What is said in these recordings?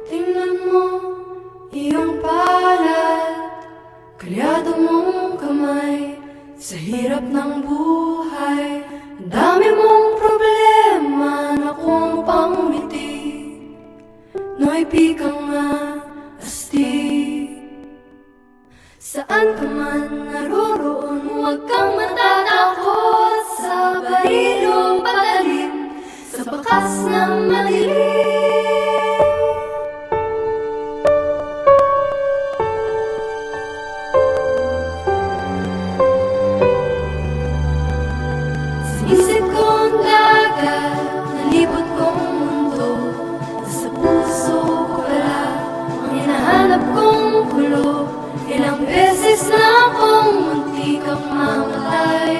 Tingnan mo iyong palad, kalyado mong kamay, sa hirap ng buhay. Ang dami mong problema na kung pangiti, no'y pikang astig. Saan ka man naroroon, huwag kang matatakot sa barilong patalim, sa bakas ng madilim. Isip kong dagat, nalibot kong mundo, sa puso ko pala ang hinahanap kong kulo. Ilang beses na akong muntikang mamatay,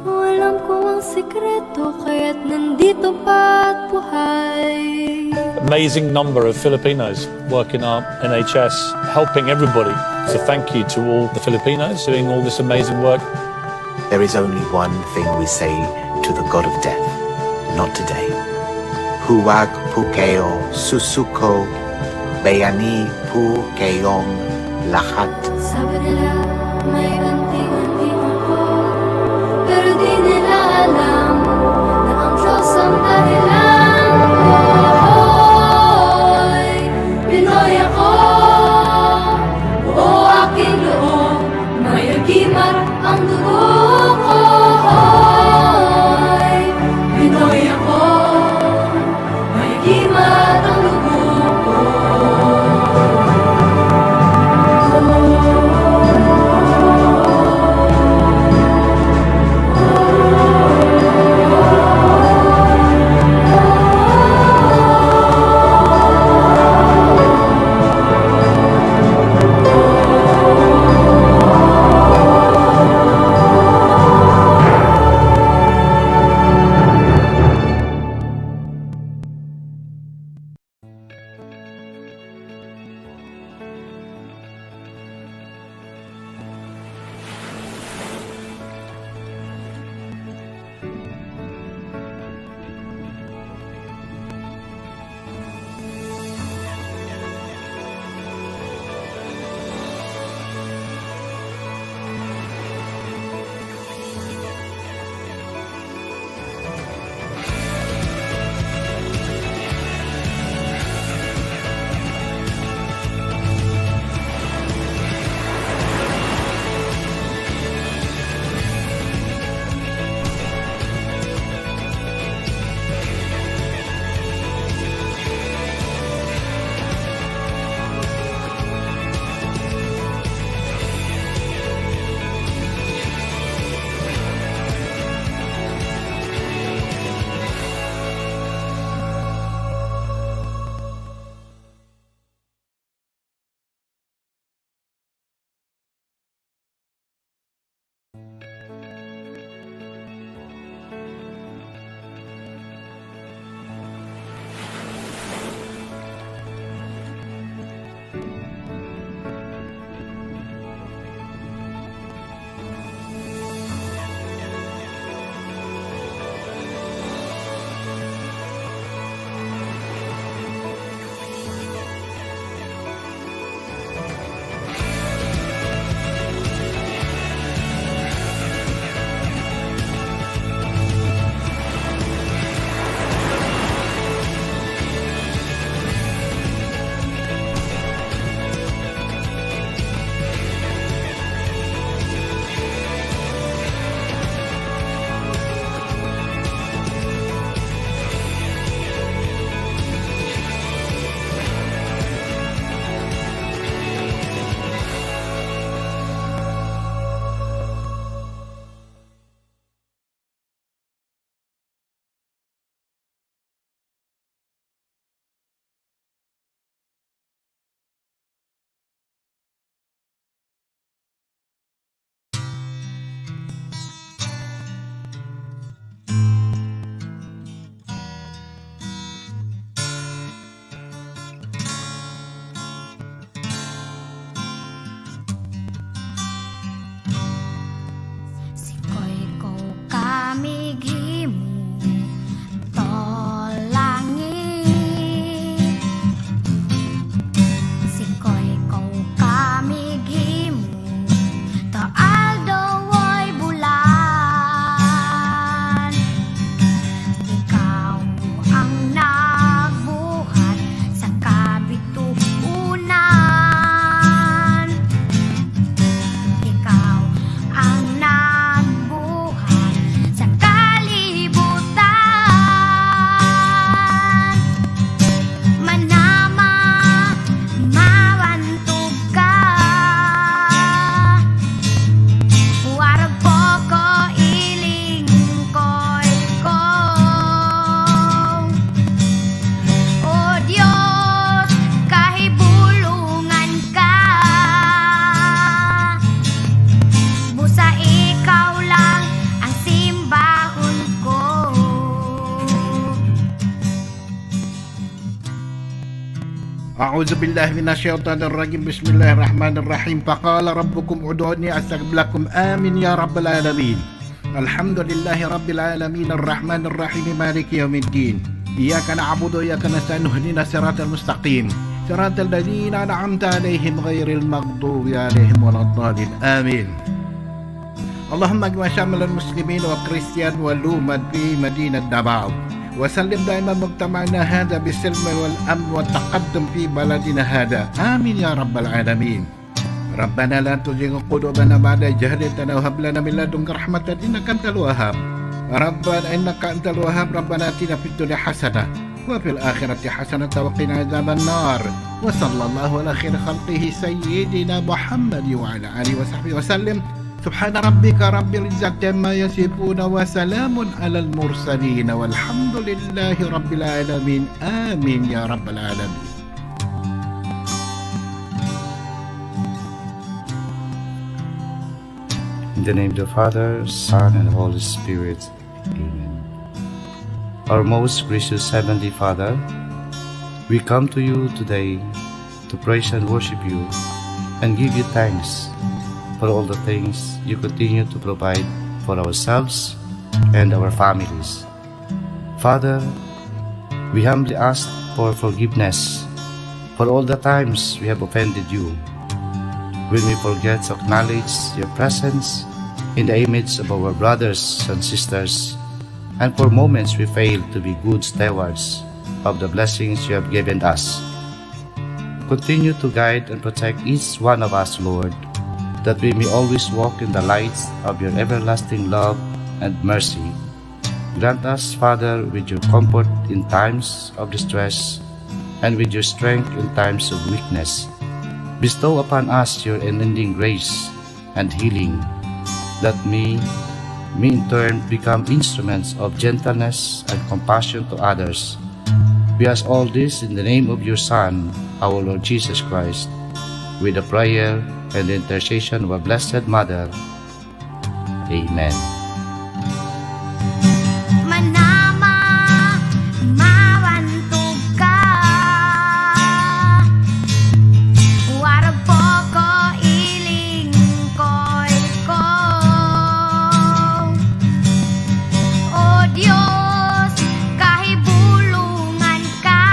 alam ko ang sekreto kaya't nandito pa at buhay. Amazing number of Filipinos work in our NHS, helping everybody. So thank you to all the Filipinos doing all this amazing work. There is only one thing we say to the god of death, not today. Huwag po kayo susuko, bayani po kayong lahat. Sabi nila may anting-anting ako, pero di nila alam na ang Diyos ang dahilan ko. Hoy, Pinoy ako, buo aking loob, may agimar ang dugo ko. Hoy, Pinoy ako, may agimar ang dugo ko. أعوذ بالله من الشيطان الرجيم بسم الله الرحمن الرحيم فقال ربكم ادعوني أستجب لكم آمين يا رب العالمين الحمد لله رب العالمين الرحمن الرحيم مالك يوم الدين إياك نعبد وإياك نستعين اهدنا الصراط المستقيم صراط الذين أنعمت عليهم غير المغضوب عليهم ولا الضالين آمين اللهم اجمع شامل المسلمين والكريستيان والأمة في مدينة دباو وسلم دائما مجتمعنا هذا بالسلم والأمن والتقدم في بلدنا هذا آمين يا رب العالمين ربنا لا تزغ قلوبنا بعد إذ هديتنا وهب لنا من لدنك رحمة إنك أنت الوهاب ربنا إنك أنت الوهاب ربنا آتنا في الدنيا حسنة وفي الآخرة حسنة وقنا عذاب النار وصلى الله على خير خلقه سيدنا محمد وعلى آله وصحبه وسلم سبحان ربك رب العزة عما يصفون وسلام على المرسلين والحمد لله رب العالمين آمين يا رب العالمين. In the name of the Father, Son, and Holy Spirit. Amen. Our most gracious Heavenly Father, we come to you today to praise and worship you and give you thanks for all the things you continue to provide for ourselves and our families. Father, we humbly ask for forgiveness for all the times we have offended you, when we forget to acknowledge your presence in the image of our brothers and sisters, and for moments we fail to be good stewards of the blessings you have given us. Continue to guide and protect each one of us, Lord, that we may always walk in the light of your everlasting love and mercy. Grant us, Father, with your comfort in times of distress and with your strength in times of weakness. Bestow upon us your unending grace and healing, that we may in turn become instruments of gentleness and compassion to others. We ask all this in the name of your Son, our Lord Jesus Christ, with the prayer and the intercession of our Blessed Mother. Amen. Manama, mawantog ka. Warag po ko iling ko'y ko. O Diyos, kahibulungan ka.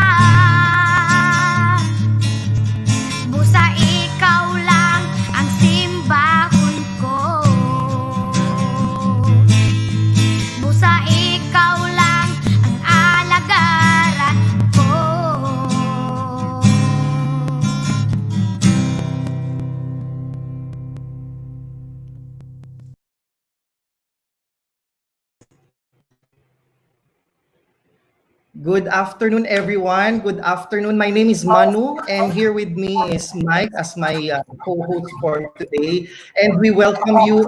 Busa ikaw lang ang simbahon ko. Busa ikaw lang ang alagaran ko. Good afternoon, everyone. Good afternoon. My name is Manu, and here with me is Mike as my co-host for today. And we welcome you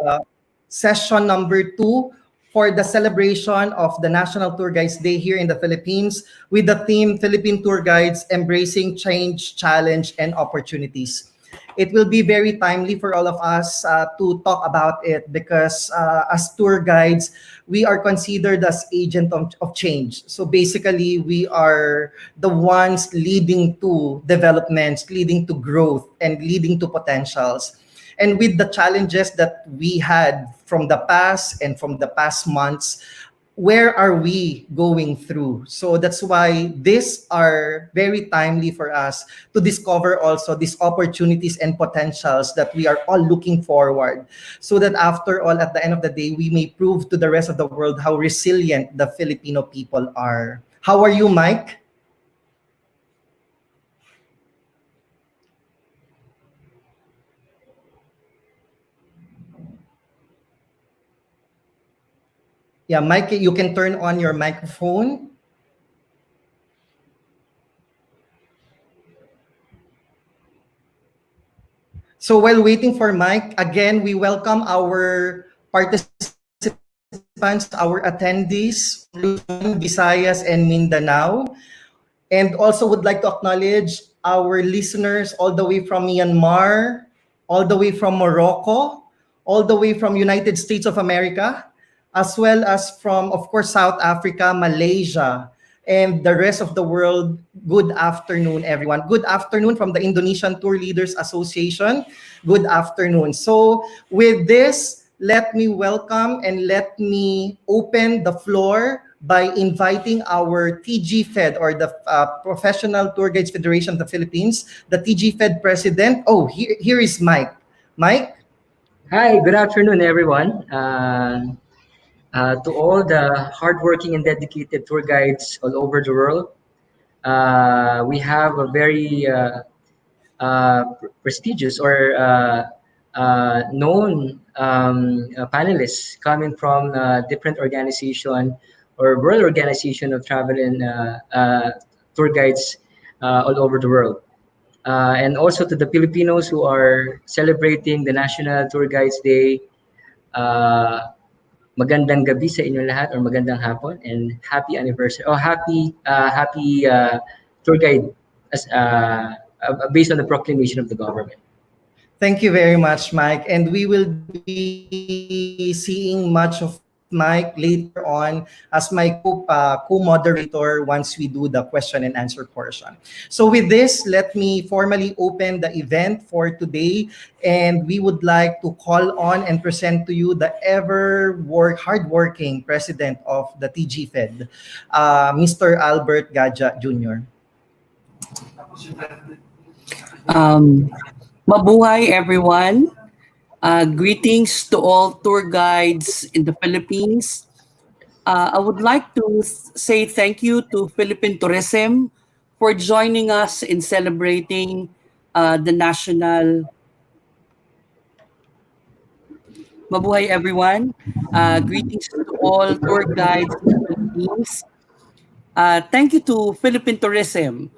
at session number 2 for the celebration of the National Tour Guides Day here in the Philippines with the theme Philippine Tour Guides Embracing Change, Challenge, and Opportunities. It will be very timely for all of us to talk about it because as tour guides, we are considered as agent of change. So basically, we are the ones leading to developments, leading to growth, and leading to potentials. And with the challenges that we had from the past and from the past months, where are we going through? So that's why these are very timely for us to discover also these opportunities and potentials that we are all looking forward, so that after all, at the end of the day, we may prove to the rest of the world how resilient the Filipino people are. How are you, Mike? Yeah, Mike, you can turn on your microphone. So while waiting for Mike, again, we welcome our participants, our attendees from Luzon, Visayas, and Mindanao. And also would like to acknowledge our listeners all the way from Myanmar, all the way from Morocco, all the way from United States of America, as well as from, of course, South Africa, Malaysia, and the rest of the world, good afternoon, everyone. Good afternoon from the Indonesian Tour Leaders Association. Good afternoon. So with this, let me welcome and let me open the floor by inviting our TGFED, or the Professional Tour Guides Federation of the Philippines, the TGFED president. Oh, here is Mike. Mike? Hi, good afternoon, everyone. To all the hardworking and dedicated tour guides all over the world, we have a very prestigious or known panelists coming from different organization or world organization of travel and tour guides all over the world. And also to the Filipinos who are celebrating the National Tour Guides Day. Magandang gabi sa inyo lahat or magandang hapon and happy anniversary. Oh, happy tour guide based on the proclamation of the government. Thank you very much, Mike. And we will be seeing much of Mike later on as my co-moderator once we do the question and answer portion. So with this, let me formally open the event for today. And we would like to call on and present to you the hardworking president of the TGFED, Mr. Albert Gadia Jr. Mabuhay everyone. Greetings to all tour guides in the Philippines. I would like to say thank you to Philippine Tourism for joining us in celebrating the national. Mabuhay everyone. Greetings to all tour guides in the Philippines. Thank you to Philippine Tourism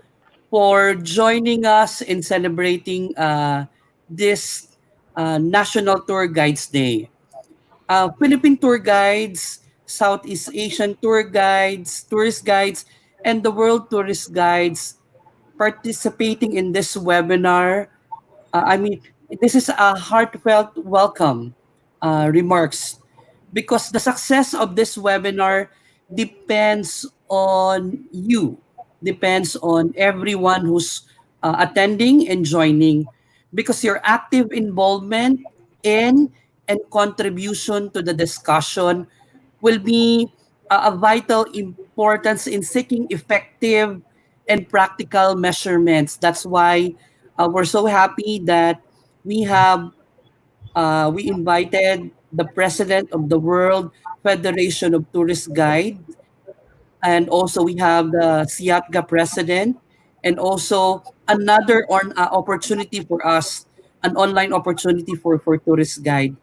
for joining us in celebrating this National Tour Guides Day. Philippine Tour Guides, Southeast Asian Tour Guides, Tourist Guides, and the World Tourist Guides participating in this webinar. This is a heartfelt welcome remarks because the success of this webinar depends on you, depends on everyone who's attending and joining, because your active involvement in and contribution to the discussion will be a vital importance in seeking effective and practical measurements. That's why we're so happy that we have we invited the president of the World Federation of Tourist Guides, and also we have the SIATGA president, and also another opportunity for us, an online opportunity for tourist guide.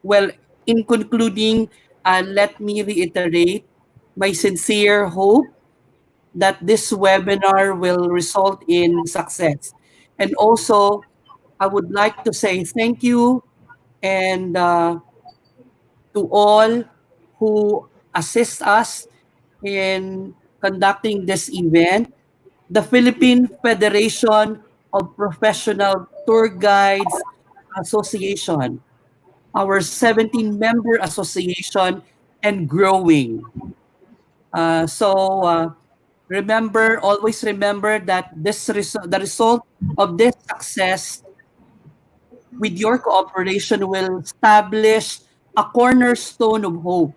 Well, in concluding, let me reiterate my sincere hope that this webinar will result in success. And also, I would like to say thank you and to all who assist us in conducting this event, the Philippine Federation of Professional Tour Guides Association, our 17-member association and growing. Always remember that the result of this success with your cooperation will establish a cornerstone of hope,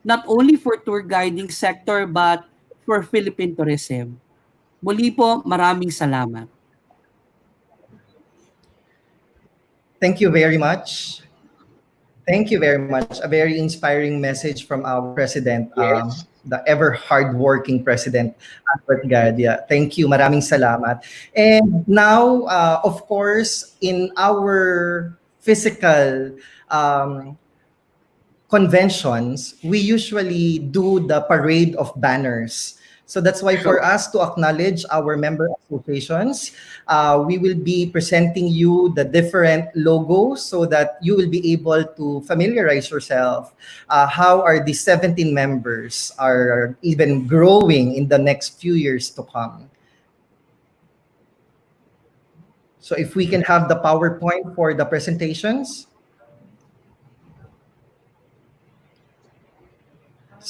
not only for tour guiding sector but for Philippine tourism. Muli po, maraming salamat. Thank you very much. Thank you very much. A very inspiring message from our president, Yes. the ever hardworking president, Albert Gadia. Thank you. Maraming salamat. And now, of course, in our physical conventions, we usually do the parade of banners. So that's why for us to acknowledge our member associations, we will be presenting you the different logos so that you will be able to familiarize yourself how are the 17 members are even growing in the next few years to come. So if we can have the PowerPoint for the presentations.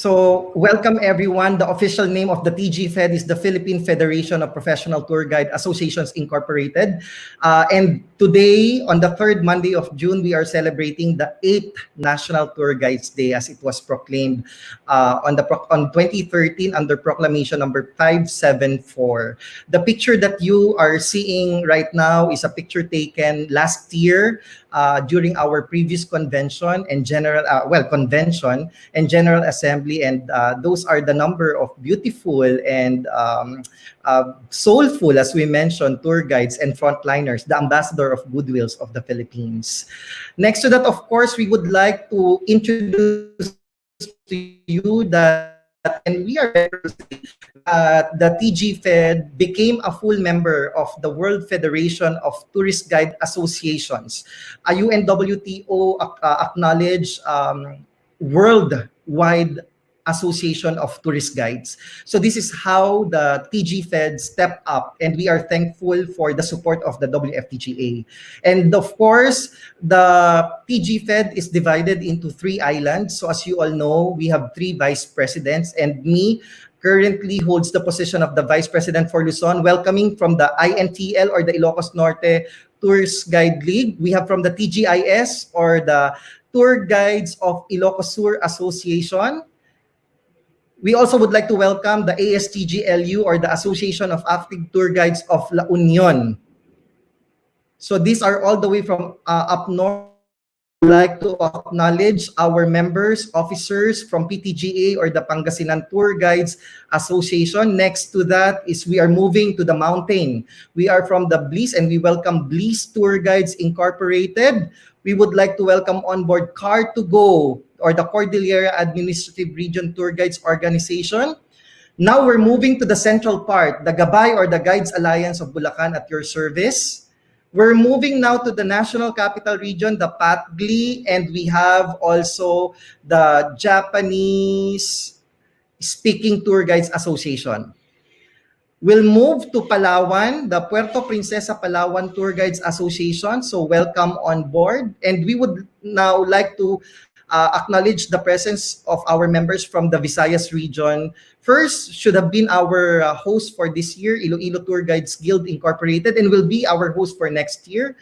So, welcome everyone. The official name of the TGFED is the Philippine Federation of Professional Tour Guide Associations Incorporated. And today, on the third Monday of June, we are celebrating the 8th National Tour Guides Day, as it was proclaimed on 2013 under Proclamation number 574. The picture that you are seeing right now is a picture taken last year during our previous convention and general assembly, and those are the number of beautiful and soulful, as we mentioned, tour guides and frontliners, the ambassador of goodwills of the Philippines. Next to that, of course, we would like to introduce to you that, and we are very the TGFED became a full member of the World Federation of Tourist Guide Associations, a UNWTO acknowledged worldwide association of tourist guides. So this is how the TGFED stepped up, and we are thankful for the support of the WFTGA. And of course, the TGFED is divided into 3 islands. So as you all know, we have 3 vice presidents, and me currently holds the position of the Vice President for Luzon, welcoming from the INTL, or the Ilocos Norte Tourist Guide League. We have from the TGIS, or the Tour Guides of Ilocos Sur Association. We also would like to welcome the ASTGLU, or the Association of Active Tour Guides of La Union. So these are all the way from up north. I'd like to acknowledge our members, officers from PTGA, or the Pangasinan Tour Guides Association. Next to that is we are moving to the mountain. We are from the Bliss, and we welcome Bliss Tour Guides Incorporated. We would like to welcome on board Car2Go, or the Cordillera Administrative Region Tour Guides Organization. Now we're moving to the central part, the Gabay, or the Guides Alliance of Bulacan, at your service. We're moving now to the National Capital Region, the PATGLI, and we have also the Japanese Speaking Tour Guides Association. We'll move to Palawan, the Puerto Princesa Palawan Tour Guides Association. So welcome on board. And we would now like to acknowledge the presence of our members from the Visayas region. First should have been our host for this year, Iloilo Tour Guides Guild Incorporated, and will be our host for next year.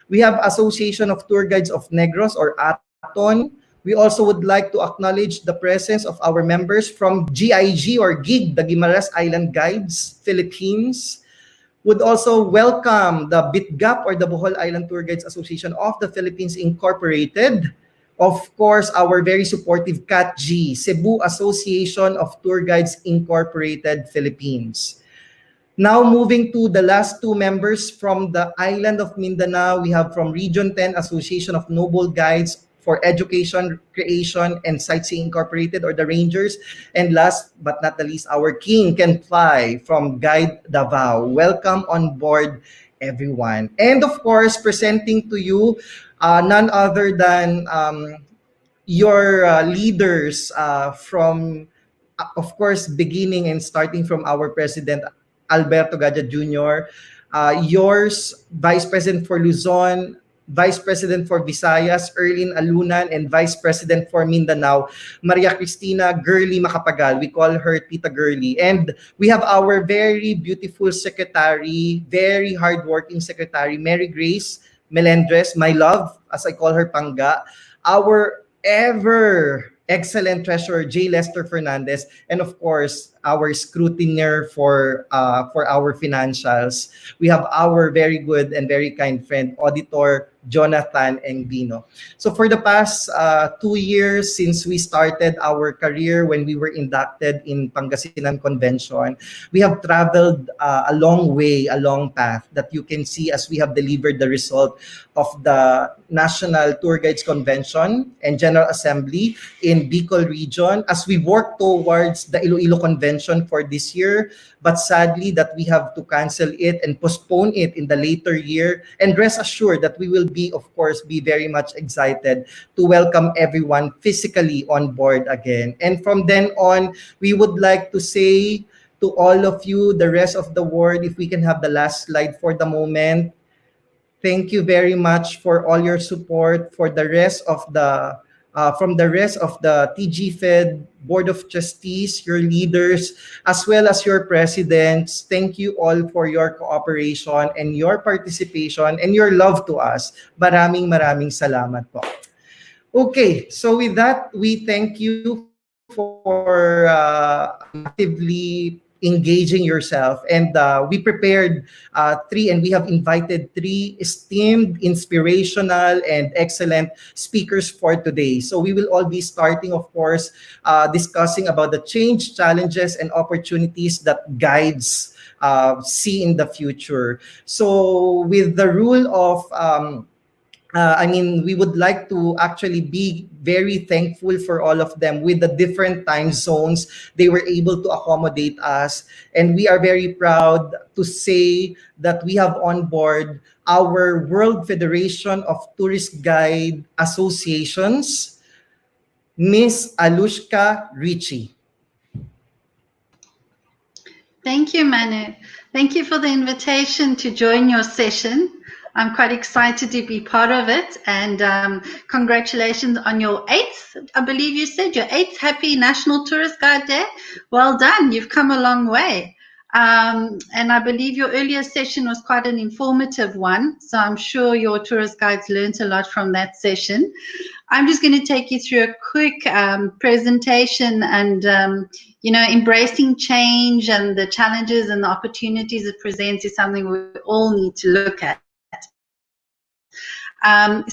We have Association of Tour Guides of Negros, or ATON. We also would like to acknowledge the presence of our members from GIG, or GIG, the Guimaras Island Guides, Philippines. Would also welcome the BITGAP, or the Bohol Island Tour Guides Association of the Philippines Incorporated. Of course, our very supportive CATG, Cebu Association of Tour Guides Incorporated, Philippines. Now moving to the last 2 members from the island of Mindanao, we have from Region 10 Association of Noble Guides for Education, Creation, and Sightseeing Incorporated, or the Rangers. And last but not the least, our King Can Fly from Guide Davao. Welcome on board, everyone. And of course, presenting to you none other than your leaders from, of course, beginning and starting from our President, Alberto Gadia Jr., yours, Vice President for Luzon, Vice President for Visayas, Erlin Alunan, and Vice President for Mindanao, Maria Cristina Girly Macapagal. We call her Tita Girly. And we have our very beautiful secretary, very hardworking secretary, Mary Grace Melendres, my love, as I call her, Panga. Our ever excellent treasurer, J. Lester Fernandez, and of course, our scrutineer for our financials. We have our very good and very kind friend, Auditor Jonathan Engbino. So for the past 2 years since we started our career when we were inducted in Pangasinan Convention, we have traveled a long way, a long path that you can see as we have delivered the result of the National Tour Guides Convention and General Assembly in Bicol region as we work towards the Iloilo Convention for this year. But sadly that we have to cancel it and postpone it in the later year. And rest assured that we will be, of course, be very much excited to welcome everyone physically on board again. And from then on, we would like to say to all of you, the rest of the world, if we can have the last slide for the moment. Thank you very much for all your support for the rest of the from the rest of the TGFED Board of Trustees, your leaders, as well as your presidents. Thank you all for your cooperation and your participation and your love to us. Maraming maraming salamat po. Okay, so with that, we thank you for actively engaging yourself. And we prepared three, and we have invited three esteemed, inspirational, and excellent speakers for today. So we will all be starting, of course, discussing about the change, challenges, and opportunities that guides see in the future. So with the rule of we would like to actually be very thankful for all of them with the different time zones. They were able to accommodate us. And we are very proud to say that we have on board our World Federation of Tourist Guide Associations, Miss Alushca Ritchie. Thank you, Manu. Thank you for the invitation to join your session. I'm quite excited to be part of it, and congratulations on your 8th, I believe you said, your 8th Happy National Tourist Guide Day. Well done, you've come a long way. And I believe your earlier session was quite an informative one, so I'm sure your tourist guides learned a lot from that session. I'm just going to take you through a quick presentation, and embracing change and the challenges and the opportunities it presents is something we all need to look at.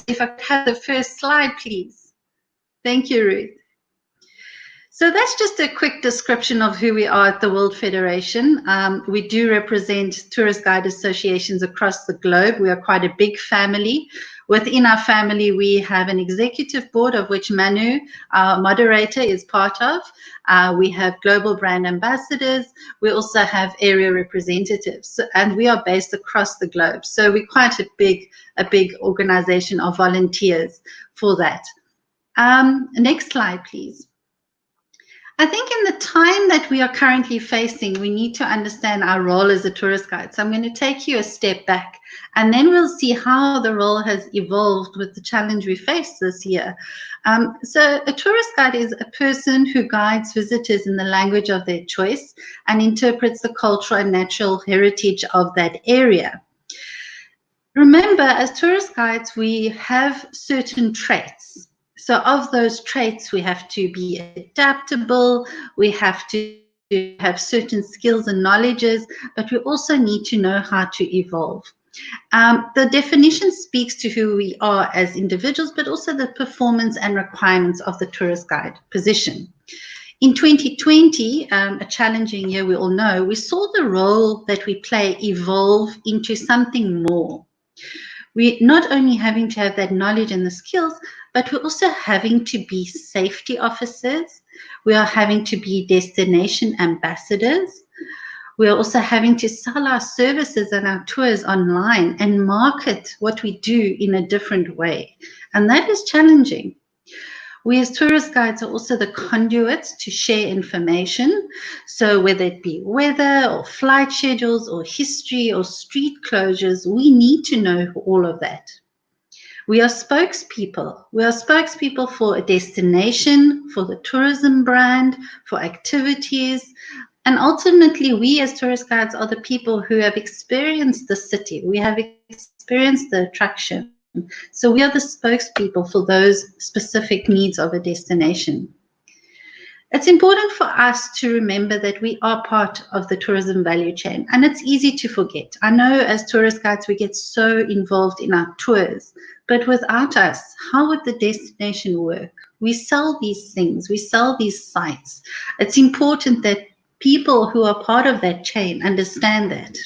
If I could have the first slide, please. Thank you, Ruth. So that's just a quick description of who we are at the World Federation. We do represent tourist guide associations across the globe. We are quite a big family. Within our family, we have an executive board, of which Manu, our moderator, is part of. We have global brand ambassadors. We also have area representatives, and we are based across the globe. So we're quite a big organization of volunteers for that. Next slide, please. I think in the time that we are currently facing, we need to understand our role as a tourist guide. So I'm going to take you a step back, and then we'll see how the role has evolved with the challenge we face this year. So a tourist guide is a person who guides visitors in the language of their choice and interprets the cultural and natural heritage of that area. Remember, as tourist guides, we have certain traits. So of those traits, we have to be adaptable, we have to have certain skills and knowledges, but we also need to know how to evolve. The definition speaks to who we are as individuals, but also the performance and requirements of the tourist guide position. In 2020, a challenging year we all know, we saw the role that we play evolve into something more. We're not only having to have that knowledge and the skills, but we're also having to be safety officers. We are having to be destination ambassadors. We are also having to sell our services and our tours online and market what we do in a different way. And that is challenging. We as tourist guides are also the conduits to share information. So whether it be weather or flight schedules or history or street closures, we need to know all of that. We are spokespeople. We are spokespeople for a destination, for the tourism brand, for activities. And ultimately, we as tourist guides are the people who have experienced the city. We have experienced the attraction. So we are the spokespeople for those specific needs of a destination. It's important for us to remember that we are part of the tourism value chain, and it's easy to forget. I know as tourist guides, we get so involved in our tours, but without us, how would the destination work? We sell these things, we sell these sites. It's important that people who are part of that chain understand that.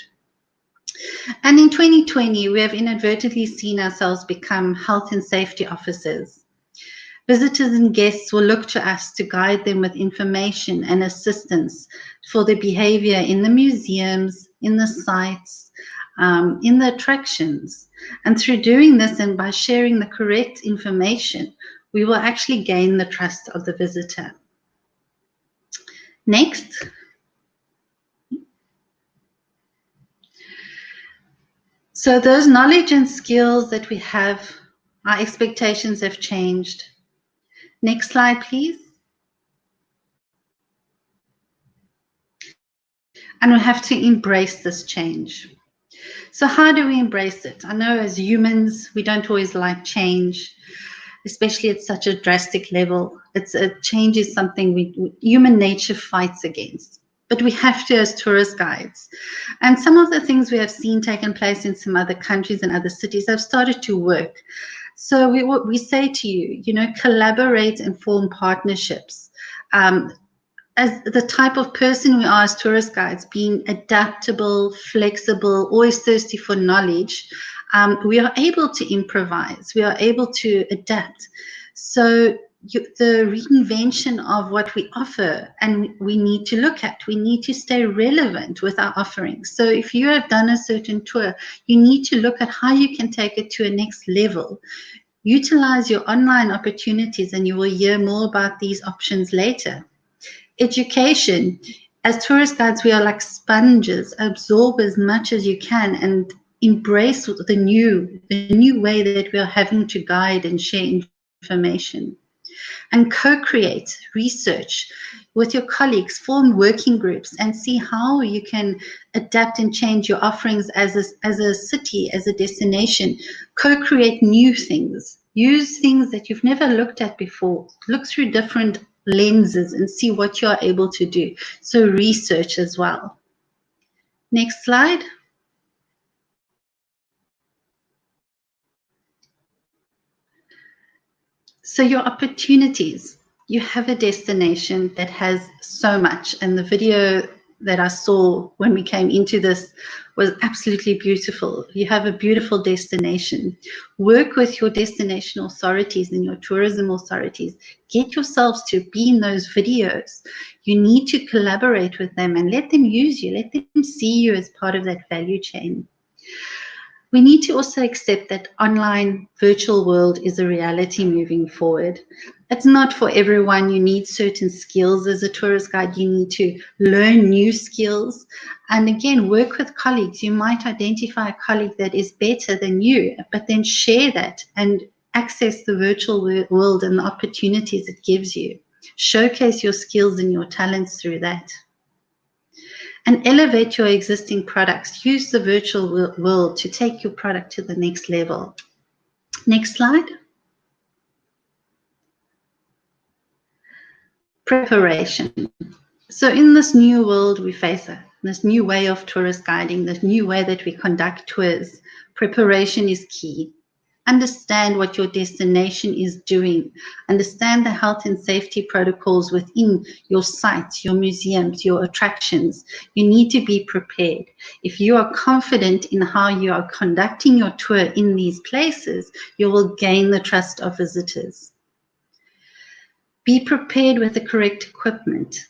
And in 2020, we have inadvertently seen ourselves become health and safety officers. Visitors and guests will look to us to guide them with information and assistance for their behavior in the museums, in the sites, in the attractions. And through doing this and by sharing the correct information, we will actually gain the trust of the visitor. Next. So those knowledge and skills that we have, our expectations have changed. Next slide, please. And we have to embrace this change. So how do we embrace it? I know as humans, we don't always like change, especially at such a drastic level. Change is something human nature fights against. But we have to as tourist guides. And some of the things we have seen taken place in some other countries and other cities have started to work. So we say to you, collaborate and form partnerships. As the type of person we are as tourist guides, being adaptable, flexible, always thirsty for knowledge, we are able to improvise, we are able to adapt. So the reinvention of what we offer, and we need to look at, we need to stay relevant with our offerings. So if you have done a certain tour, you need to look at how you can take it to a next level. Utilize your online opportunities, and you will hear more about these options later. Education. As tourist guides, we are like sponges. Absorb as much as you can and embrace the new way that we are having to guide and share information. And co-create, research with your colleagues, form working groups and see how you can adapt and change your offerings as a city, as a destination. Co-create new things. Use things that you've never looked at before. Look through different lenses and see what you're able to do. So research as well. Next slide. So your opportunities. You have a destination that has so much, and the video that I saw when we came into this was absolutely beautiful. You have a beautiful destination. Work with your destination authorities and your tourism authorities. Get yourselves to be in those videos. You need to collaborate with them and let them use you. Let them see you as part of that value chain. We need to also accept that online virtual world is a reality moving forward. It's not for everyone. You need certain skills as a tourist guide. You need to learn new skills. And again, work with colleagues. You might identify a colleague that is better than you, but then share that and access the virtual world and the opportunities it gives you. Showcase your skills and your talents through that. And elevate your existing products. Use the virtual world to take your product to the next level. Next slide. Preparation. So in this new world we face, this new way of tourist guiding, this new way that we conduct tours, preparation is key. Understand what your destination is doing. Understand the health and safety protocols within your sites, your museums, your attractions. You need to be prepared. If you are confident in how you are conducting your tour in these places, you will gain the trust of visitors. Be prepared with the correct equipment.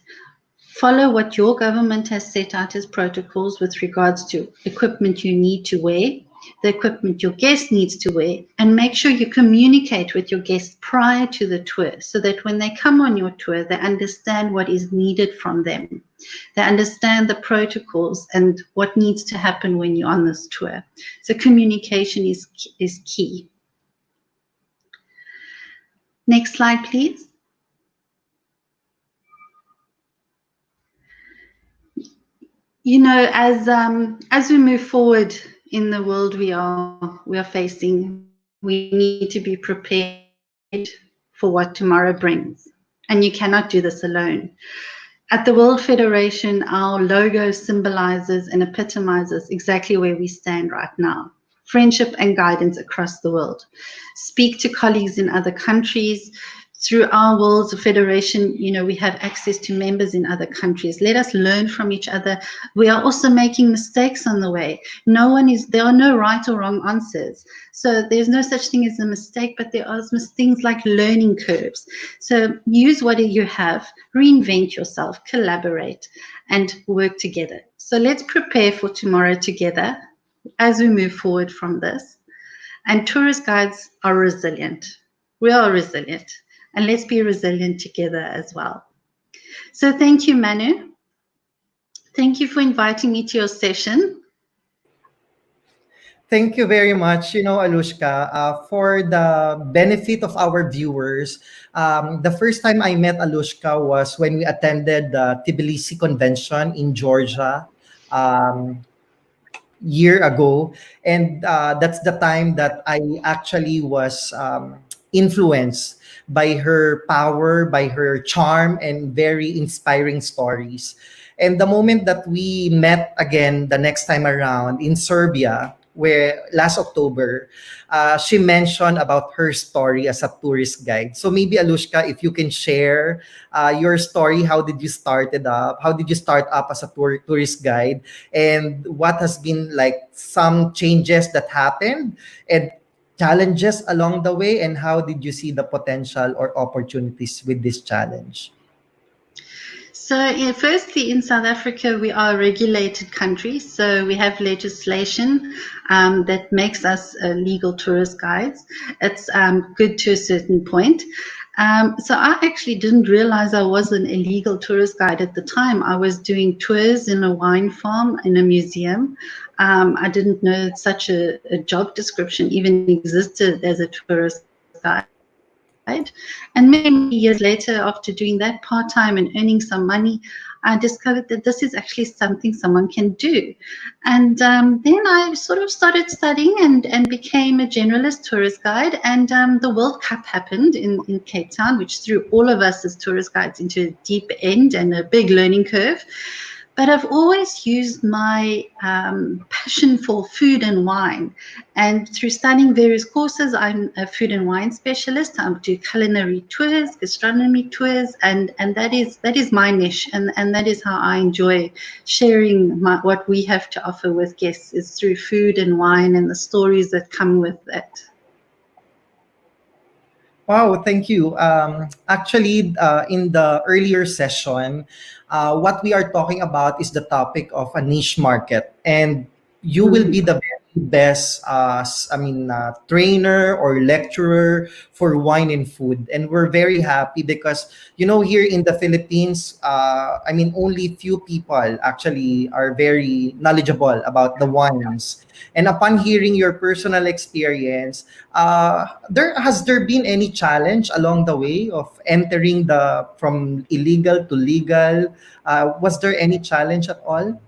Follow what your government has set out as protocols with regards to equipment you need to wear, the equipment your guest needs to wear, and make sure you communicate with your guests prior to the tour so that when they come on your tour, they understand what is needed from them. They understand the protocols and what needs to happen when you're on this tour. So communication is key. Next slide, please. You know, as we move forward in the world we are facing, we need to be prepared for what tomorrow brings. And you cannot do this alone. At the World Federation, our logo symbolizes and epitomizes exactly where we stand right now. Friendship and guidance across the world. Speak to colleagues in other countries. Through our World Federation, you know, we have access to members in other countries. Let us learn from each other. We are also making mistakes on the way. There are no right or wrong answers. So there's no such thing as a mistake, but there are things like learning curves. So use what you have, reinvent yourself, collaborate, and work together. So let's prepare for tomorrow together as we move forward from this. And tourist guides are resilient. We are resilient. And let's be resilient together as well. So thank you, Manu. Thank you for inviting me to your session. Thank you very much. Alushka, for the benefit of our viewers, the first time I met Alushka was when we attended the Tbilisi Convention in Georgia. Year ago, and that's the time that I actually was influenced by her power, by her charm, and very inspiring stories. And the moment that we met again the next time around in Serbia, where last October, she mentioned about her story as a tourist guide. So maybe Alushka, if you can share your story, how did you start it up? How did you start up as a tourist guide? And what has been like some changes that happened and challenges along the way, and how did you see the potential or opportunities with this challenge? So, firstly, in South Africa, we are a regulated country. So, we have legislation that makes us legal tourist guides. It's good to a certain point. So, I actually didn't realize I was an illegal tourist guide at the time. I was doing tours in a wine farm, in a museum. I didn't know that such a job description even existed as a tourist guide. And many years later, after doing that part-time and earning some money, I discovered that this is actually something someone can do. And then I sort of started studying and became a generalist tourist guide. And the World Cup happened in Cape Town, which threw all of us as tourist guides into a deep end and a big learning curve. But I've always used my passion for food and wine. And through studying various courses, I'm a food and wine specialist. I do culinary tours, gastronomy tours, and that is my niche. And that is how I enjoy sharing what we have to offer with guests, is through food and wine and the stories that come with that. Wow, thank you. Actually, in the earlier session, what we are talking about is the topic of a niche market, and you will be the very best, trainer or lecturer for wine and food. And we're very happy because here in the Philippines, only few people actually are very knowledgeable about the wines. And upon hearing your personal experience, there been any challenge along the way of entering the from illegal to legal? Was there any challenge at all?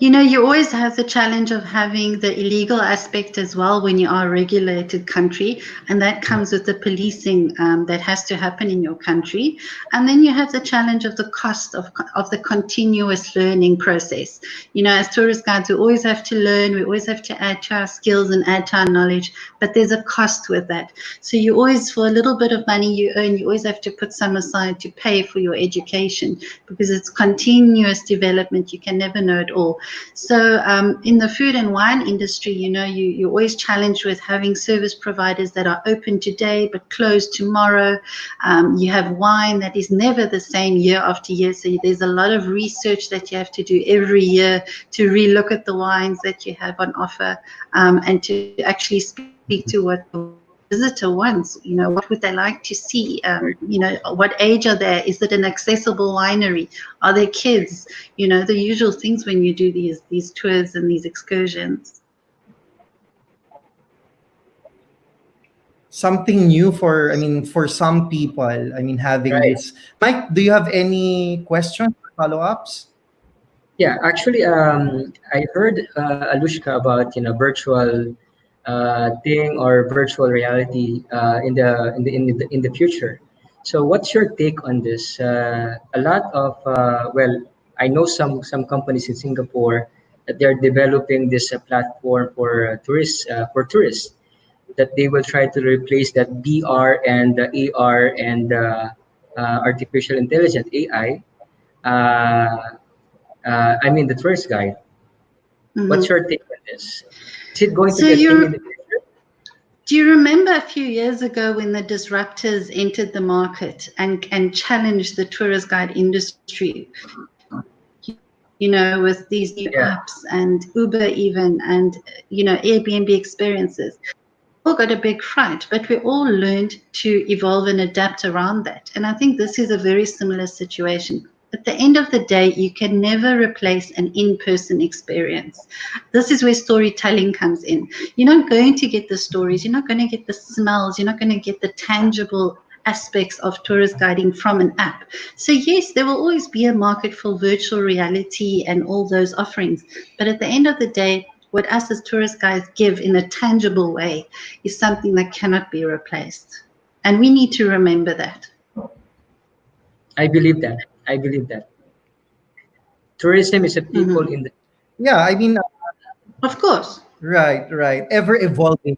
You always have the challenge of having the illegal aspect as well when you are a regulated country, and that comes with the policing that has to happen in your country. And then you have the challenge of the cost of the continuous learning process. As tourist guides, we always have to learn, we always have to add to our skills and add to our knowledge, but there's a cost with that. So you always, for a little bit of money you earn, you always have to put some aside to pay for your education, because it's continuous development. You can never know it all. So in the food and wine industry, you're always challenged with having service providers that are open today but closed tomorrow. You have wine that is never the same year after year. So there's a lot of research that you have to do every year to relook at the wines that you have on offer, and to actually speak to what the visitor wants. What would they like to see? What age are they? Is it an accessible winery? Are there kids? The usual things when you do these tours and these excursions. Something new for some people. Having Right. this. Mike, do you have any questions, follow-ups? Yeah, actually, I heard Alushka about virtual thing or virtual reality in the future. So, what's your take on this? A lot of I know some companies in Singapore that they're developing this platform for tourists that they will try to replace that VR and AR and artificial intelligence AI. The tourist guide. What's Mm-hmm. your take on this? Is it going to So be a thing in the future? do you remember a few years ago when the disruptors entered the market and challenged the tourist guide industry? With these new Yeah. apps and Uber even, and Airbnb experiences. We all got a big fright, but we all learned to evolve and adapt around that. And I think this is a very similar situation. at the end of the day, you can never replace an in-person experience. This is where storytelling comes in. You're not going to get the stories, you're not going to get the smells, you're not going to get the tangible aspects of tourist guiding from an app. So yes, there will always be a market for virtual reality and all those offerings. But at the end of the day, what us as tourist guides give in a tangible way is something that cannot be replaced. And we need to remember that. I believe that. I believe that. Tourism is a people in the Yeah, I mean, Of course. right. Ever evolving.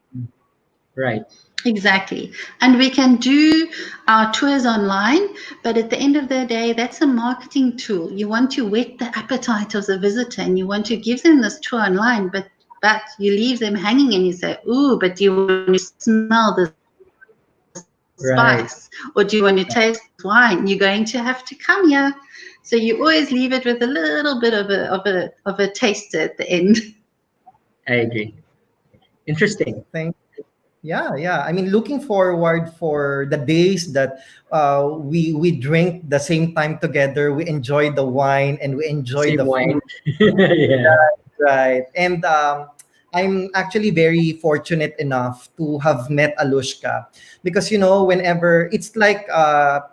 right. Exactly. And we can do our tours online, but at the end of the day, that's a marketing tool. You want to whet the appetite of the visitor and you want to give them this tour online, but you leave them hanging and you say, ooh, but do you want to smell the Right. spice or do you want to taste wine? You're going to have to come here. So you always leave it with a little bit of a taster at the end. I agree. Interesting. Thank Yeah. I mean, looking forward for the days that we drink the same time together. We enjoy the wine and we enjoy Same the wine. food. Yeah. Right. And I'm actually very fortunate enough to have met Alushka because, whenever it's like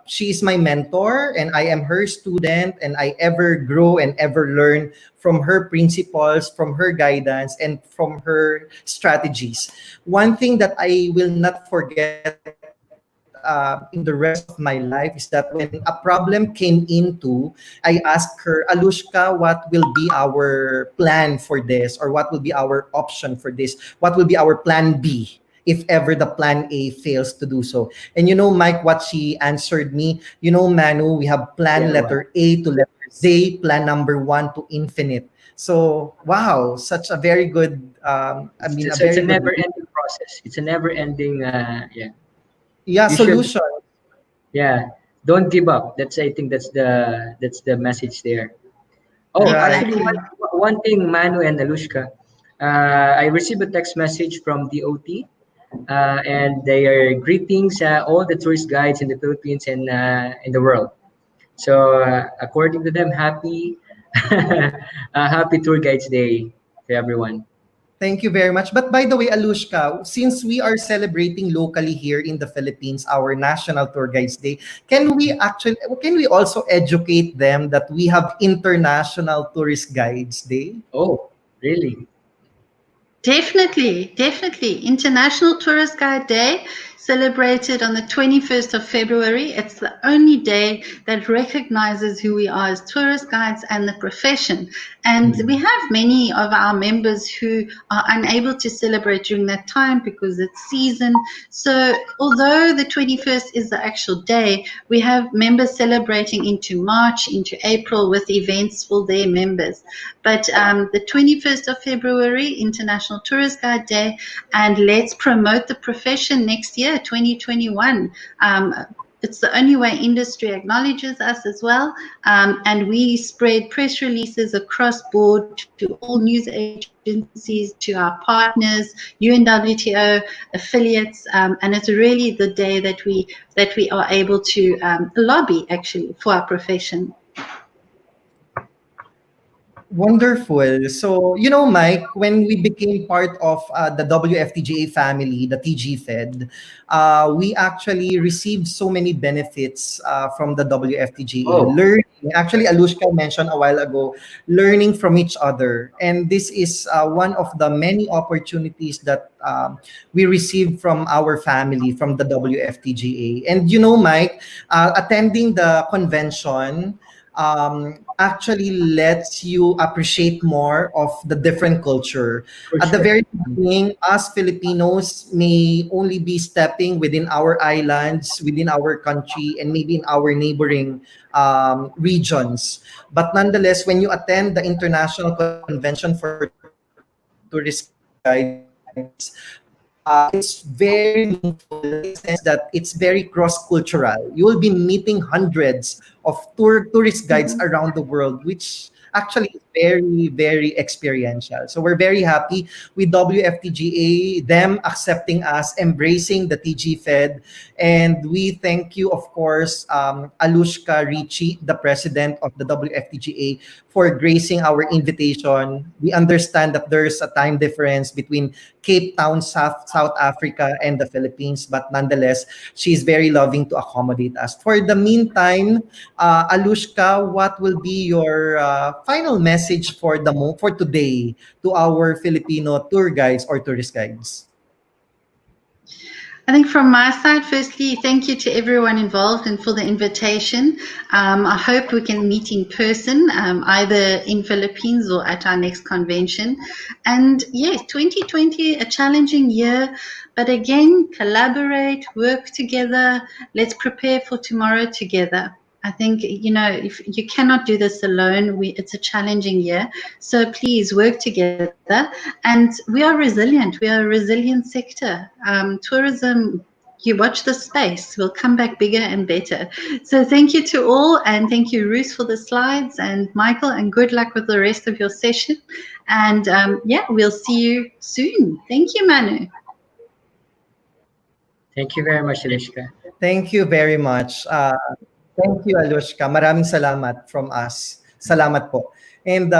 she's my mentor and I am her student and I ever grow and ever learn from her principles, from her guidance, and from her strategies. One thing that I will not forget in the rest of my life is that when a problem came into, I asked her, Alushka, what will be our plan for this? Or what will be our option for this? What will be our plan B? If ever the plan A fails to do so. And Mike, what she answered me, Manu, we have plan Yeah, letter A to letter Z, plan number 1 to infinite. So, wow, such a very good, a So it's a very good, never-ending process. It's a never-ending. Yeah. yeah, You should. solution. Yeah. Don't give up. I think that's the message there. Oh, Right. actually, one thing, Manu and Alushka, I received a text message from DOT, and they are greetings all the tourist guides in the Philippines and in the world. So, according to them, happy Tour Guides Day to everyone. Thank you very much. But by the way, Alushka, since we are celebrating locally here in the Philippines our National Tour Guides Day, can we also educate them that we have International Tourist Guides Day? Oh, really? Definitely. International Tourist Guide Day, celebrated on the 21st of February. It's the only day that recognizes who we are as tourist guides and the profession. And we have many of our members who are unable to celebrate during that time because it's season. So although the 21st is the actual day, we have members celebrating into March, into April with events for their members. But the 21st of February, International Tourist Guide Day, and let's promote the profession next year, 2021. It's the only way industry acknowledges us as well. And we spread press releases across board to all news agencies, to our partners, UNWTO affiliates. And it's really the day that we are able to lobby actually for our profession. Wonderful. So, Mike, when we became part of the WFTGA family, the TGFED, we actually received so many benefits from the WFTGA. Oh, Learning, actually, Alushka mentioned a while ago, learning from each other. And this is one of the many opportunities that we received from our family, from the WFTGA. And, Mike, attending the convention, actually lets you appreciate more of the different culture. for At the sure. very beginning, us Filipinos may only be stepping within our islands, within our country, and maybe in our neighboring regions. But nonetheless, when you attend the International Convention for Tourist Guides, it's very meaningful in the sense that it's very cross-cultural. You will be meeting hundreds of tourist guides around the world, which actually is very, very experiential. So we're very happy with WFTGA, them accepting us, embracing the TGFED. And we thank you, of course, Alushca, Ritchie, the president of the WFTGA, for gracing our invitation. We understand that there's a time difference between Cape Town, South Africa, and the Philippines, but nonetheless, she's very loving to accommodate us. For the meantime, Alushka, what will be your final message for for today to our Filipino tour guides or tourist guides? I think from my side, firstly, thank you to everyone involved and for the invitation. I hope we can meet in person, either in Philippines or at our next convention. And yes, 2020, a challenging year, but again, collaborate, work together. Let's prepare for tomorrow together. I think, if you cannot do this alone, it's a challenging year. So please work together. And we are resilient. We are a resilient sector. Tourism, you watch the space, will come back bigger and better. So thank you to all. And thank you, Ruth, for the slides. And Michael, and good luck with the rest of your session. And we'll see you soon. Thank you, Manu. Thank you very much, Alushca. Thank you very much. Thank you, Alushka. Maraming salamat from us. Salamat po. And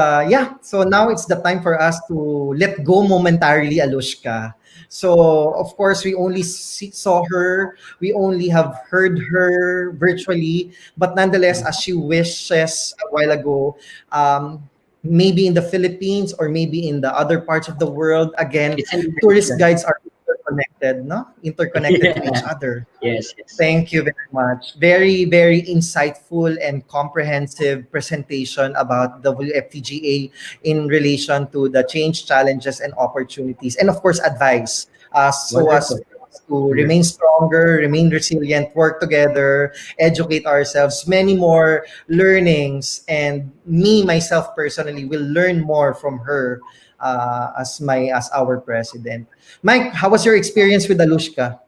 so now it's the time for us to let go momentarily, Alushka. So, of course, we only saw her, we only have heard her virtually, but nonetheless, as she wishes a while ago, maybe in the Philippines or maybe in the other parts of the world, again, tourist guides are interconnected, no? Interconnected to each other. Yes. Thank you very much. Very, very insightful and comprehensive presentation about WFTGA in relation to the change, challenges, and opportunities. And of course, advice. So as to remain stronger, remain resilient, work together, educate ourselves, many more learnings. And me, myself personally, will learn more from her as our president. Mike, how was your experience with Alushka?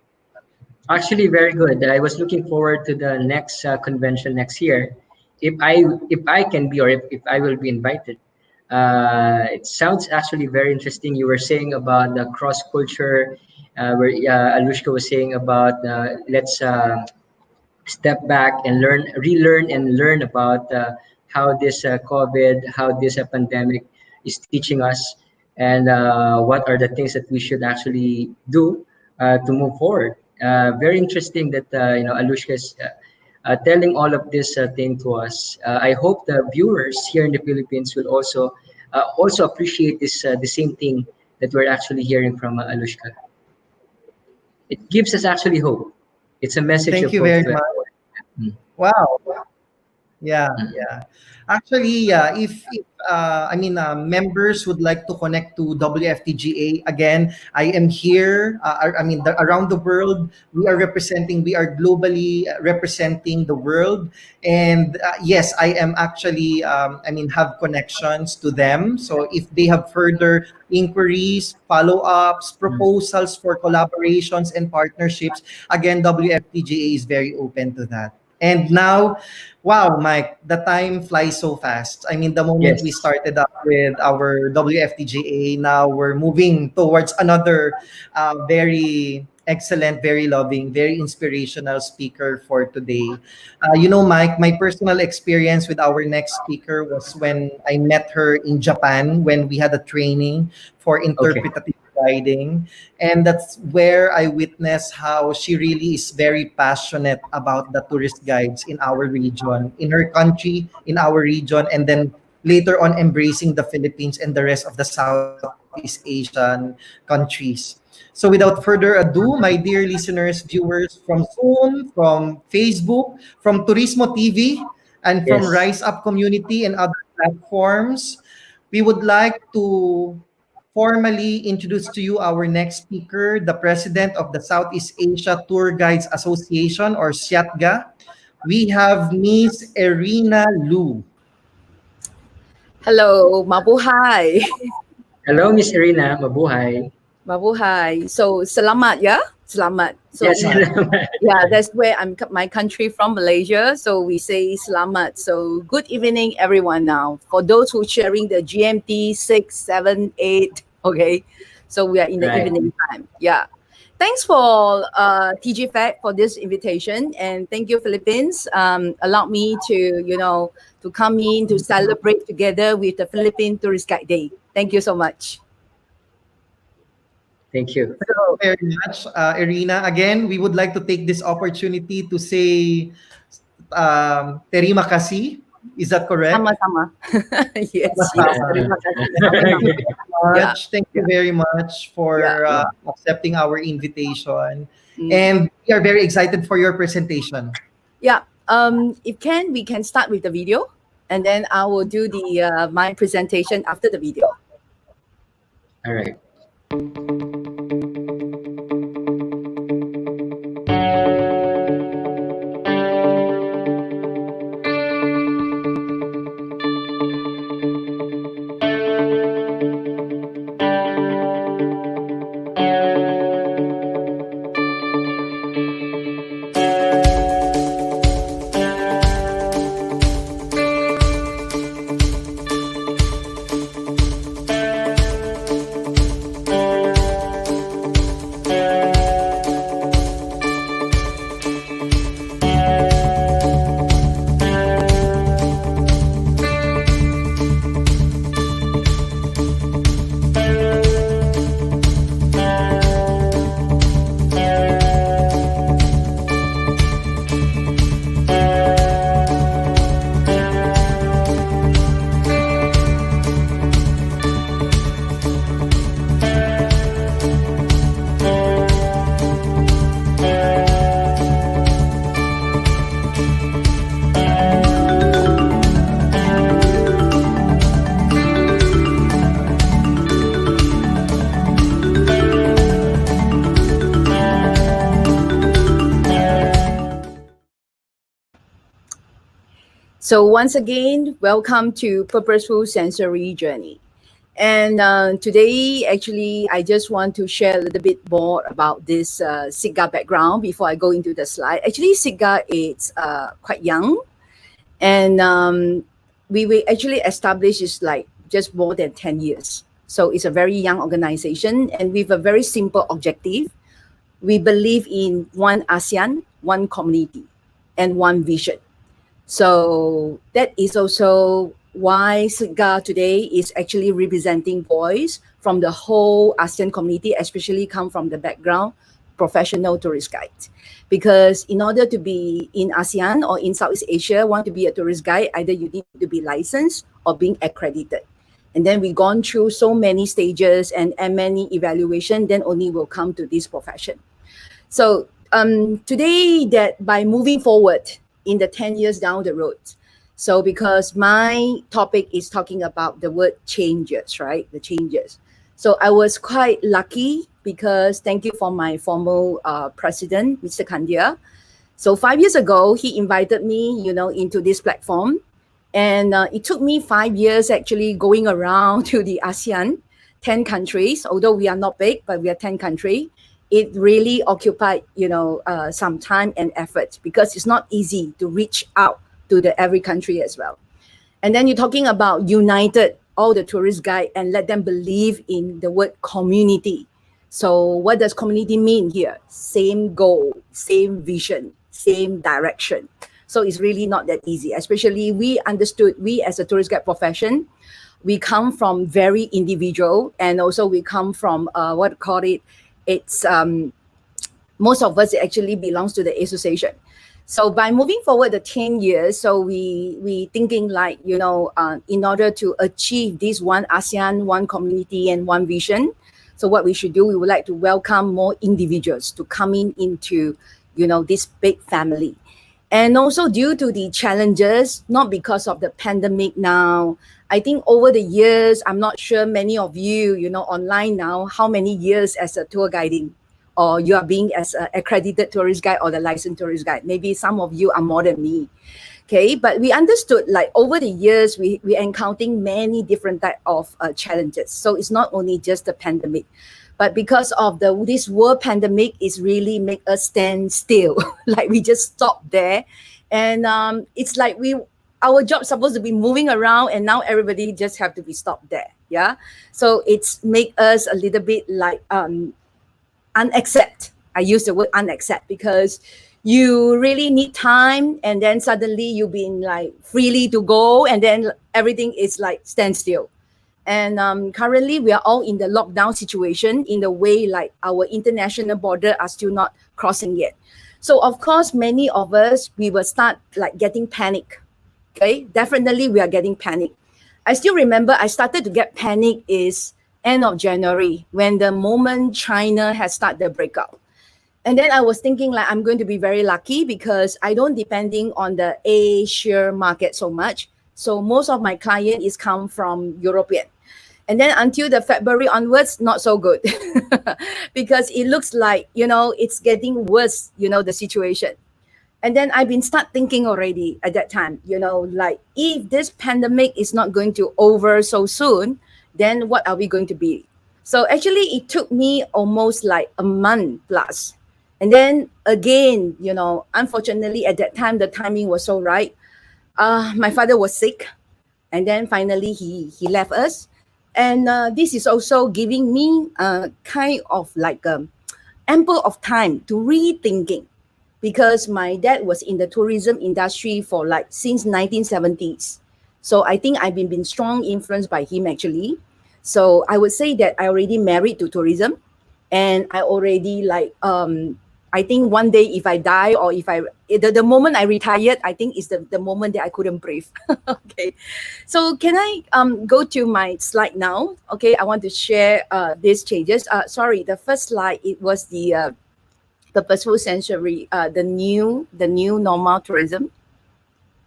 Actually, very good. I was looking forward to the next convention next year, if I can be, or if I will be invited. It sounds actually very interesting. You were saying about the cross culture, where Alushka was saying about let's step back and relearn and learn about how this COVID, how this pandemic is teaching us, and what are the things that we should actually do to move forward. Very interesting that Alushka is telling all of this thing to us. I hope the viewers here in the Philippines will also appreciate this the same thing that we're actually hearing from Alushka. It gives us actually hope. It's a message. Thank of you hope very to much. everyone. Wow. Yeah. Actually, if members would like to connect to WFTGA, again, I am here. Around the world, we are globally representing the world. And yes, I am actually, have connections to them. So if they have further inquiries, follow-ups, proposals for collaborations and partnerships, again, WFTGA is very open to that. And now, wow, Mike, the time flies so fast. I mean, the moment we started up with our WFTGA, now we're moving towards another very excellent, very loving, very inspirational speaker for today. Mike, my personal experience with our next speaker was when I met her in Japan when we had a training for interpretative guiding, and that's where I witnessed how she really is very passionate about the tourist guides in our region, in her country, in our region, and then later on embracing the Philippines and the rest of the Southeast Asian countries. So without further ado, my dear listeners, viewers from Zoom, from Facebook, from Tourismo TV, and from Rise Up Community and other platforms, we would like to formally introduce to you our next speaker, the president of the Southeast Asia Tour Guides Association, or SIATGA. We have Miss Erina Lu. Hello, mabuhay. Hello, Miss Erina, mabuhay. Mabuhay. So, salamat ya Selamat. So Yes. yeah, that's where my country from, Malaysia. So we say selamat. So good evening, everyone. Now, for those who sharing the GMT 6, 7, 8. Okay, so we are in the Right. evening time. Yeah. Thanks for TGFED for this invitation, and thank you, Philippines. Allow me to to come in to celebrate together with the Philippine Tourist Guide Day. Thank you so much. Thank you. So very much, Erina. Again, we would like to take this opportunity to say terima kasih. Is that correct? Sama-sama. Yes, Sama-sama. terima kasih. Thank you very Yeah. much. Thank you very much for Yeah. accepting our invitation. Mm. And we are very excited for your presentation. Yeah. If we can start with the video, and then I will do the my presentation after the video. All right. So once again, welcome to Purposeful Sensory Journey. And today, actually, I just want to share a little bit more about this SIGA background before I go into the slide. Actually, SIGA is quite young. And we actually established it's like just more than 10 years. So it's a very young organization and with a very simple objective. We believe in one ASEAN, one community, and one vision. So that is also why SIGA today is actually representing voice from the whole ASEAN community, especially come from the background, professional tourist guides. Because in order to be in ASEAN or in Southeast Asia, want to be a tourist guide, either you need to be licensed or being accredited. And then we've gone through so many stages and many evaluation, then only will come to this profession. So today that by moving forward in the 10 years down the road, so because my topic is talking about the word changes, right? The changes. So I was quite lucky because thank you for my former president, Mr. Gadia. So 5 years ago, he invited me, into this platform. And it took me 5 years actually going around to the ASEAN, 10 countries, although we are not big, but we are 10 countries. It really occupied, some time and effort because it's not easy to reach out to every country as well. And then you're talking about united all the tourist guide and let them believe in the word community. So what does community mean here? Same goal, same vision, same direction. So it's really not that easy, especially we as a tourist guide profession, we come from very individual and also we come from it's most of us actually belongs to the association. So by moving forward the 10 years, so we thinking like, in order to achieve this one ASEAN, one community and one vision. So what we should do, we would like to welcome more individuals to come into, this big family. And also due to the challenges, not because of the pandemic now, I think over the years, I'm not sure many of you, online now, how many years as a tour guiding or you are being as an accredited tourist guide or the licensed tourist guide. Maybe some of you are more than me. Okay, but we understood like over the years we encountering many different type of challenges. So it's not only just the pandemic, but because of this world pandemic is really make us stand still. Like we just stop there, and it's like our job supposed to be moving around, and now everybody just have to be stopped there. Yeah, so it's make us a little bit like unaccept. I use the word unaccept because you really need time, and then suddenly you've been like freely to go, and then everything is like standstill. And currently we are all in the lockdown situation in the way like our international border are still not crossing yet. So of course, many of us, we will start like getting panic. Okay, definitely we are getting panic. I still remember I started to get panic is end of January when the moment China has started the breakout. And then I was thinking like I'm going to be very lucky because I don't depending on the Asia market so much. So most of my client is come from European. And then until the February onwards, not so good because it looks like, it's getting worse, the situation. And then I've been start thinking already at that time, like if this pandemic is not going to over so soon, then what are we going to be? So actually it took me almost like a month plus. And then again, unfortunately at that time, the timing was so right. My father was sick, and then finally he left us. And this is also giving me kind of like ample of time to rethinking, because my dad was in the tourism industry for like since 1970s. So I think I've been strong influenced by him actually. So I would say that I already married to tourism, and I already like I think one day if I die or if the moment I retired, I think is the moment that I couldn't breathe. Okay, so can I go to my slide now? Okay, I want to share these changes. Sorry, the first slide, it was the purposeful sensory, the new normal tourism.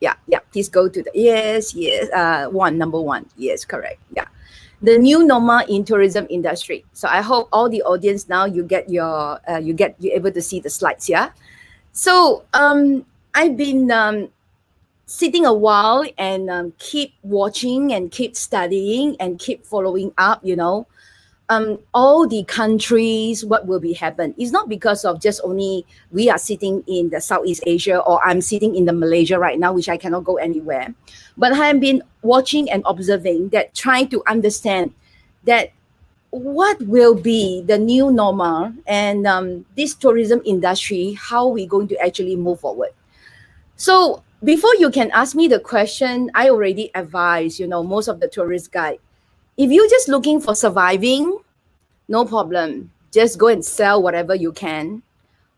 Yeah, please go to the yes, number one. Yes, correct. Yeah. The new normal in tourism industry. So I hope all the audience now you you're able to see the slides. Yeah. So I've been sitting a while and keep watching and keep studying and keep following up. All the countries, what will be happen. It's not because of just only we are sitting in the Southeast Asia or I'm sitting in the Malaysia right now, which I cannot go anywhere. But I have been watching and observing that, trying to understand that what will be the new normal and this tourism industry, how we going to actually move forward. So before you can ask me the question, I already advise, most of the tourist guide, if you're just looking for surviving, no problem. Just go and sell whatever you can,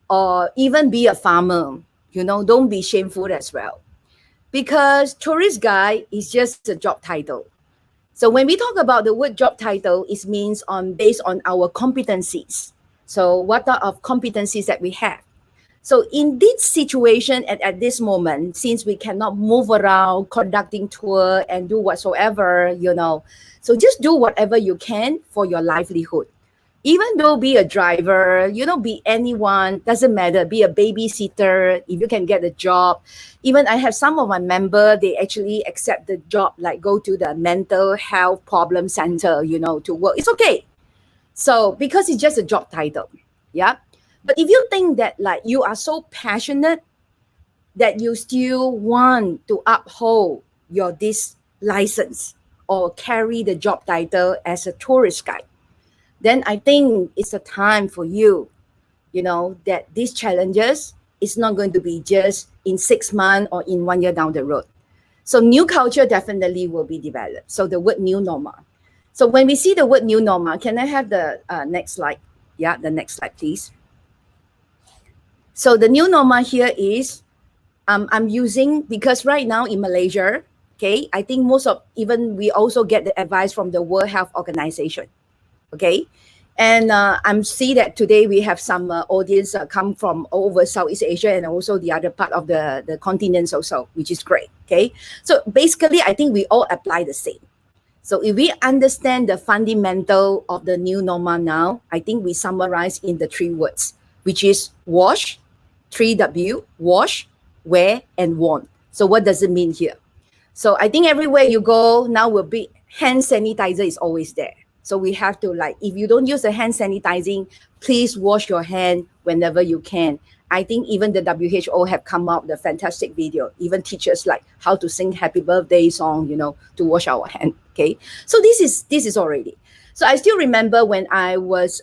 or even be a farmer. Don't be shameful as well. Because tourist guide is just a job title. So when we talk about the word job title, it means based on our competencies. So what are of competencies that we have? So in this situation at this moment, since we cannot move around conducting tour and do whatsoever, so just do whatever you can for your livelihood. Even though be a driver, be anyone, doesn't matter, be a babysitter, if you can get a job. Even I have some of my members, they actually accept the job, like go to the mental health problem center, to work. It's okay. So because it's just a job title. Yeah. But if you think that like you are so passionate that you still want to uphold this license or carry the job title as a tourist guide, then I think it's a time for you, that these challenges is not going to be just in 6 months or in 1 year down the road. So new culture definitely will be developed. So the word new normal. So when we see the word new normal, can I have the next slide? Yeah, the next slide, please. So the new normal here is, I'm using, because right now in Malaysia, okay, I think even we also get the advice from the World Health Organization, okay? And I'm see that today we have some audience come from over Southeast Asia and also the other part of the continents also, which is great, okay? So basically, I think we all apply the same. So if we understand the fundamental of the new normal now, I think we summarize in the 3 words, which is wash, 3W, wash, wear, and want. So what does it mean here? So I think everywhere you go now will be hand sanitizer is always there. So we have to, like, if you don't use the hand sanitizing, please wash your hand whenever you can. I think even the WHO have come out with a fantastic video, even teachers like how to sing happy birthday song, to wash our hand. Okay. So this is already. So I still remember when I was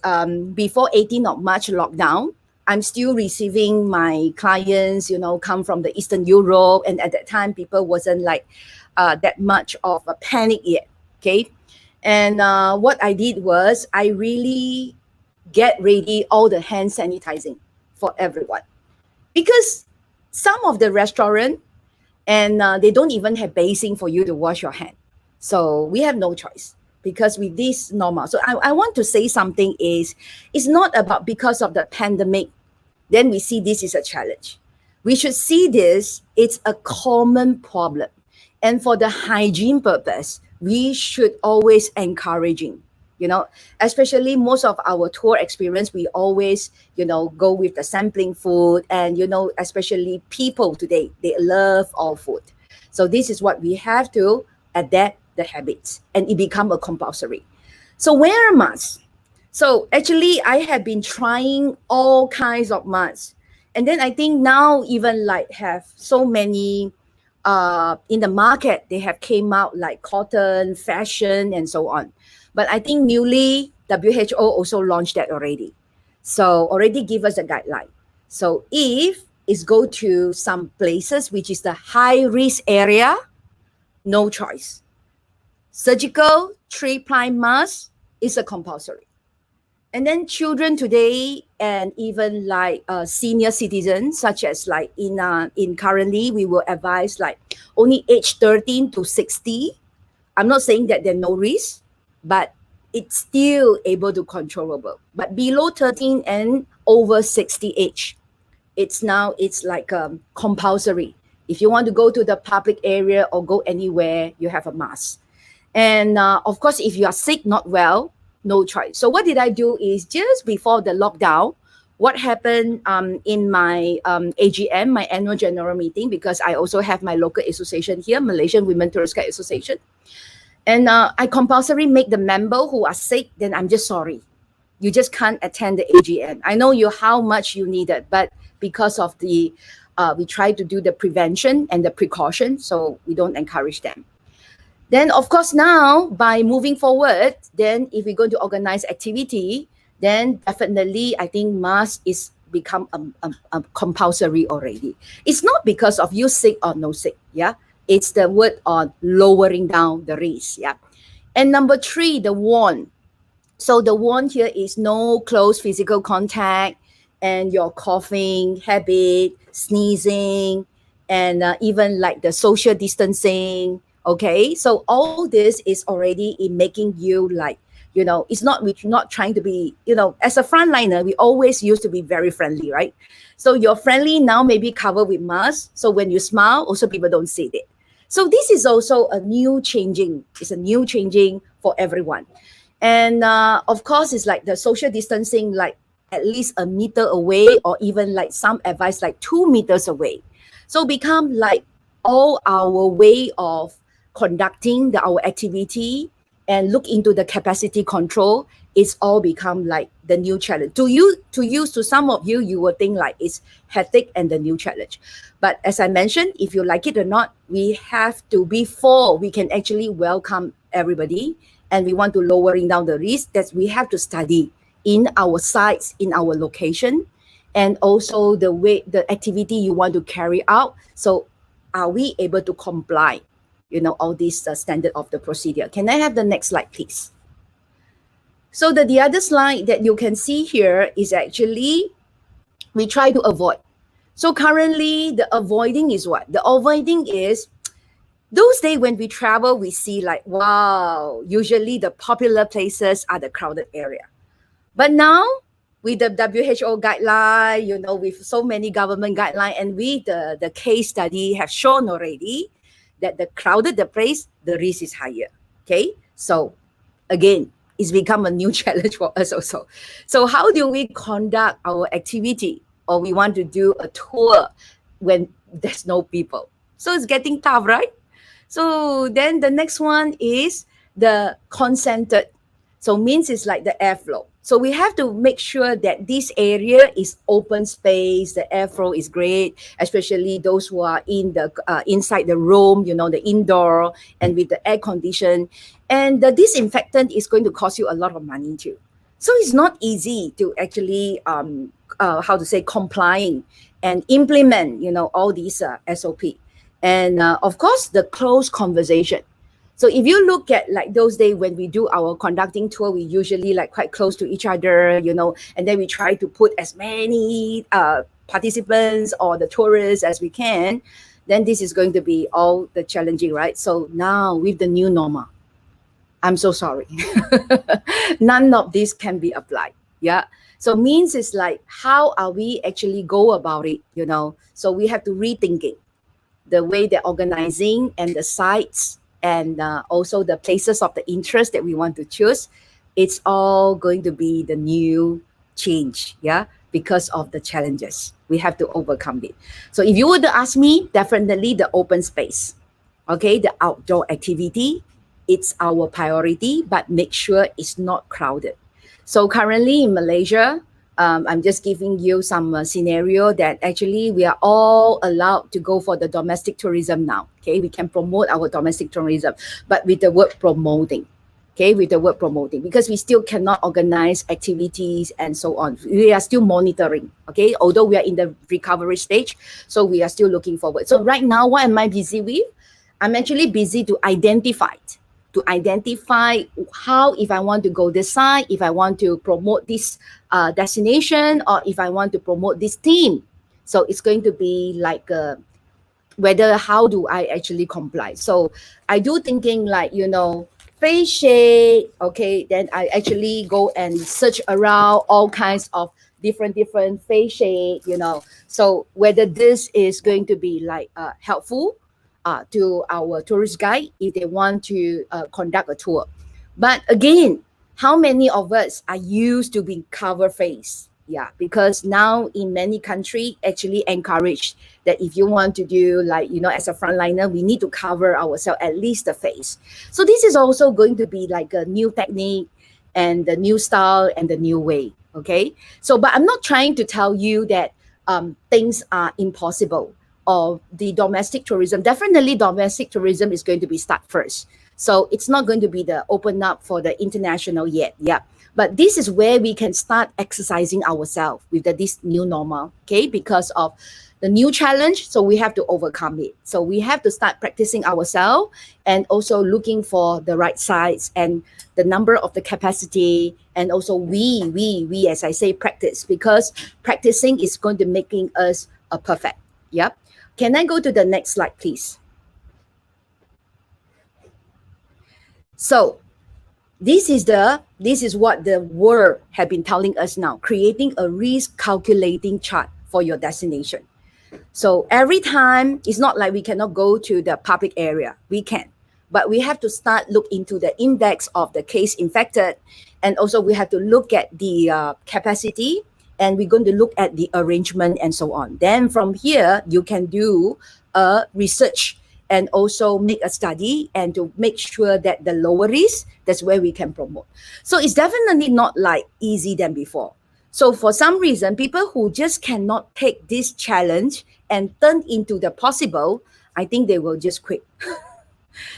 before 18th of March lockdown, I'm still receiving my clients, come from the Eastern Europe. And at that time, people wasn't like that much of a panic yet. Okay. And what I did was I really get ready all the hand sanitizing for everyone. Because some of the restaurant and they don't even have basin for you to wash your hand. So we have no choice because with this normal. So I want to say something is, it's not about because of the pandemic, then we see this is a challenge. We should see this, it's a common problem. And for the hygiene purpose, we should always encouraging, especially most of our tour experience, we always, go with the sampling food and, especially people today, they love all food. So this is what we have to adapt the habits and it become a compulsory. So wear a mask. So actually I have been trying all kinds of masks. And then I think now even like have so many in the market, they have came out like cotton, fashion, and so on. But I think newly, WHO also launched that already. So already give us a guideline. So if it's go to some places, which is the high risk area, no choice. Surgical 3-ply mask is a compulsory. And then children today and even like senior citizens, such as like in currently, we will advise like only age 13 to 60. I'm not saying that there's no risk, but it's still able to controllable. But below 13 and over 60 age, it's like compulsory. If you want to go to the public area or go anywhere, you have a mask. And of course, if you are sick, not well, no choice. So what did I do is just before the lockdown, what happened in my AGM, my annual general meeting, because I also have my local association here, Malaysian Women Tourist Guide Association. And I compulsory make the member who are sick, then I'm just sorry. You just can't attend the AGM. I know you how much you need it, but because of the, we try to do the prevention and the precaution, so we don't encourage them. Then, of course, now by moving forward, then if we're going to organize activity, then definitely I think mask is become a compulsory already. It's not because of you sick or no sick, yeah. It's the word on lowering down the risk, yeah. And number 3, the warn. So the warn here is no close physical contact and your coughing habit, sneezing, and even like the social distancing. Okay, so all this is already in making you like, it's not, we're not trying to be, as a frontliner, we always used to be very friendly, right? So you're friendly now, maybe covered with mask. So when you smile, also people don't see it. So this is also a new changing. It's a new changing for everyone. And of course, it's like the social distancing, like at least a meter away, or even like some advice like 2 meters away. So become like all our way of conducting our activity and look into the capacity control, it's all become like the new challenge. To some of you, you will think like it's hectic and the new challenge. But as I mentioned, if you like it or not, we have to, before we can actually welcome everybody and we want to lowering down the risk, that we have to study in our sites, in our location, and also the way, the activity you want to carry out. So are we able to comply? All these standard of the procedure. Can I have the next slide, please? So the other slide that you can see here is actually, we try to avoid. So currently the avoiding is what? The avoiding is, those days when we travel, we see like, wow, usually the popular places are the crowded area. But now with the WHO guideline, with so many government guidelines, and with the case study have shown already, that the crowded the place, the risk is higher. Okay, so again, it's become a new challenge for us also. So how do we conduct our activity, or we want to do a tour when there's no people? So it's getting tough, right? So then the next one is the consented. So means it's like the airflow. So we have to make sure that this area is open space. The airflow is great, especially those who are in the inside the room, the indoor and with the air condition. And the disinfectant is going to cost you a lot of money too. So it's not easy to actually complying and implement all these SOP. And of course the close conversation. So if you look at like those days when we do our conducting tour, we usually like quite close to each other, and then we try to put as many participants or the tourists as we can. Then this is going to be all the challenging, right? So now with the new normal, I'm so sorry. None of this can be applied. Yeah. So means it's like, how are we actually go about it? So we have to rethink it, the way they're organizing and the sites and also the places of the interest that we want to choose. It's all going to be the new change. Yeah. Because of the challenges, we have to overcome it. So if you were to ask me, definitely the open space. Okay. The outdoor activity, it's our priority, but make sure it's not crowded. So currently in Malaysia, I'm just giving you some scenario that actually we are all allowed to go for the domestic tourism now. Okay, we can promote our domestic tourism, but with the word promoting. Okay, with the word promoting, because we still cannot organize activities and so on. We are still monitoring. Okay, although we are in the recovery stage, so we are still looking forward. So right now, what am I busy with? I'm actually busy to identify how, if I want to go this side, if I want to promote this destination, or if I want to promote this team. So it's going to be like how do I actually comply? So I do thinking like, face shade. Okay, then I actually go and search around all kinds of different face shade, So whether this is going to be like helpful to our tourist guide if they want to conduct a tour. But again, how many of us are used to being cover face? Yeah, because now in many countries actually encourage that if you want to do like, as a frontliner, we need to cover ourselves, at least the face. So this is also going to be like a new technique and the new style and the new way. Okay. So, but I'm not trying to tell you that things are impossible. Or the domestic tourism, definitely domestic tourism is going to be start first. So it's not going to be the open up for the international yet. Yeah. But this is where we can start exercising ourselves with this new normal. Okay. Because of the new challenge. So we have to overcome it. So we have to start practicing ourselves and also looking for the right size and the number of the capacity. And also we, as I say, practice, because practicing is going to making us a perfect. Yep. Can I go to the next slide, please? So this is what the world have been telling us now, creating a risk calculating chart for your destination. So every time, it's not like we cannot go to the public area. We can, but we have to start look into the index of the case infected. And also we have to look at the capacity, and we're going to look at the arrangement and so on. Then from here, you can do a research and also make a study and to make sure that the lower risk, that's where we can promote. So it's definitely not like easy than before. So for some reason, people who just cannot take this challenge and turn into the possible, I think they will just quit.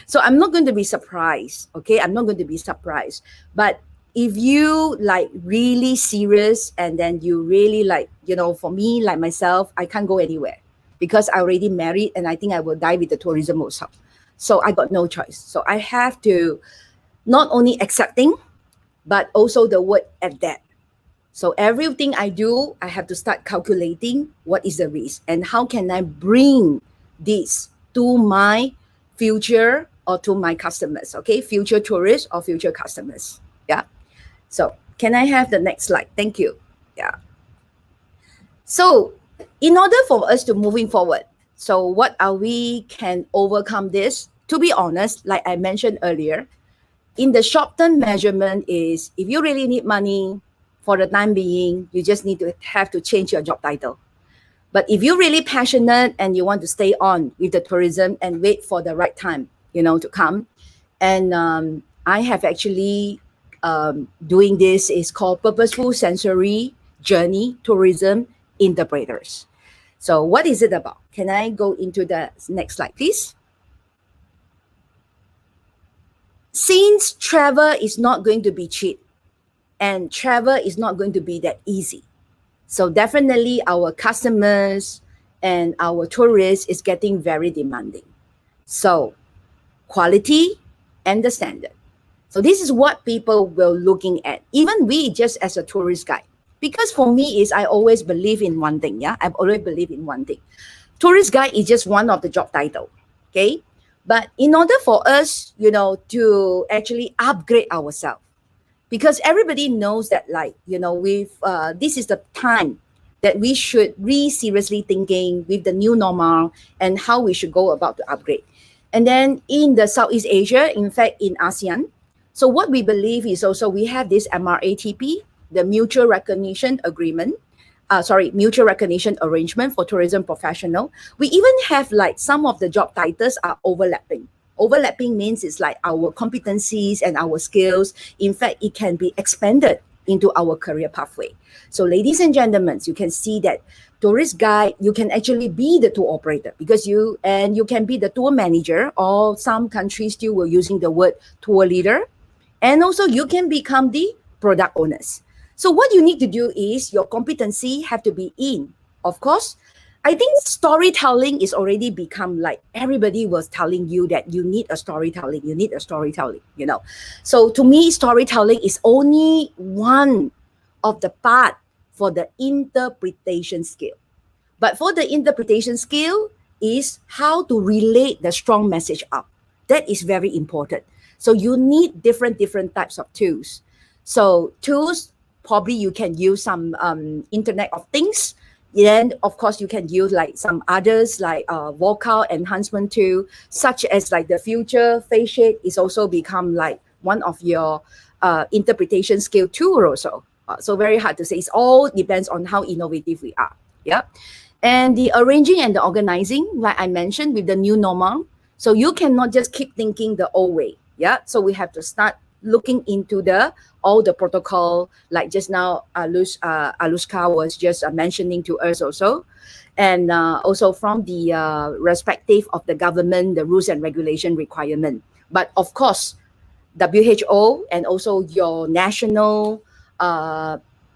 So I'm not going to be surprised. Okay, I'm not going to be surprised. But if you like really serious and then you really like, for me, like myself, I can't go anywhere because I already married and I think I will die with the tourism also. So I got no choice. So I have to not only accepting, but also the word at that. So everything I do, I have to start calculating what is the risk and how can I bring this to my future or to my customers, okay? Future tourists or future customers, yeah? So can I have the next slide? Thank you, yeah. So in order for us to moving forward, so what are we can overcome this? To be honest, like I mentioned earlier, in the short-term measurement is if you really need money for the time being, you just need to have to change your job title. But if you're really passionate and you want to stay on with the tourism and wait for the right time, to come, and I have actually doing this is called Purposeful Sensory Journey Tourism Interpreters. So what is it about? Can I go into the next slide, please? Since travel is not going to be cheap and travel is not going to be that easy, so definitely our customers and our tourists is getting very demanding. So quality and the standard. So this is what people will looking at. Even we just as a tourist guide. Because for me is I always believe in one thing. Yeah, I've always believed in one thing. Tourist guide is just one of the job title. Okay. But in order for us, to actually upgrade ourselves, because everybody knows that, this is the time that we should seriously thinking with the new normal and how we should go about to upgrade. And then in the Southeast Asia, in fact, in ASEAN, so what we believe is also we have this MRATP, the Mutual Recognition Agreement, Mutual Recognition Arrangement for Tourism Professional. We even have some of the job titles are overlapping. Overlapping means it's like our competencies and our skills. In fact, it can be expanded into our career pathway. So ladies and gentlemen, you can see that tourist guide, you can actually be the tour operator because you can be the tour manager, or some countries still were using the word tour leader. And also you can become the product owners. So what you need to do is your competency have to be in. Of course, I think storytelling is already become like everybody was telling you that you need a storytelling, So to me, storytelling is only one of the part for the interpretation skill. But for the interpretation skill is how to relate the strong message up. That is very important. So you need different types of tools. So tools, probably you can use some Internet of Things. Then, of course, you can use some others like vocal enhancement tool, such as the future face shade is also become one of your interpretation skill tool also. So very hard to say. It all depends on how innovative we are. Yeah. And the arranging and the organizing, like I mentioned, with the new normal. So you cannot just keep thinking the old way. Yeah. So we have to start looking into all the protocol, like just now Alushca was just mentioning to us also. And also from the respective of the government, the rules and regulation requirement. But of course, WHO and also your national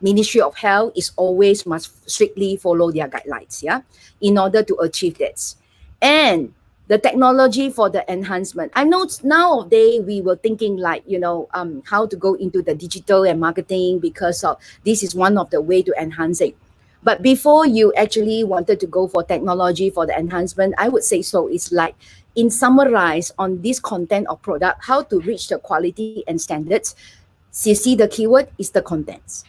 Ministry of Health is always must strictly follow their guidelines, yeah, in order to achieve this. And the technology for the enhancement. I know nowadays we were thinking how to go into the digital and marketing because of this is one of the way to enhance it. But before you actually wanted to go for technology for the enhancement, I would say so. It's in summarize on this content of product, how to reach the quality and standards. So you see the keyword is the contents.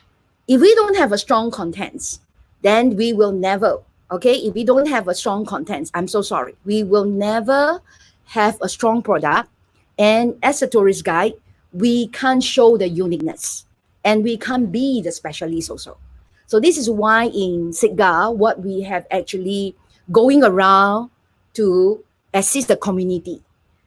If we don't have a strong contents, then we will never, okay? If we don't have a strong contents, I'm so sorry. We will never have a strong product. And as a tourist guide, we can't show the uniqueness and we can't be the specialist also. So this is why in SIGA, what we have actually going around to assist the community.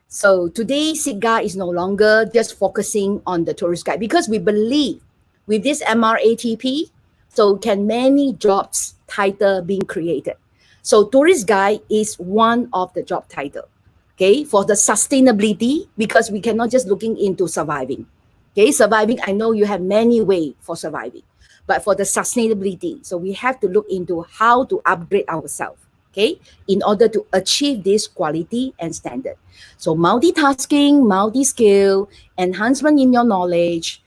So today, SIGA is no longer just focusing on the tourist guide because we believe with this MRATP, so can many jobs title being created. So tourist guide is one of the job title, okay, for the sustainability, because we cannot just looking into surviving. Okay, surviving, I know you have many ways for surviving, but for the sustainability, so we have to look into how to upgrade ourselves, okay, in order to achieve this quality and standard. So multitasking, multi-skill, enhancement in your knowledge,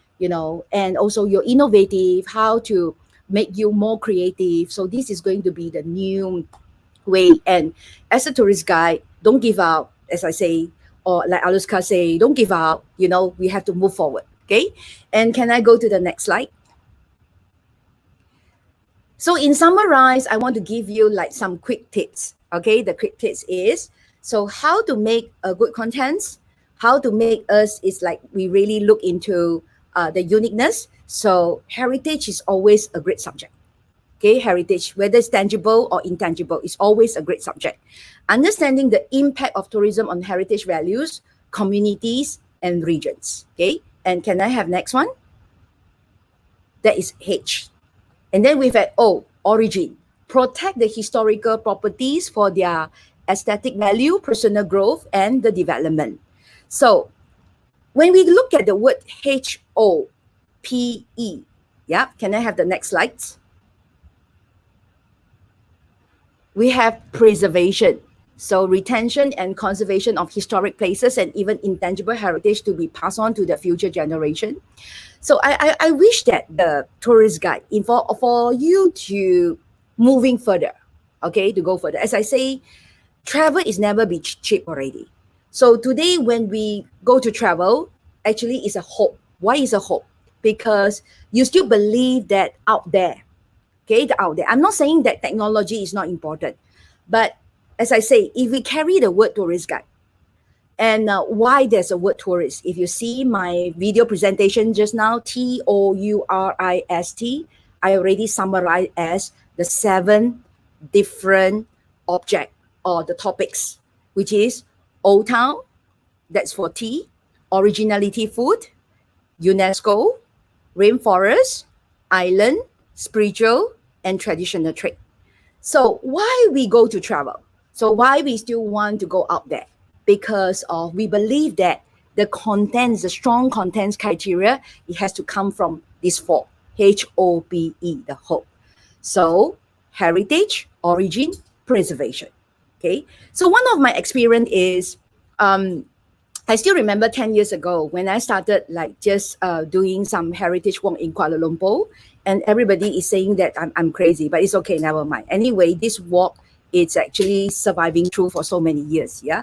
and also your innovative, how to make you more creative. So this is going to be the new way. And as a tourist guide, don't give up, as I say, or like Alushca say, don't give up, we have to move forward, okay? And can I go to the next slide? So in summarize, I want to give you some quick tips, okay? The quick tips is, so how to make a good contents, how to make us is we really look into the uniqueness. So heritage is always a great subject. Okay, heritage, whether it's tangible or intangible, is always a great subject. Understanding the impact of tourism on heritage values, communities, and regions. Okay, and can I have next one? That is H. And then we've had O, origin. Protect the historical properties for their aesthetic value, personal growth, and the development. So when we look at the word HOPE, yeah, can I have the next slides? We have preservation. So retention and conservation of historic places and even intangible heritage to be passed on to the future generation. So I wish that the tourist guide, for you to moving further, okay, to go further. As I say, travel is never be cheap already. So today when we go to travel, actually it's a hope. Why is a hope? Because you still believe that out there, okay, out there. I'm not saying that technology is not important, but as I say, if we carry the word tourist guide, and why there's a word tourist. If you see my video presentation just now, TOURIST, I already summarized as the 7 different object or the topics, which is Old Town, that's for T, originality food, UNESCO, rainforest, island, spiritual, and traditional trade. So why we go to travel? So why we still want to go out there? Because of we believe that the contents, the strong contents criteria, it has to come from these 4, HOPE, the hope. So heritage, origin, preservation. Okay. So one of my experience is, I still remember 10 years ago when I started like just doing some heritage walk in Kuala Lumpur, and everybody is saying that I'm crazy, but it's okay, never mind. Anyway, this walk, it's actually surviving through for so many years. Yeah.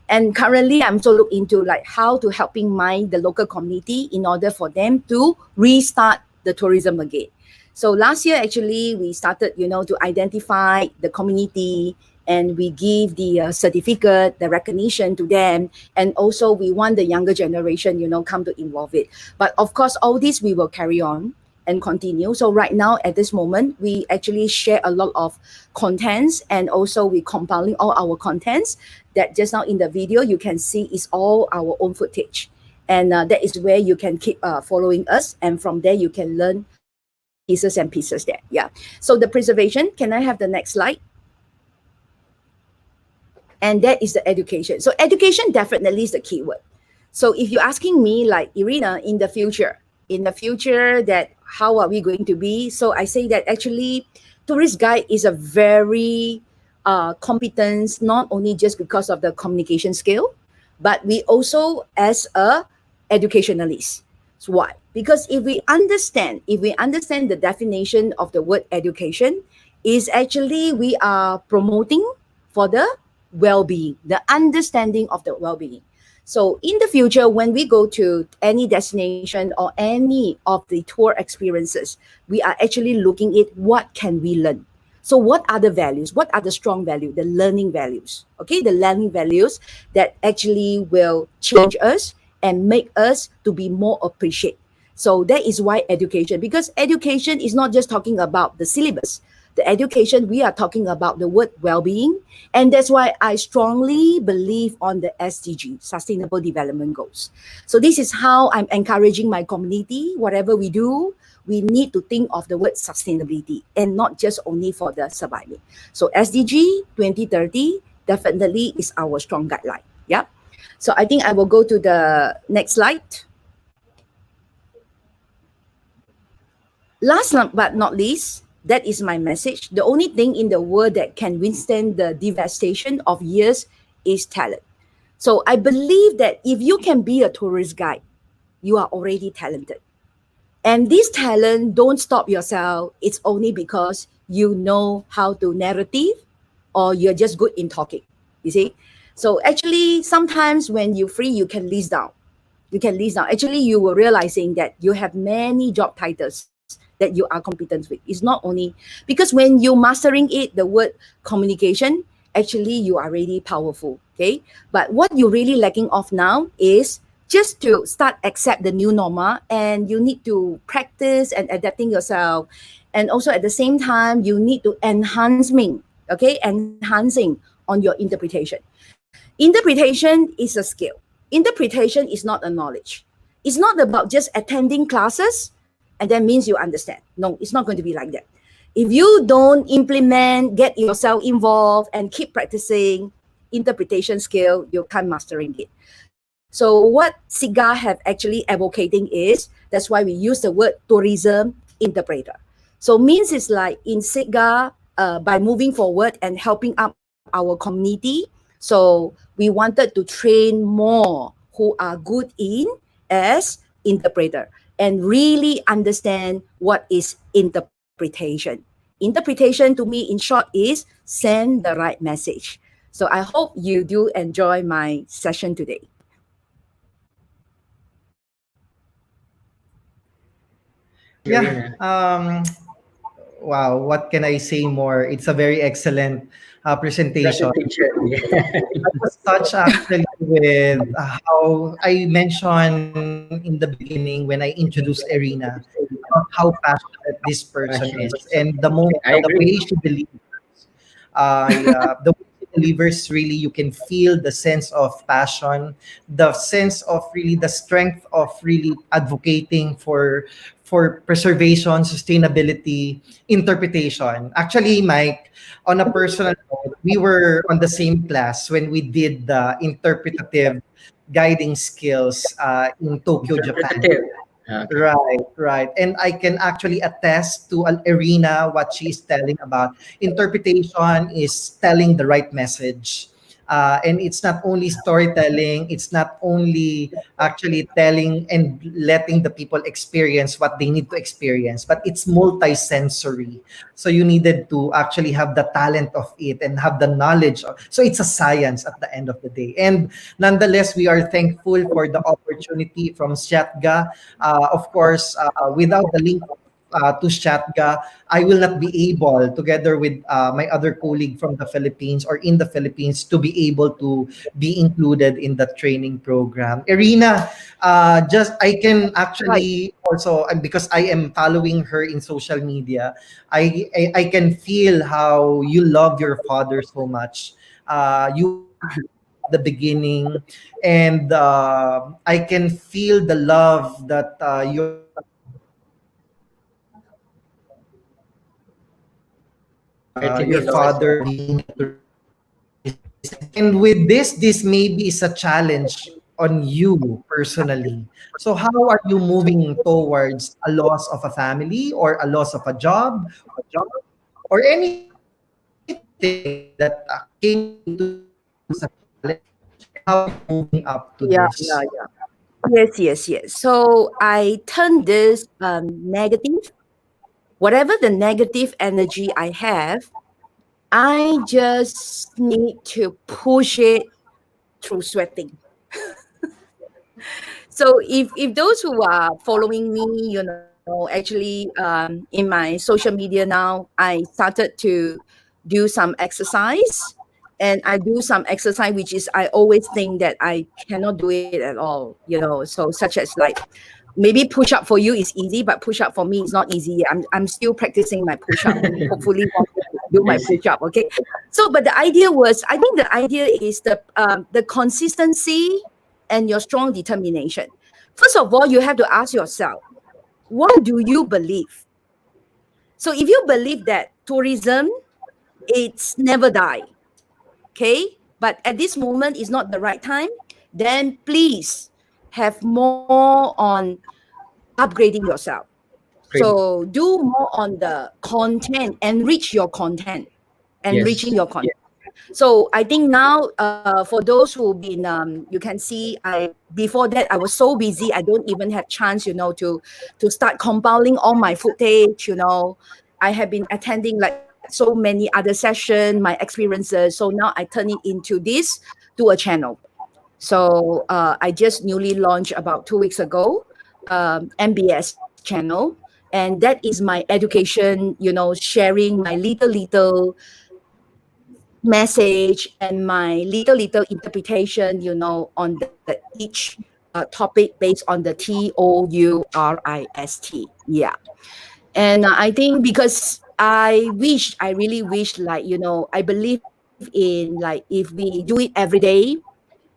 And currently I'm so look into like how to helping the local community in order for them to restart the tourism again. So last year, actually, we started, to identify the community, and we give the certificate, the recognition to them. And also we want the younger generation, come to involve it. But of course, all this we will carry on and continue. So right now, at this moment, we actually share a lot of contents, and also we compiling all our contents that just now in the video, you can see is all our own footage. And that is where you can keep following us. And from there, you can learn pieces and pieces there. Yeah. So the preservation, can I have the next slide? And that is the education. So education definitely is the keyword. So if you're asking me like, Erina, in the future that how are we going to be? So I say that actually tourist guide is a very competence, not only just because of the communication skill, but we also as a educationalist. So why? Because if we understand the definition of the word education, is actually we are promoting for the well-being, the understanding of the well-being. So in the future, when we go to any destination or any of the tour experiences, we are actually looking at what can we learn. So what are the values? What are the strong values? The learning values, okay? The learning values that actually will change us and make us to be more appreciated. So that is why education, because education is not just talking about the syllabus. The education, we are talking about the word well-being. And that's why I strongly believe on the SDG, Sustainable Development Goals. So this is how I'm encouraging my community. Whatever we do, we need to think of the word sustainability and not just only for the surviving. So SDG 2030 definitely is our strong guideline. Yeah. So I think I will go to the next slide. Last but not least, that is my message. The only thing in the world that can withstand the devastation of years is talent. So I believe that if you can be a tourist guide, you are already talented. And this talent, don't stop yourself. It's only because you know how to narrative or you're just good in talking, you see? So actually, sometimes when you're free, you can list down. Actually, you were realizing that you have many job titles that you are competent with. It's not only because when you're mastering it, the word communication, actually you are really powerful, okay? But what you're really lacking of now is just to start accept the new normal, and you need to practice and adapting yourself. And also at the same time, you need to enhancing on your interpretation. Interpretation is a skill. Interpretation is not a knowledge. It's not about just attending classes and that means you understand. No, it's not going to be like that. If you don't implement, get yourself involved, and keep practicing interpretation skill, you can't mastering it. So what SIGA have actually advocating is, that's why we use the word tourism interpreter. So means it's like in SIGA, by moving forward and helping up our community. So we wanted to train more who are good in as interpreter and really understand what is interpretation. Interpretation to me in short is send the right message. So I hope you do enjoy my session today. Yeah. Wow. What can I say more? It's a very excellent presentation. I was touched actually with how I mentioned in the beginning when I introduced Erina about how passionate this person is, and the way she delivers. The way she delivers, really, you can feel the sense of passion, the sense of really the strength of really advocating for preservation, sustainability, interpretation. Actually, Mike, on a personal note, we were on the same class when we did the interpretative guiding skills in Tokyo, Japan. Right, right. And I can actually attest to Erina what she's telling about. Interpretation is telling the right message. And it's not only storytelling, it's not only actually telling and letting the people experience what they need to experience, but it's multi-sensory. So you needed to actually have the talent of it and have the knowledge. So it's a science at the end of the day. And nonetheless, we are thankful for the opportunity from Shatga. Of course, without the link to Shatga, I will not be able, together with my other colleague from the Philippines or in the Philippines, to be able to be included in the training program. Erina, just I can actually also, because I am following her in social media, I can feel how you love your father so much. You the beginning, and I can feel the love that your father being, and with this maybe is a challenge on you personally. So how are you moving towards a loss of a family or a loss of a job or anything that came to as a challenge, and how are you moving up to this? Yes. So I turn this negative, whatever the negative energy I have, I just need to push it through sweating. So if those who are following me, actually in my social media now, I started to do some exercise, and I do some exercise which is I always think that I cannot do it at all. So such as like maybe push up for you is easy, but push up for me is not easy. I'm still practicing my push up. Hopefully, do my push up. Okay. So, but the idea was, I think the idea is the consistency and your strong determination. First of all, you have to ask yourself, what do you believe? So, if you believe that tourism, it's never die, okay, but at this moment is not the right time, then please have more on upgrading yourself. So do more on the content, enrich your content, enriching your content. So I think now, for those who've been, you can see, before that I was so busy, I don't even have chance, to start compiling all my footage. I have been attending like so many other sessions, my experiences. So now I turn it into this to a channel. So I just newly launched about 2 weeks ago, MBS channel, and that is my education. Sharing my little message and my little interpretation, on each topic based on the TOURIST. Yeah. And I think because I really wish, like, I believe in, like, if we do it every day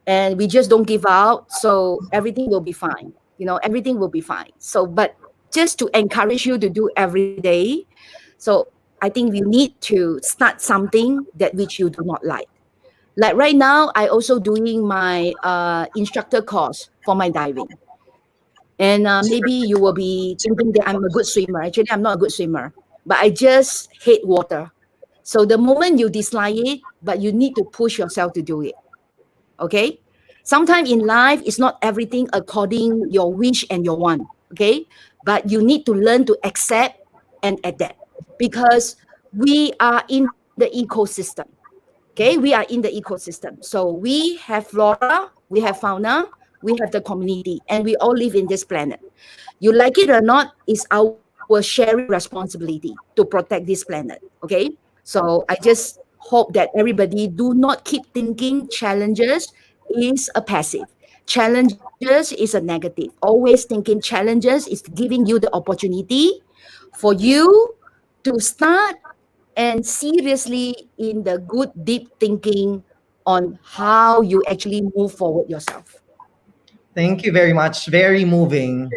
and we just don't give out, so everything will be fine. Everything will be fine. So, but just to encourage you to do every day. So I think you need to start something that which you do not like. Like right now, I also doing my instructor course for my diving. And maybe you will be thinking that I'm a good swimmer. Actually, I'm not a good swimmer, but I just hate water. So the moment you dislike it, but you need to push yourself to do it. Okay. Sometimes in life, it's not everything according your wish and your want. Okay. But you need to learn to accept and adapt, because we are in the ecosystem. Okay, we are in the ecosystem. So we have flora, we have fauna, we have the community, and we all live in this planet. You like it or not, it's our sharing responsibility to protect this planet. Okay, so I just hope that everybody do not keep thinking challenges is a passive. Challenges is a negative. Always thinking challenges is giving you the opportunity for you to start and seriously in the good deep thinking on how you actually move forward yourself. Thank you very much. Very moving.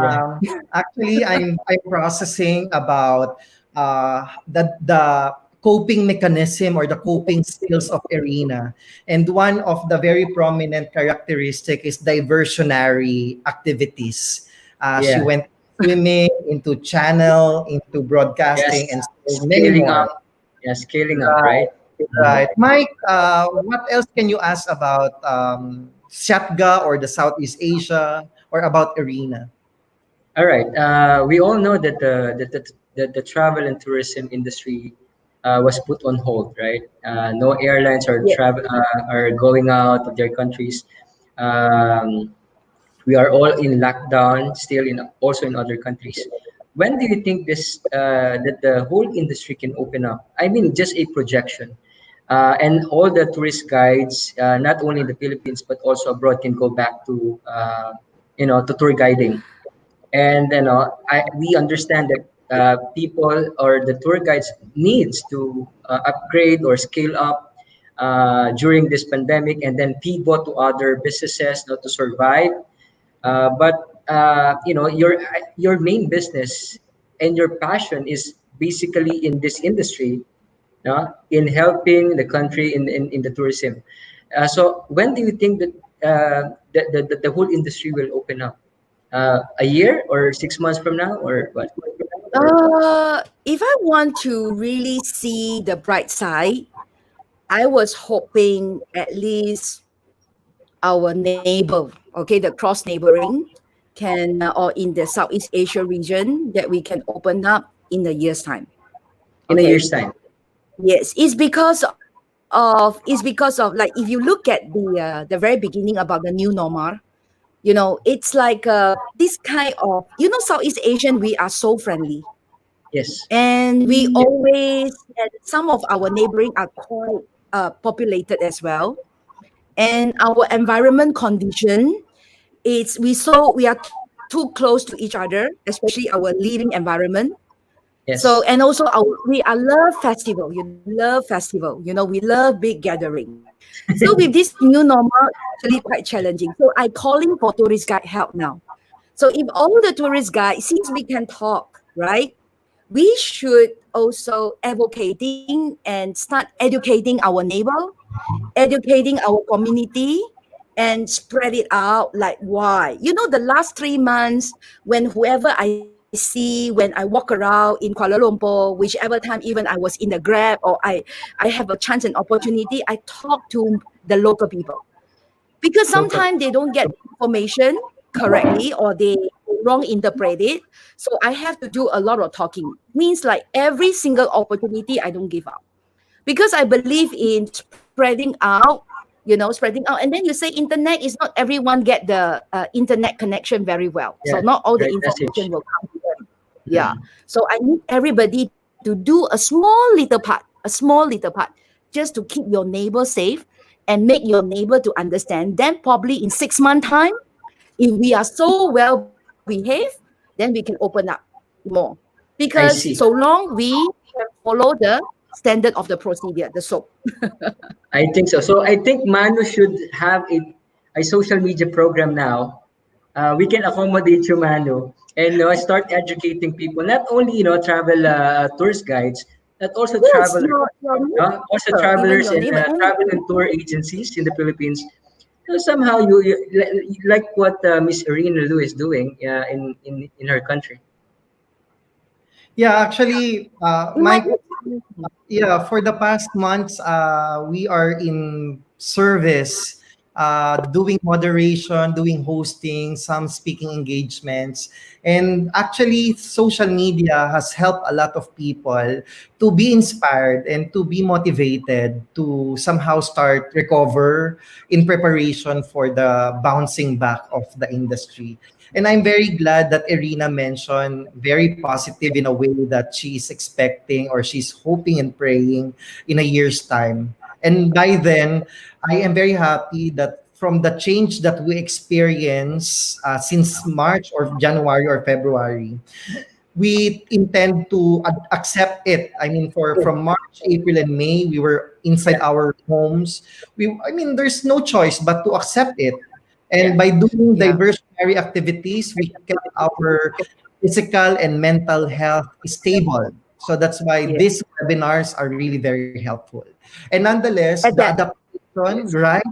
Yeah. Actually, I'm processing about the coping mechanism or the coping skills of Erina, and one of the very prominent characteristic is diversionary activities. She Yeah. went swimming, into channel, into Yes. broadcasting, and so many Scaling more. up. Yeah, scaling up, Right, right? Mhm. right. Mike, what else can you ask about Siatga or the Southeast Asia or about Erina? All right. We all know that the travel and tourism industry was put on hold, right? No airlines are Yeah. travel are going out of their countries. Um, we are all in lockdown, still in also in other countries. When do you think this that the whole industry can open up? I mean, just a projection. And all the tourist guides, not only in the Philippines but also abroad, can go back to to tour guiding. And we understand that people or the tour guides needs to upgrade or scale up during this pandemic and then pivot to other businesses not to survive. But your main business and your passion is basically in this industry, in helping the country in the tourism. So when do you think that the whole industry will open up? A year or 6 months from now, or what? If I want to really see the bright side, I was hoping at least our neighbor, okay, the cross neighboring, can or in the Southeast Asia region, that we can open up in a year's time. In a Okay. year's time? Yes, it's because of like, if you look at the very beginning about the new normal, it's like this kind of, Southeast Asian, we are so friendly, Yes. and we always, and some of our neighboring are quite populated as well, and our environment condition, we are too close to each other, especially our living environment. So, Yes. and also we are love festival. Love festival. We love big gathering. So with this new normal, it's actually quite challenging. So I calling for tourist guide help now. So if all the tourist guides, since we can talk, right, we should also advocating and start educating our neighbor, educating our community, and spread it out. Like, why? The last 3 months, when whoever I see, when I walk around in Kuala Lumpur, whichever time, even I was in the Grab, or I have a chance and opportunity, I talk to the local people, because Local. sometimes they don't get information correctly, or they wrong interpret it. So I have to do a lot of talking. Means like every single opportunity I don't give up, because I believe in spreading out, spreading out. And then you say internet is not everyone get the internet connection very well. So Yeah. not all the Right information message. will come to them. Yeah. So I need everybody to do a small little part, just to keep your neighbor safe and make your neighbor to understand. Then probably in 6 months time, If we are so well behaved, then we can open up more. I Because so see. long we follow the standard of the procedure, the SOAP. I think so. So I think Manu should have a social media program now. We can accommodate you, Manu, and start educating people. Not only travel tourist guides, but also Yes, travelers. your Also neighbor, even travelers your and neighbor, travel anyone. and tour agencies in the Philippines. So somehow like what Miss Erina Lu is doing in her country. Yeah, actually, It might Mike, yeah, for the past months, we are in service, doing moderation, doing hosting, some speaking engagements. And actually, social media has helped a lot of people to be inspired and to be motivated to somehow start recover in preparation for the bouncing back of the industry. And I'm very glad that Erina mentioned very positive in a way that she's expecting or she's hoping and praying in a year's time. And by then, I am very happy that from the change that we experience since March or January or February, we intend to accept it. I mean, for from March, April, and May, we were inside Yeah, our homes. I mean, there's no choice but to accept it. And yeah, by doing yeah, diversionary activities, we kept our physical and mental health stable. So that's why yeah. these webinars are really very helpful. And nonetheless, At the that, adaptation, yes, right?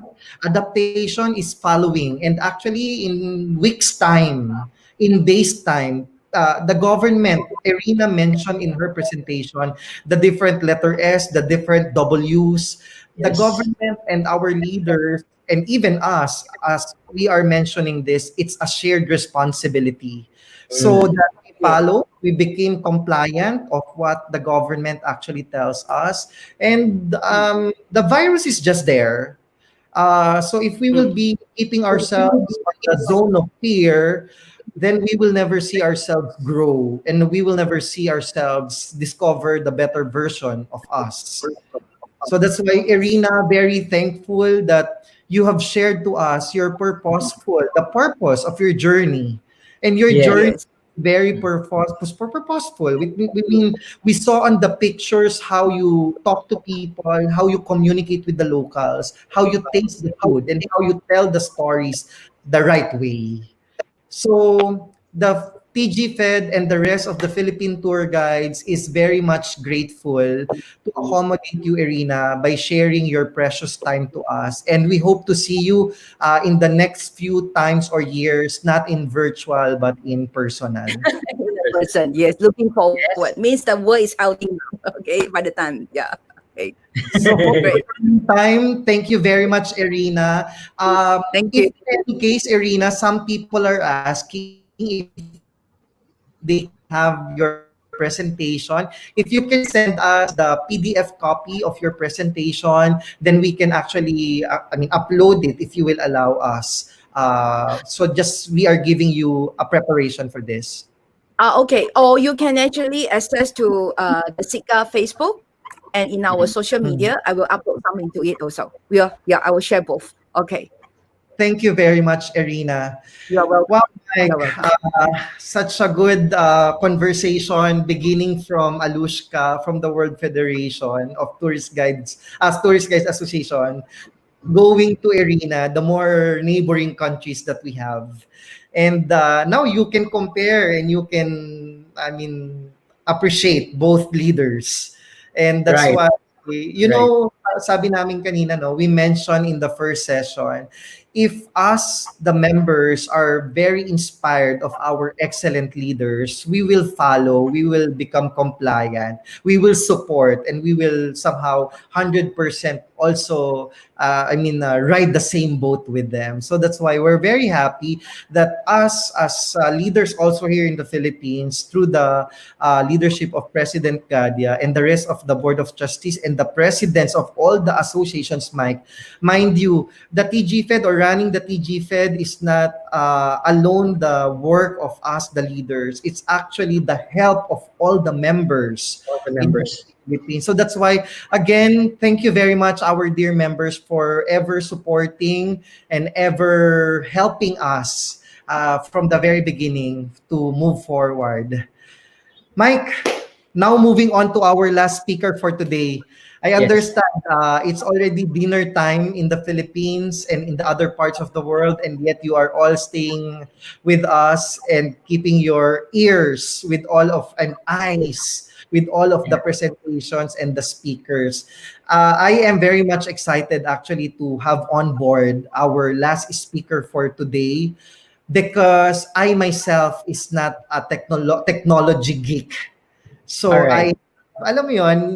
Adaptation is following. And actually, in weeks' time, in days' time, the government, Erina mentioned in her presentation, the different letter S, the different W's, the yes. government and our leaders, and even us, as we are mentioning this, it's a shared responsibility. So Mm, that we yes, follow, we became compliant of what the government actually tells us. And the virus is just there. So if we will be keeping ourselves on the zone of fear, then we will never see ourselves grow and we will never see ourselves discover the better version of us. So that's why, Irina, very thankful that you have shared to us your purposeful, the purpose of your journey. And your yes. journey yes, very purposeful. We saw on the pictures how you talk to people, how you communicate with the locals, how you taste the food, and how you tell the stories the right way. So the TGFED and the rest of the Philippine Tour Guides is very much grateful to accommodate you, Irina, by sharing your precious time to us. And we hope to see you in the next few times or years, not in virtual, but in personal. 100%. Yes, looking forward. Means the world is healthy now. Okay, by the time, yeah. Okay, So for great. the meantime, thank you very much, Irina. Thank If you. in any case, Irina, some people are asking if they can have your presentation. If you can send us the PDF copy of your presentation, then we can actually, upload it if you will allow us. So just we are giving you a preparation for this. Okay, or you can actually access to the Sika Facebook and in our social Mhm. media. I will upload some into it also. Yeah, I will share both. Okay, Thank you very much, Irina. you're welcome. Wow, Mike, You're welcome. such a good conversation beginning from Alushka, from the World Federation of Tourist Guides, as Tourist Guides Association, going to Erina, the more neighboring countries that we have. And now you can compare and you can, appreciate both leaders. And that's Right, why, right. sabi namin kanina, no, we mentioned in the first session, if us, the members, are very inspired of our excellent leaders, we will follow, we will become compliant, we will support, and we will somehow 100% also ride the same boat with them. So that's why we're very happy that us as leaders also here in the Philippines, through the leadership of President Gadia and the rest of the Board of Trustees and the presidents of all the associations, Mike, mind you, the TGFED or running the TGFED is not alone the work of us, the leaders. It's actually the help of all the members All the in the members. Philippines. So that's why, again, thank you very much, our dear members, for ever supporting and ever helping us from the very beginning to move forward. Mike, now moving on to our last speaker for today. I Yes. understand it's already dinner time in the Philippines and in the other parts of the world, and yet you are all staying with us and keeping your ears with all of and eyes with all of the presentations and the speakers. I am very much excited actually to have on board our last speaker for today because I myself is not a technology geek. All So right. alam mo yon,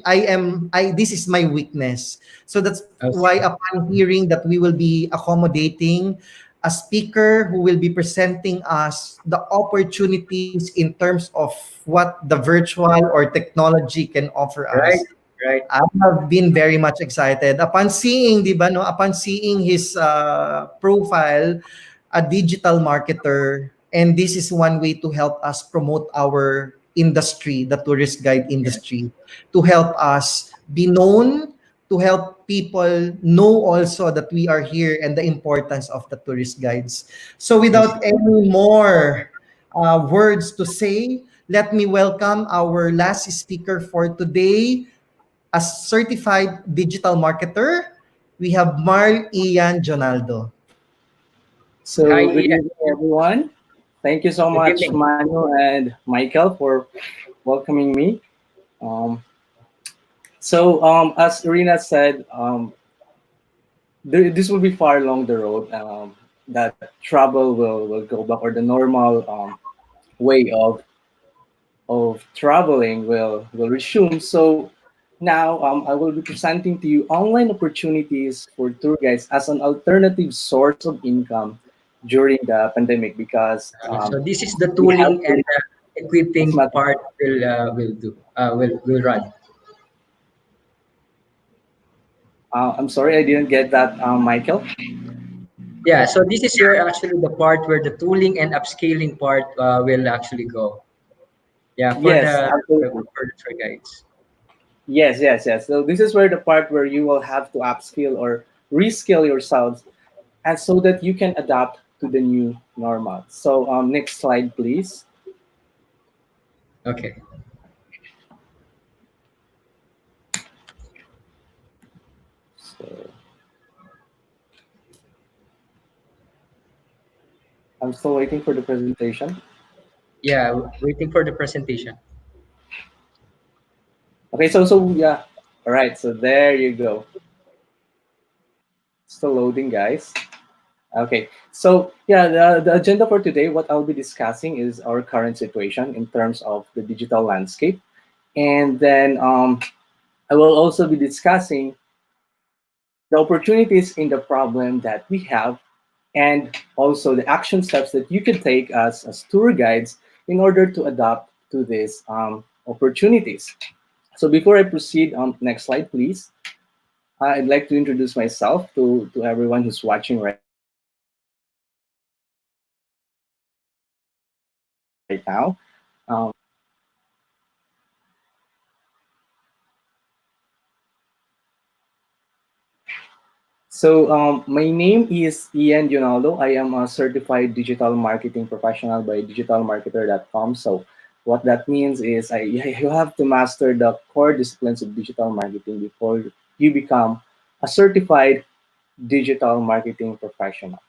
I this is my weakness. So that's Okay. why upon hearing that we will be accommodating a speaker who will be presenting us the opportunities in terms of what the virtual or technology can offer Right. us. Right. I have been very much excited upon seeing, di ba, no? Upon seeing his profile, a digital marketer, and this is one way to help us promote our industry, the tourist guide Yeah. industry, to help us be known, to help people know also that we are here and the importance of the tourist guides. So, Yes. without any more words to say, let me welcome our last speaker for today, a certified digital marketer. We have Marl Ian Dionaldo. Hi, So, good Ian. evening, everyone. Thank you so Good much, evening. Manu and Michael, for welcoming me. Um, as Erina said, this will be far along the road. That travel will go back, or the normal way of traveling will resume. So now I will be presenting to you online opportunities for tour guides as an alternative source of income during the pandemic because So this is the we have tooling and to. Yes, equipping madam. part will run. I'm sorry, I didn't get that, Michael. Yeah. So this is where actually the part where the tooling and upscaling part will actually go. Yeah. Yes, absolutely. For the tour guides. Yes, yes, yes. So this is where the part where you will have to upskill or reskill yourselves, and so that you can adapt to the new normal. So next slide, please. Okay. So I'm still waiting for the presentation. Yeah. Waiting for the presentation. Okay, yeah. All right, so there you go. Still loading, guys. Okay, so yeah, the agenda for today, what I'll be discussing is our current situation in terms of the digital landscape. And then I will also be discussing the opportunities in the problem that we have, and also the action steps that you can take as tour guides in order to adapt to these opportunities. So before I proceed, next slide, please. I'd like to introduce myself to everyone who's watching right now. Um, my name is Ian Dionaldo. I am a certified digital marketing professional by digitalmarketer.com. So what that means is you have to master the core disciplines of digital marketing before you become a certified digital marketing professional.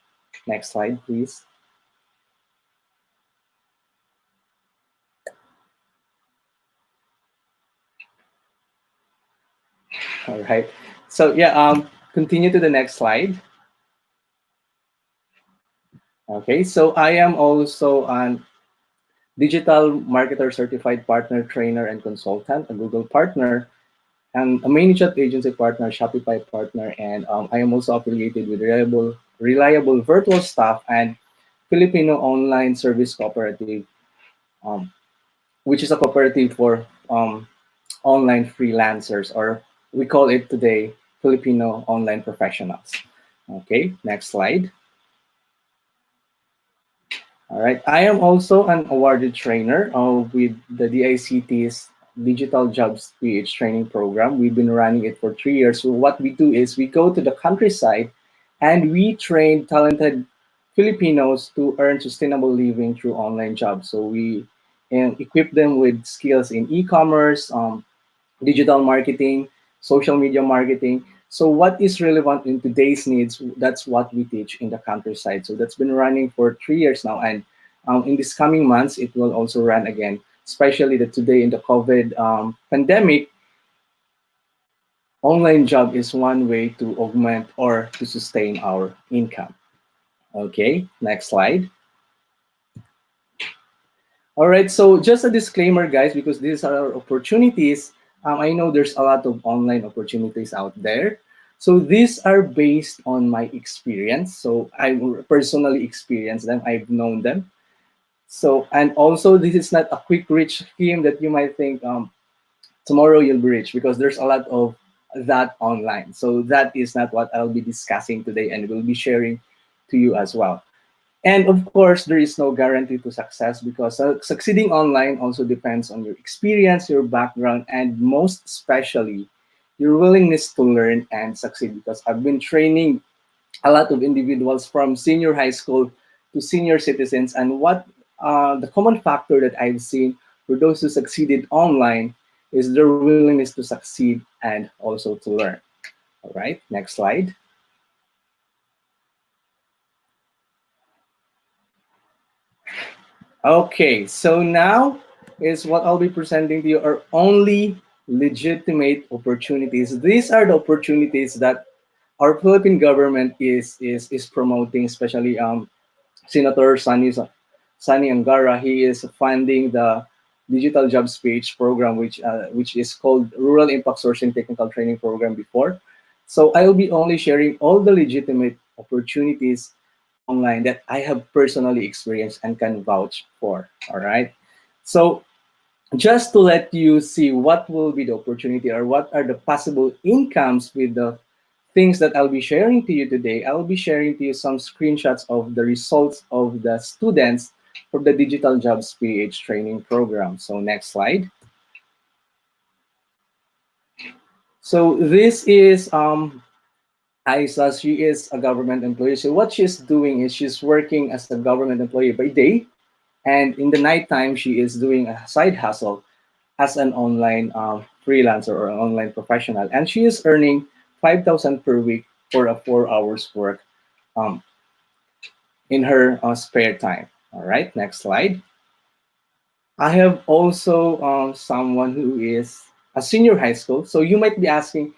Next slide, please. All right. So yeah, continue to the next slide. Okay, so I am also an digital marketer certified partner, trainer, and consultant, a Google partner, and a ManyChat agency partner, Shopify partner, and I am also affiliated with Reliable Virtual Staff and Filipino Online Service Cooperative, um, which is a cooperative for online freelancers, or we call it today Filipino Online Professionals. Okay, next slide. All right. I am also an awarded trainer with the DICT's Digital Jobs PH training program. We've been running it for 3 years. So what we do is we go to the countryside and we train talented Filipinos to earn sustainable living through online jobs. So we equip them with skills in e-commerce, digital marketing, social media marketing. So what is relevant in today's needs, that's what we teach in the countryside. So that's been running for 3 years now. And in this coming months, it will also run again, especially that today in the COVID pandemic, online job is one way to augment or to sustain our income. Okay, next slide. All right, so just a disclaimer, guys, because these are our opportunities. I know there's a lot of online opportunities out there. So these are based on my experience. So I personally experienced them. I've known them. So, and also this is not a quick rich scheme that you might think tomorrow you'll be rich, because there's a lot of that online. So that is not what I'll be discussing today and will be sharing to you as well. And of course, there is no guarantee to success, because succeeding online also depends on your experience, your background, and most especially your willingness to learn and succeed. Because I've been training a lot of individuals from senior high school to senior citizens, and what the common factor that I've seen for those who succeeded online is their willingness to succeed and also to learn. All right, next slide. Okay, so now is what I'll be presenting to you are only legitimate opportunities. These are the opportunities that our Philippine government is promoting, especially Senator Sunny Angara. He is funding the Digital Jobs Page program, which is called Rural Impact Sourcing Technical Training Program before. So I will be only sharing all the legitimate opportunities online that I have personally experienced and can vouch for. All right. So just to let you see what will be the opportunity or what are the possible incomes with the things that I'll be sharing to you today, I'll be sharing to you some screenshots of the results of the students for the Digital Jobs PH training program. So next slide. So this is Isa. She is a government employee. So what she's doing is she's working as a government employee by day, and in the nighttime she is doing a side hustle as an online freelancer or an online professional, and she is earning 5,000 per week for a 4 hours work um, in her spare time. All right, next slide. I have also someone who is a senior high school. So you might be asking,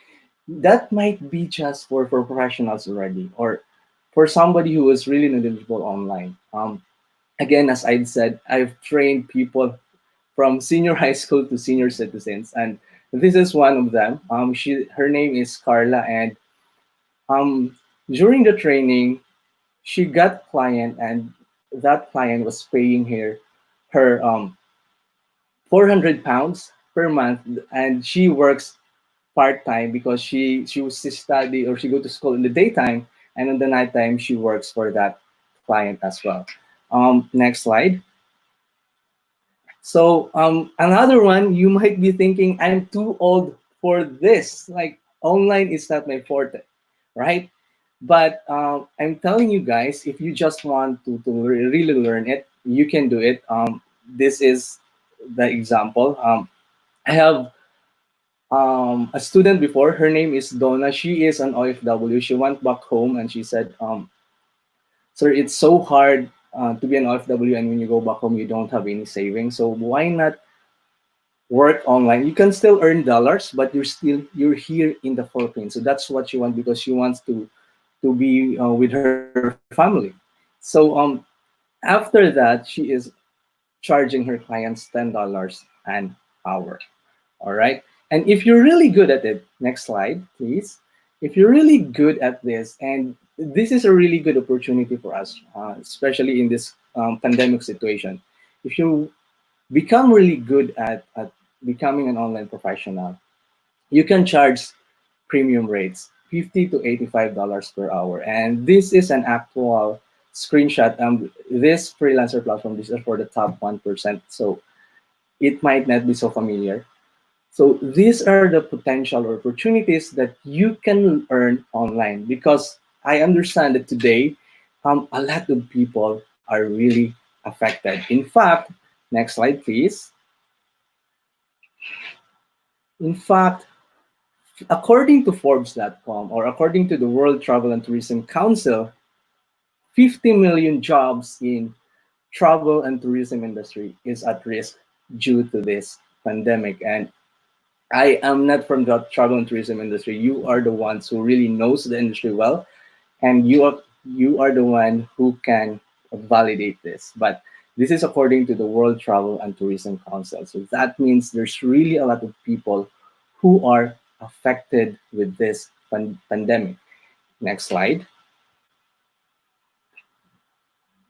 that might be just for professionals already, or for somebody who is really knowledgeable online. Again, as I've said, I've trained people from senior high school to senior citizens, and this is one of them. Her name is Carla, and um, during the training, she got client, and that client was paying her 400 pounds per month, and she works part time because she was to study or she go to school in the daytime, and in the nighttime she works for that client as well. Next slide. So another one, you might be thinking, I'm too old for this. Like online is not my forte, right? But I'm telling you guys, if you just want to really learn it, you can do it. This is the example. I have a student before. Her name is Donna. She is an OFW. She went back home and she said, "Sir, it's so hard to be an OFW, and when you go back home, you don't have any savings. So why not work online? You can still earn dollars, but you're here in the Philippines. So that's what she wants, because she wants to be with her family. So after that, she is charging her clients $10 an hour. All right. And if you're really good at it, next slide, please. If you're really good at this, and this is a really good opportunity for us, especially in this pandemic situation. If you become really good at becoming an online professional, you can charge premium rates, $50 to $85 per hour. And this is an actual screenshot. This freelancer platform, this is for the top 1%. So it might not be so familiar. So these are the potential opportunities that you can earn online, because I understand that today a lot of people are really affected. In fact, next slide, please. In fact, according to Forbes.com or according to the World Travel and Tourism Council, 50 million jobs in travel and tourism industry is at risk due to this pandemic. And I am not from the travel and tourism industry. You are the ones who really knows the industry well, and you are the one who can validate this. But this is according to the World Travel and Tourism Council. So that means there's really a lot of people who are affected with this pandemic. Next slide.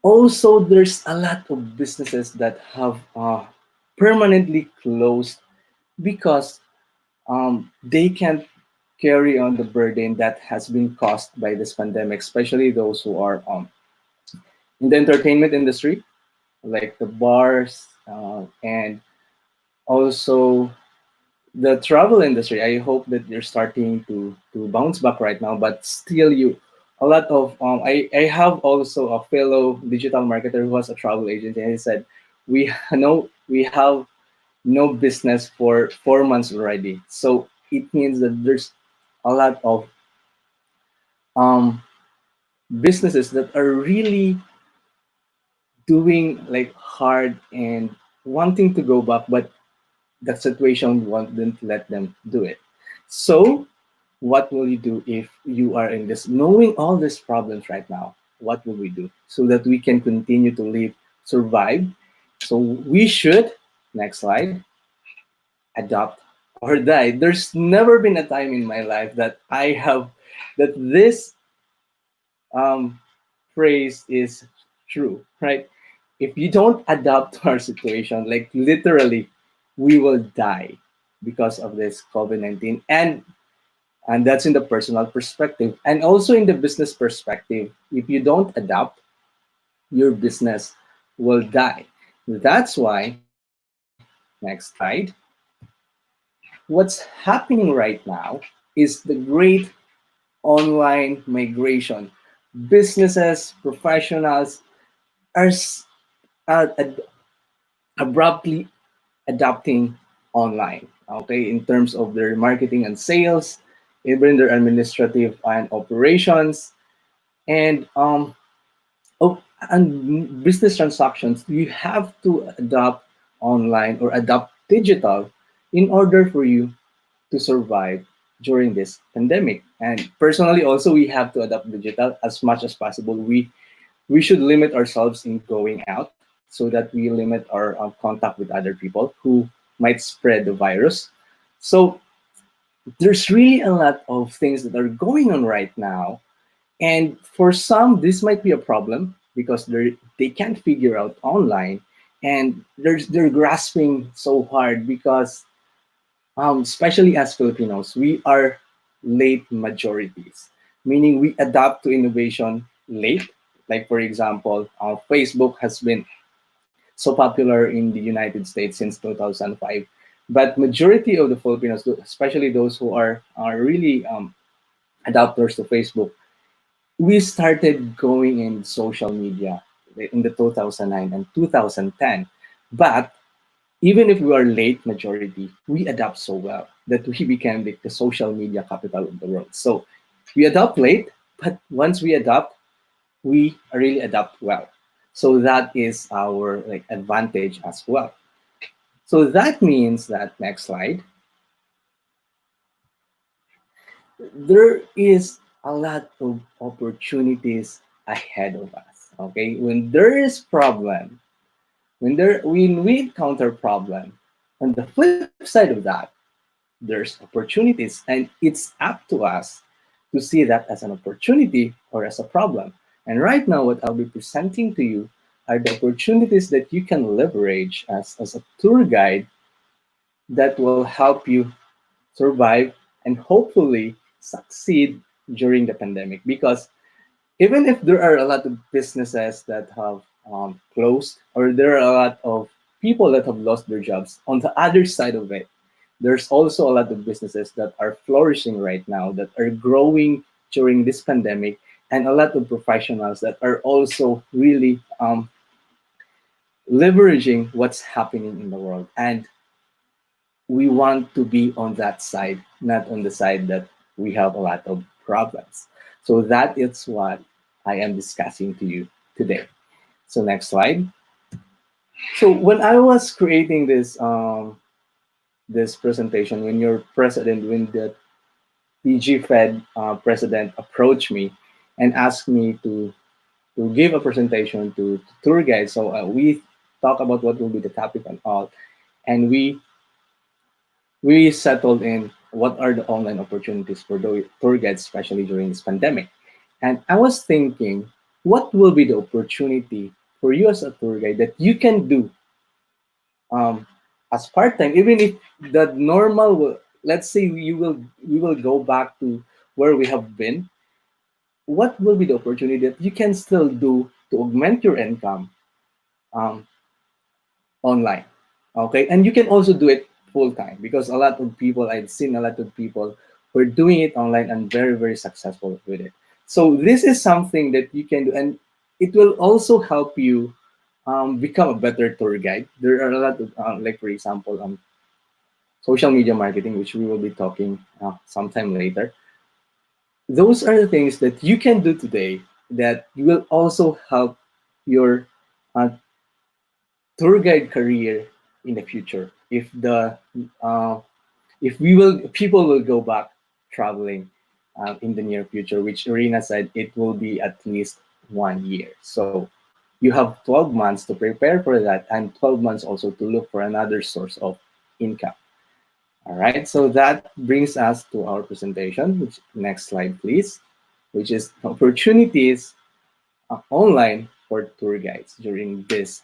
Also, there's a lot of businesses that have permanently closed because they can't carry on the burden that has been caused by this pandemic, especially those who are in the entertainment industry, like the bars, and also the travel industry. I hope that you're starting to bounce back right now, but still a lot of I have also a fellow digital marketer who has a travel agent, and he said we know we have no business for 4 months already. So it means that there's a lot of um, businesses that are really doing like hard and wanting to go back, but the situation won't let them do it. So what will you do if you are in this, knowing all these problems right now? What will we do so that we can continue to live, survive? So we should, next slide, adopt or die. There's never been a time in my life that that this um, phrase is true, right? If you don't adapt to our situation, like literally, we will die because of this COVID-19. And that's in the personal perspective. And also in the business perspective, if you don't adapt, your business will die. That's why, next slide, what's happening right now is the great online migration. Businesses, professionals are abruptly adapting online, okay, in terms of their marketing and sales, even their administrative and operations, and oh, and business transactions. You have to adopt online or adopt digital in order for you to survive during this pandemic. And personally, also, we have to adapt digital as much as possible. We should limit ourselves in going out so that we limit our contact with other people who might spread the virus. So there's really a lot of things that are going on right now. And for some, this might be a problem because they can't figure out online, and they're grasping so hard because especially as Filipinos, we are late majorities, meaning we adapt to innovation late. Like, for example, Facebook has been so popular in the United States since 2005. But majority of the Filipinos, especially those who are really adapters to Facebook, we started going in social media in the 2009 and 2010. But even if we are late majority, we adapt so well that we became the social media capital of the world. So we adapt late, but once we adapt, we really adapt well. So that is our like advantage as well. So that means that, next slide, there is a lot of opportunities ahead of us. Okay, when there is problem, when we encounter problem, on the flip side of that, there's opportunities, and it's up to us to see that as an opportunity or as a problem. And right now, what I'll be presenting to you are the opportunities that you can leverage as a tour guide that will help you survive and hopefully succeed during the pandemic. Because even if there are a lot of businesses that have closed, or there are a lot of people that have lost their jobs, on the other side of it, there's also a lot of businesses that are flourishing right now, that are growing during this pandemic, and a lot of professionals that are also really leveraging what's happening in the world. And we want to be on that side, not on the side that we have a lot of problems. So that is what I am discussing to you today. So next slide. So when I was creating this presentation, when your president, when the TGFED president approached me and asked me to give a presentation to tour guides, so we talk about what will be the topic and all, and we settled in what are the online opportunities for the tour guides, especially during this pandemic. And I was thinking, what will be the opportunity for you as a tour guide that you can do as part-time, even if the normal let's say we will go back to where we have been. What will be the opportunity that you can still do to augment your income um, online? Okay, and you can also do it full-time, because a lot of people, I've seen a lot of people who are doing it online and very, very successful with it. So this is something that you can do, and it will also help you become a better tour guide. There are a lot of like, for example, social media marketing, which we will be talking sometime later. Those are the things that you can do today that will also help your uh, tour guide career in the future. Uh, if we will, people will go back traveling in the near future, which Erina said it will be at least 1 year. So you have 12 months to prepare for that, and 12 months also to look for another source of income. All right, so that brings us to our presentation, which next slide, please, which is opportunities online for tour guides during this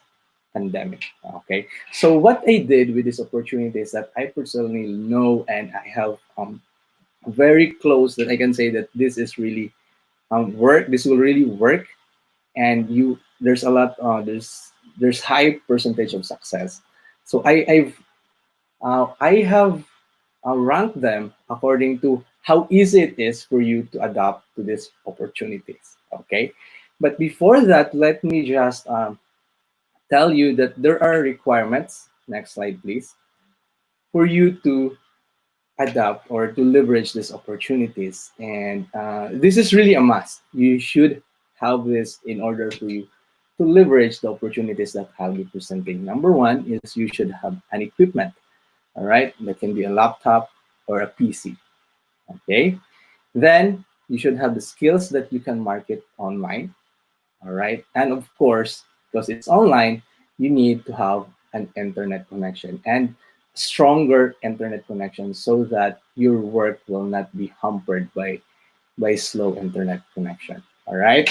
pandemic. Okay, so what I did with this opportunity is that I personally know, and I have very close, that I can say that this is really work. This will really work, and you there's a lot there's high percentage of success. So I have ranked them according to how easy it is for you to adapt to these opportunities. Okay, but before that, let me just tell you that there are requirements. Next slide, please. For you to adapt or to leverage these opportunities, and this is really a must. You should have this in order for you to leverage the opportunities that I'll be presenting. Number one is you should have an equipment. All right, that can be a laptop or a PC. Okay, then you should have the skills that you can market online. All right, and of course, because it's online, you need to have an internet connection, and stronger internet connection, so that your work will not be hampered by slow internet connection. All right,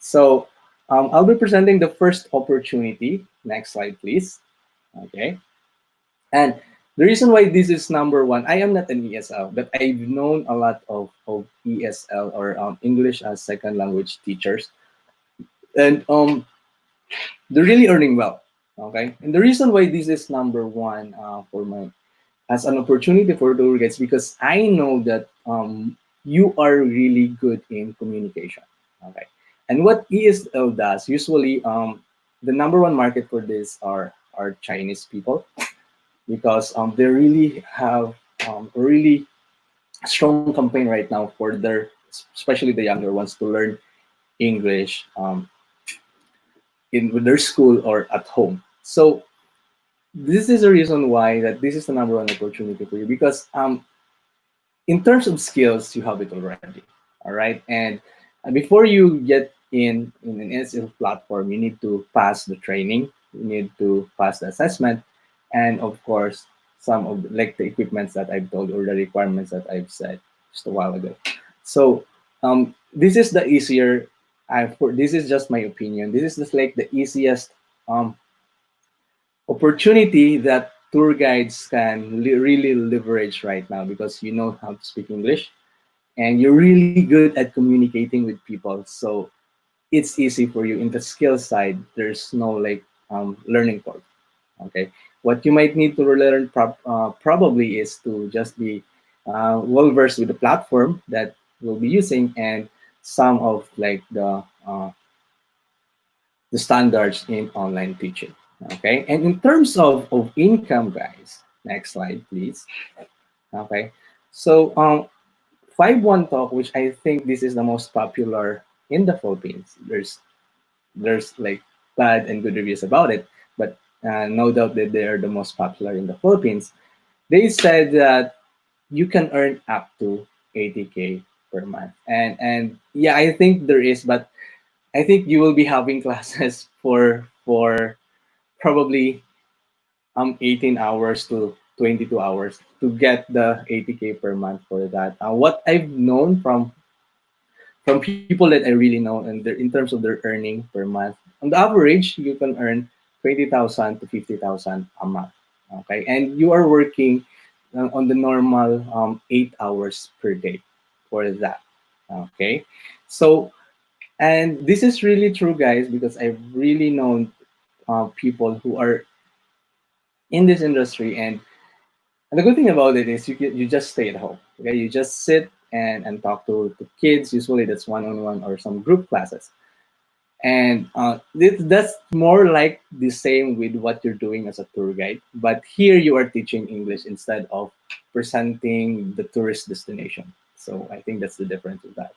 so I'll be presenting the first opportunity. Next slide, please. Okay, and the reason why this is number one, I am not an ESL, but I've known a lot of ESL, or English as second language teachers, and they're really earning well. Okay, and the reason why this is number one for my as an opportunity for tour guides, because I know that you are really good in communication. Okay, and what ESL does usually, the number one market for this are Chinese people, because they really have a really strong campaign right now for their, especially the younger ones, to learn English in with their school or at home. So this is the reason why that this is the number one opportunity for you, because in terms of skills, you have it already. All right, and before you get in an ESL platform, you need to pass the training, you need to pass the assessment, and of course some of like the equipments that I've told, or the requirements that I've said just a while ago. So this is the easier. This is just my opinion. This is just like the easiest opportunity that tour guides can really leverage right now, because you know how to speak English and you're really good at communicating with people. So it's easy for you. In the skill side, there's no like learning curve. Okay, what you might need to learn probably is to just be well versed with the platform that we'll be using, and some of like the standards in online teaching. Okay, and in terms of income, guys, next slide, please. Okay, so 5-1 Talk, which I think this is the most popular in the Philippines. There's like bad and good reviews about it, but no doubt that they are the most popular in the Philippines. They said that you can earn up to 80K per month, and yeah, I think there is, but I think you will be having classes for probably 18 hours to 22 hours to get the 80K per month for that. What I've known from people that I really know and in terms of their earning per month, on the average, you can earn 20,000 to 50,000 a month. Okay, and you are working on the normal 8 hours per day for that. Okay, so and this is really true, guys, because I've really known people who are in this industry, and the good thing about it is you just stay at home. Okay, you just sit and talk to kids. Usually that's one-on-one or some group classes, and that's more like the same with what you're doing as a tour guide. But here you are teaching English instead of presenting the tourist destination. So I think that's the difference with that.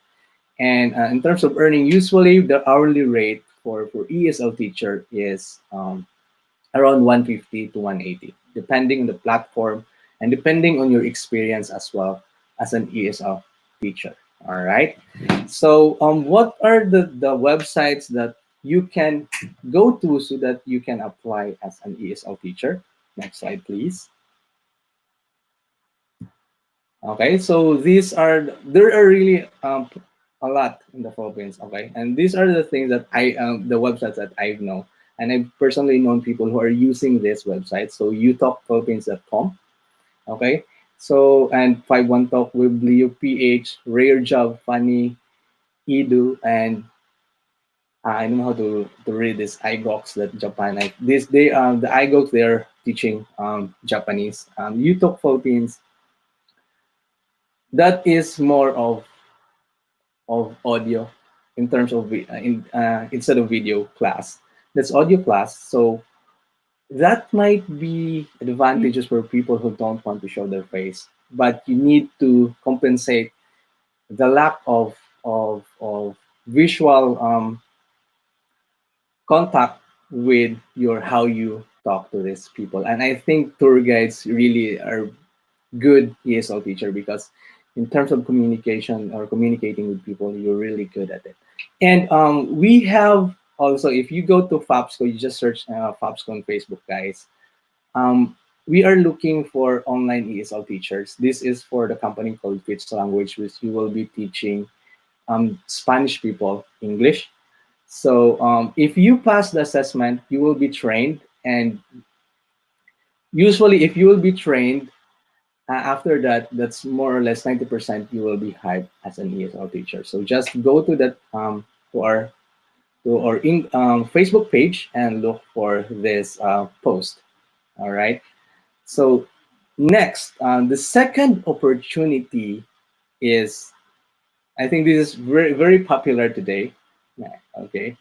And in terms of earning, usually the hourly rate for ESL teacher is around 150 to 180, depending on the platform and depending on your experience as well as an ESL teacher. All right. So what are the websites that you can go to so that you can apply as an ESL teacher? Next slide, please. Okay, so there are really a lot in the Philippines. Okay, and these are the things that the websites that I know, and I've personally known people who are using this website. So youtalkphilippines.com. Okay, so and 5-1 Talk with Leo PH, Rare Job, Funny, Edu, and I don't know how to read this iGox that Japan. The iGox they're teaching Japanese. You Talk Philippines, that is more of audio in terms of instead of video class. That's audio class. So that might be advantages for people who don't want to show their face, but you need to compensate the lack of visual contact with your how you talk to these people. And I think tour guides really are good ESL teacher because in terms of communication or communicating with people, you're really good at it. And we have also, if you go to FAPSCO, you just search FAPSCO on Facebook, guys. We are looking for online ESL teachers. This is for the company called Fitch Language, which you will be teaching Spanish people English. So if you pass the assessment, you will be trained. And usually, if you will be trained, after that, that's more or less 90% you will be hired as an ESL teacher. So just go to that to our Facebook page and look for this post. All right. So next, the second opportunity is, I think this is very very popular today. Yeah, okay,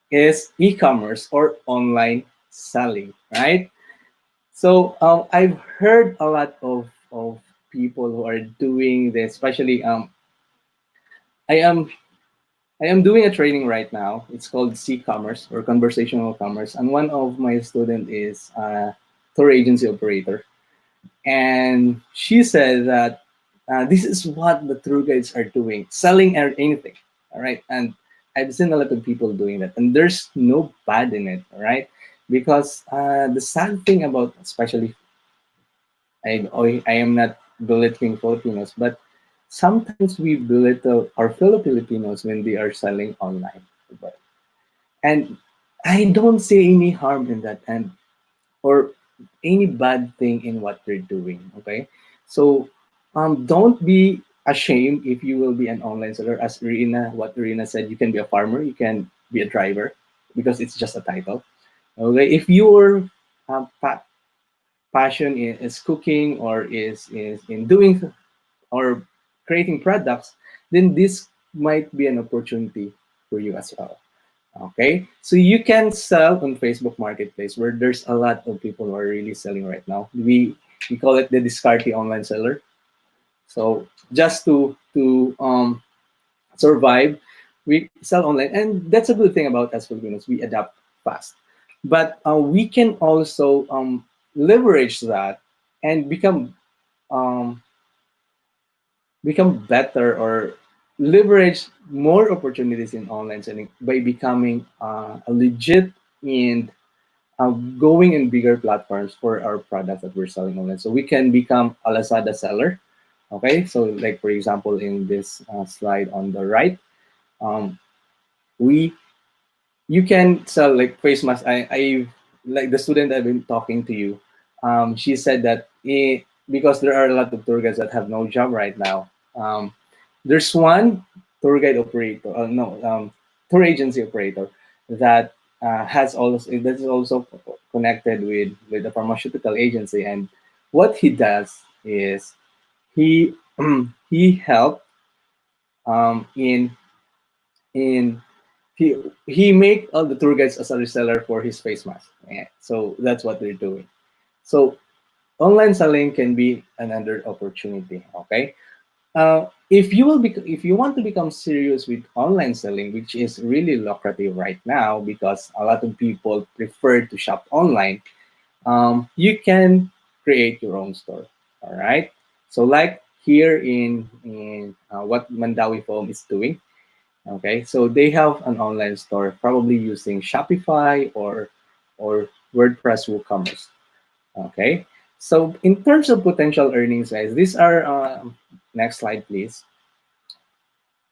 is e-commerce or online selling, right? So I've heard a lot of people who are doing this, especially I am I am doing a training right now. It's called C-commerce or conversational commerce, and one of my student is a tour agency operator, and she said that this is what the tour guides are doing, selling anything. All right, and I've seen a lot of people doing that, and there's no bad in it. All right, because the sad thing about, especially I am not belittling Filipinos, but sometimes we belittle our fellow Filipinos when they are selling online. And I don't see any harm in that and or any bad thing in what they're doing. Okay. So don't be ashamed if you will be an online seller. As what Erina said, you can be a farmer, you can be a driver because it's just a title. Okay. If your passion is cooking or is in doing or creating products, then might be an opportunity for you as well. Okay, so you can sell on Facebook Marketplace, where there's a lot of people who are really selling right now. We call it the discarded online seller. So just to survive, we sell online, and that's a good thing about us Filipinos. We adapt fast, but we can also leverage that and um, become better, or leverage more opportunities in online selling by becoming a legit and going in bigger platforms for our products that we're selling online. So we can become a Lazada seller. Okay, so like for example, in this slide on the right, um, we you can sell like face masks. I like the student I've been talking to you. She said that because there are a lot of tour guides that have no job right now. There's one tour guide operator, no, tour agency operator that that is also connected with a pharmaceutical agency, and what he does is he he helped in in he make all the tour guides as a reseller for his face mask. Yeah, so that's what they're doing. So online selling can be another opportunity. Okay, if you want to become serious with online selling, which is really lucrative right now because a lot of people prefer to shop online, you can create your own store. All right. So like here in what Mandawi Foam is doing. Okay, so they have an online store, probably using Shopify or WordPress WooCommerce. Okay, so in terms of potential earnings, guys, these are next slide, please.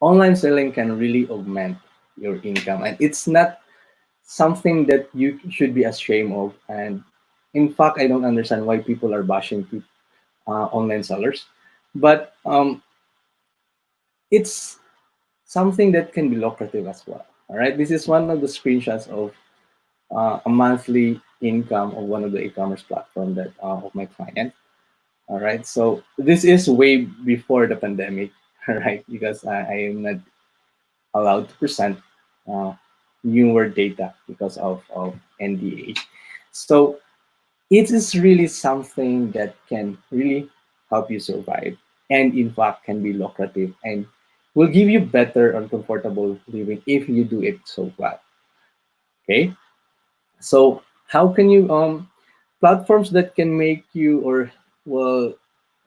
Online selling can really augment your income, and it's not something that you should be ashamed of. And in fact, I don't understand why people are bashing online sellers, but it's something that can be lucrative as well. All right, this is one of the screenshots of a monthly income of one of the e-commerce platform that of my client. All right, so this is way before the pandemic, all right, because I am not allowed to present uh, newer data because of NDA. So it is really something that can really help you survive, and in fact can be lucrative and will give you better and comfortable living if you do it so well. Okay, so how can you platforms that can make you or will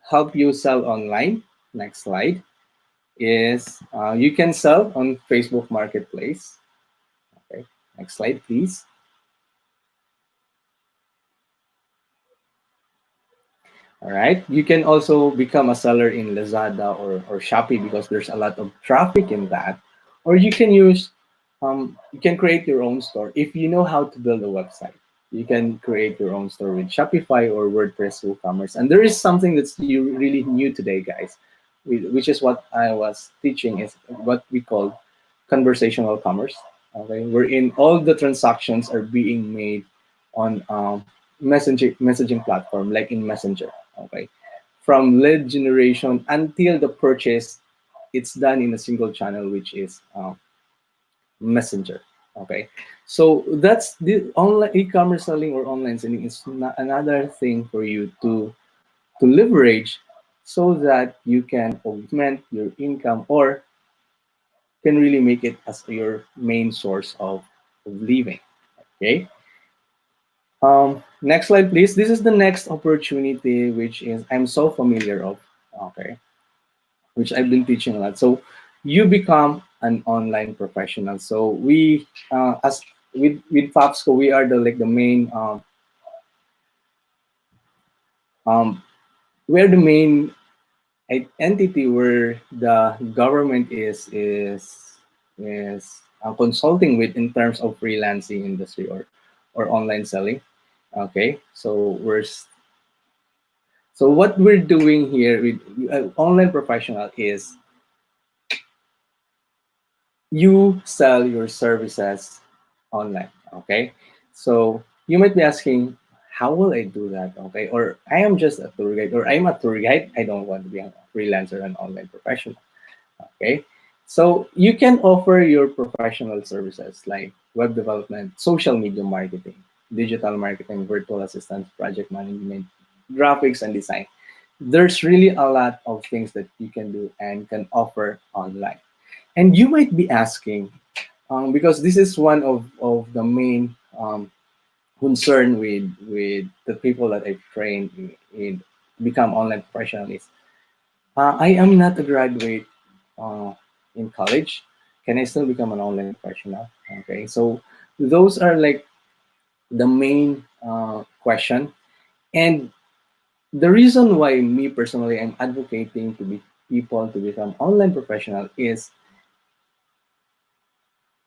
help you sell online? Next slide is you can sell on Facebook Marketplace. Okay, next slide, please. All right, you can also become a seller in Lazada or Shopee because there's a lot of traffic in that. Or you can use, you can create your own store if you know how to build a website. You can create your own store with Shopify or WordPress WooCommerce. And there is something that's really new today, guys, which is what I was teaching, is what we call conversational commerce. Okay, wherein all the transactions are being made on messaging platform like in Messenger. Okay, from lead generation until the purchase, it's done in a single channel, which is Messenger. Okay, so that's the online e-commerce selling or online selling is another thing for you to leverage so that you can augment your income or can really make it as your main source of living. Okay. Next slide, please. This is the next opportunity, which is I'm so familiar of. Okay, which I've been teaching a lot. So you become an online professional. So we, as with FAPSCO, we are the main um, we're the main entity where the government is consulting with in terms of freelancing industry or online selling. Okay, so so what we're doing here with online professional is you sell your services online. Okay, so you might be asking, how will I do that? Okay, or I am just a tour guide, or I'm a tour guide. I don't want to be a freelancer and online professional. Okay, So you can offer your professional services like web development, social media marketing, digital marketing, virtual assistance, project management, graphics, and design. There's really a lot of things that you can do and can offer online. And you might be asking, because this is one of the main concern with the people that I've trained in become online professionals. I am not a graduate in college. Can I still become an online professional? Okay, so those are like the main question. And the reason why me personally I'm advocating to be people to become online professional is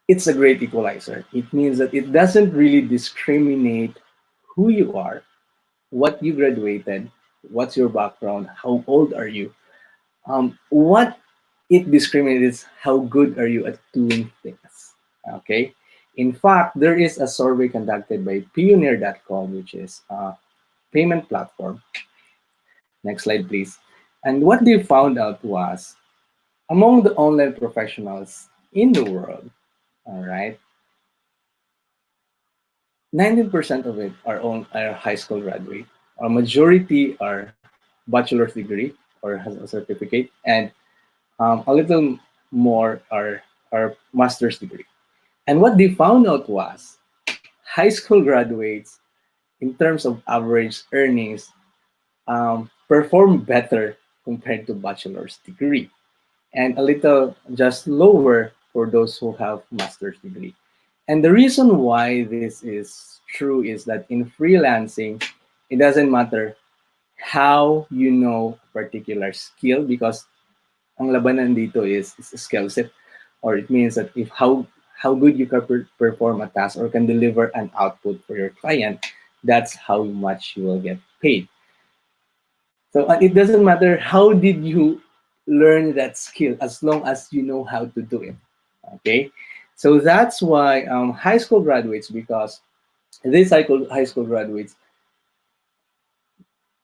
it's a great equalizer. It means that it doesn't really discriminate who you are, what you graduated, what's your background, how old are you. What it discriminates how good are you at doing things. Okay. In fact, there is a survey conducted by Pioneer.com, which is a payment platform. Next slide, please. And what they found out was among the online professionals in the world, all right, 19% of it are high school graduate. A majority are bachelor's degree or has a certificate, and a little more are master's degree. And what they found out was high school graduates, in terms of average earnings, perform better compared to bachelor's degree, and a little just lower for those who have master's degree. And the reason why this is true is that in freelancing, it doesn't matter how you know a particular skill, because ang labanan dito is skill set, or it means that if how good you can perform a task or can deliver an output for your client, that's how much you will get paid. So it doesn't matter how did you learn that skill as long as you know how to do it. Okay, so that's why high school graduates, because these high school graduates,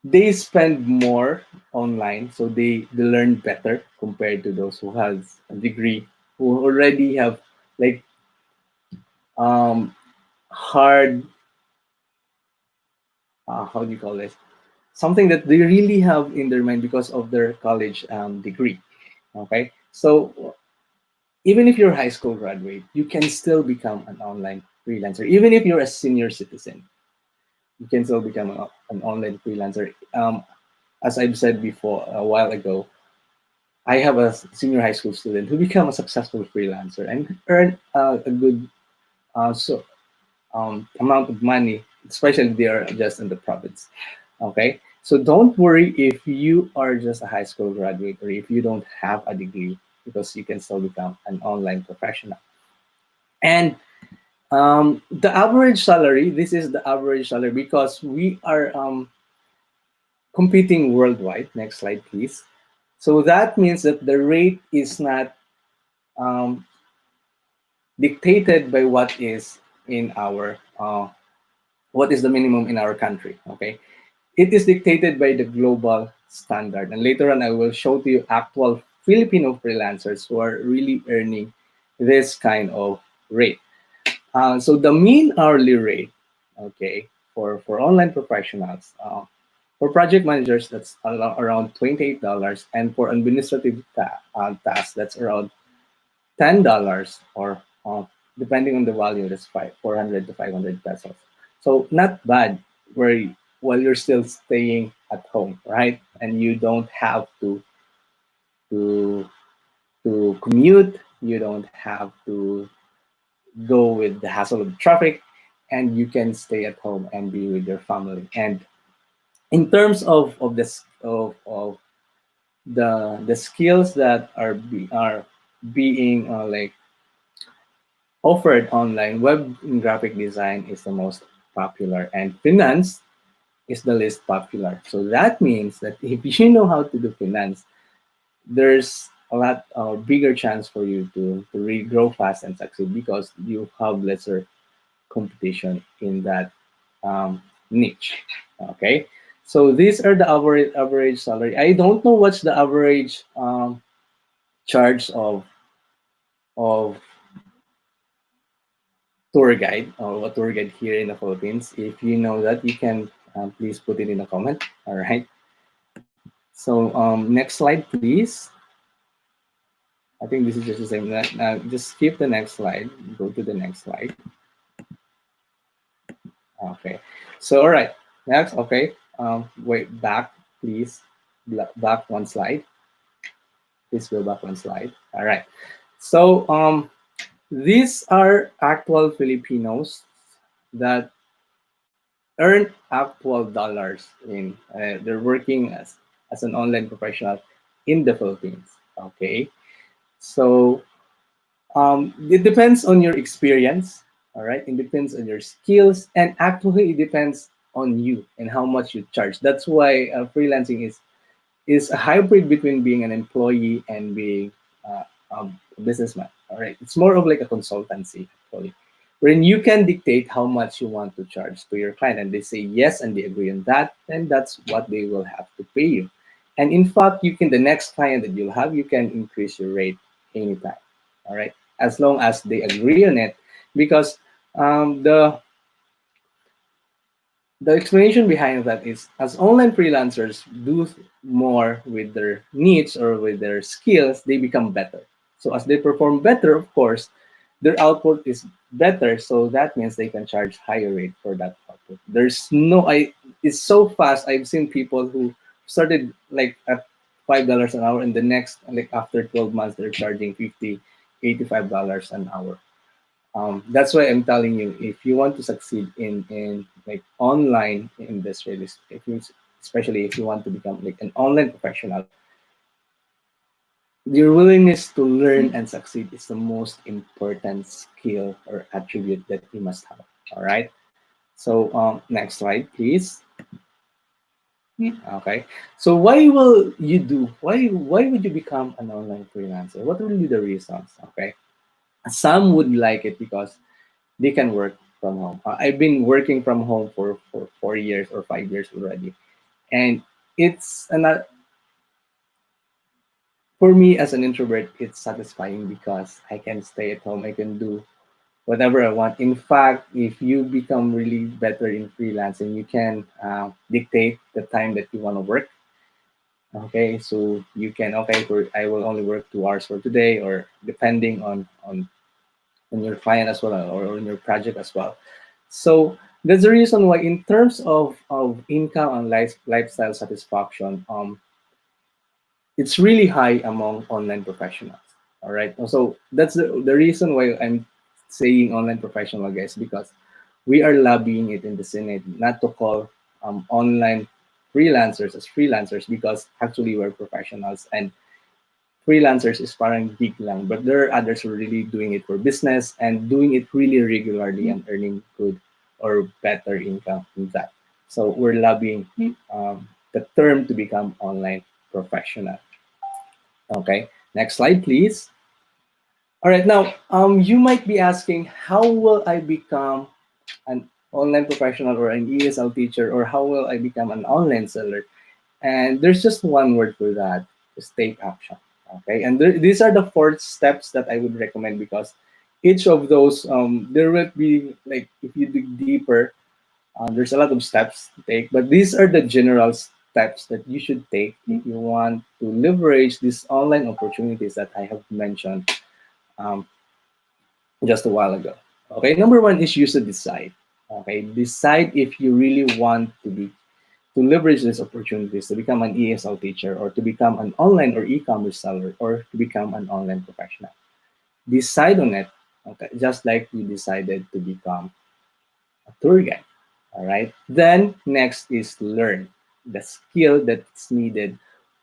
they spend more online, so they learn better compared to those who has a degree, who already have like hard how do you call this, something that they really have in their mind because of their college degree. Okay, so even if you're a high school graduate, you can still become an online freelancer. Even if you're a senior citizen, you can still become an online freelancer. As I've said before a while ago, I have a senior high school student who became a successful freelancer and earned a good amount of money, especially they are just in the province. Okay, so don't worry if you are just a high school graduate or if you don't have a degree, because you can still become an online professional. And the average salary, this is the average salary because we are competing worldwide. Next slide, please. So that means that the rate is not dictated by what is in our what is the minimum in our country. Okay, it is dictated by the global standard, and later on I will show to you actual Filipino freelancers who are really earning this kind of rate. So the mean hourly rate, okay, for online professionals, for project managers, that's around $28, and for administrative tasks, that's around $10, or depending on the value, that's 400 to 500 pesos. So not bad, where while you're still staying at home, right? And you don't have to commute, you don't have to go with the hassle of traffic, and you can stay at home and be with your family. And in terms of this of the skills that are being like offered online, web and graphic design is the most popular, and finance is the least popular. So that means that if you know how to do finance, there's a lot bigger chance for you to really grow fast and succeed, because you have lesser competition in that niche. Okay, so these are the average salary. I don't know what's the average charge of of tour guide or a tour guide here in the Philippines. If you know that, you can please put it in a comment. All right. So next slide, please. I think this is just the same. Just skip the next slide. Go to the next slide. Okay. So all right. Next. Okay. Wait. Back, please. Back one slide. Please go back one slide. All right. So these are actual Filipinos that earn actual dollars in. They're working as an online professional in the Philippines. Okay. So it depends on your experience. All right. It depends on your skills, and actually it depends on you and how much you charge. That's why freelancing is a hybrid between being an employee and being a businessman. All right. It's more of like a consultancy, actually, when you can dictate how much you want to charge to your client, and they say yes and they agree on that, then that's what they will have to pay you. And in fact, you can, the next client that you'll have, you can increase your rate anytime. All right. As long as they agree on it, because the explanation behind that is, as online freelancers do more with their needs or with their skills, they become better. So as they perform better, of course, their output is better. So that means they can charge higher rate for that output. There's no, it's so fast. I've seen people who started like at $5 an hour, and the next, like after 12 months, they're charging $50, $85 an hour. That's why I'm telling you, if you want to succeed in like online industry, if you, especially if you want to become like an online professional, your willingness to learn and succeed is the most important skill or attribute that you must have. All right. So next slide, please. Okay. So why will you do? Why would you become an online freelancer? What will be the reasons? Okay. Some would like it because they can work from home. I've been working from home for 4 years or 5 years already, and it's another, for me as an introvert, it's satisfying because I can stay at home. I can do whatever I want. In fact, if you become really better in freelancing, you can dictate the time that you want to work. Okay, so you can, okay, I will only work 2 hours for today, or depending on your client as well, or on your project as well. So that's the reason why, in terms of income and lifestyle satisfaction, it's really high among online professionals. All right. So that's the reason why I'm saying online professional, guys, because we are lobbying it in the Senate not to call online freelancers as freelancers, because actually we're professionals, and freelancers is parang gig lang, but there are others who are really doing it for business and doing it really regularly and earning good or better income from that. So we're lobbying the term to become online professional. Okay, next slide, please. All right, now you might be asking, how will I become an online professional or an ESL teacher, or how will I become an online seller? And there's just one word for that: just take action. Okay, and these are the 4 steps that I would recommend, because each of those, there will be, like, if you dig deeper, there's a lot of steps to take, but these are the general steps that you should take if you want to leverage these online opportunities that I have mentioned just a while ago. Okay, number 1 is you should decide. Okay, decide if you really want to leverage these opportunities to become an ESL teacher, or to become an online or e-commerce seller, or to become an online professional. Decide on it, okay, just like you decided to become a tour guide. All right. Then next is learn the skill that's needed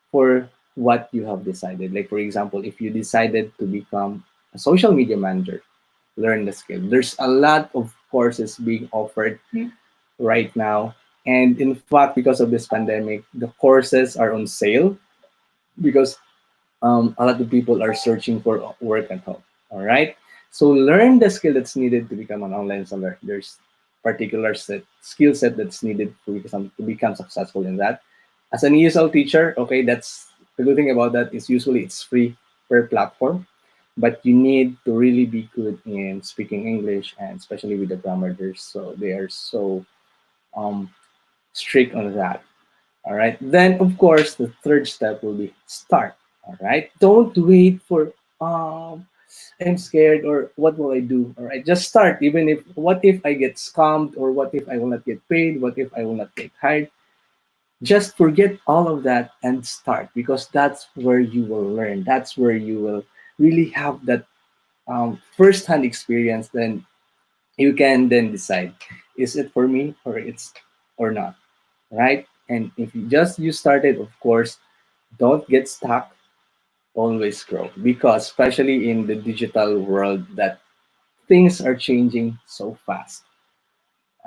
for what you have decided. Like, for example, if you decided to become a social media manager, learn the skill. There's a lot of courses being offered right now. And in fact, because of this pandemic, the courses are on sale, because a lot of people are searching for work at home. All right. So learn the skill that's needed to become an online seller. There's particular skill set that's needed to become successful in that. As an ESL teacher, okay, that's the good thing about that is usually it's free per platform. but you need to really be good in speaking English, and especially with the grammar. So they are so um, strict on that. All right. Then, of course, the third step will be start. All right. Don't wait for um, I'm scared or what will I do? All right. Just start. Even if what if I get scammed, or what if I will not get paid? What if I will not get hired? Just forget all of that and start, because that's where you will learn. That's where you will really have that first-hand experience. Then you can then decide, is it for me or not, right? And if you started, of course, don't get stuck. Always grow, because especially in the digital world, that things are changing so fast.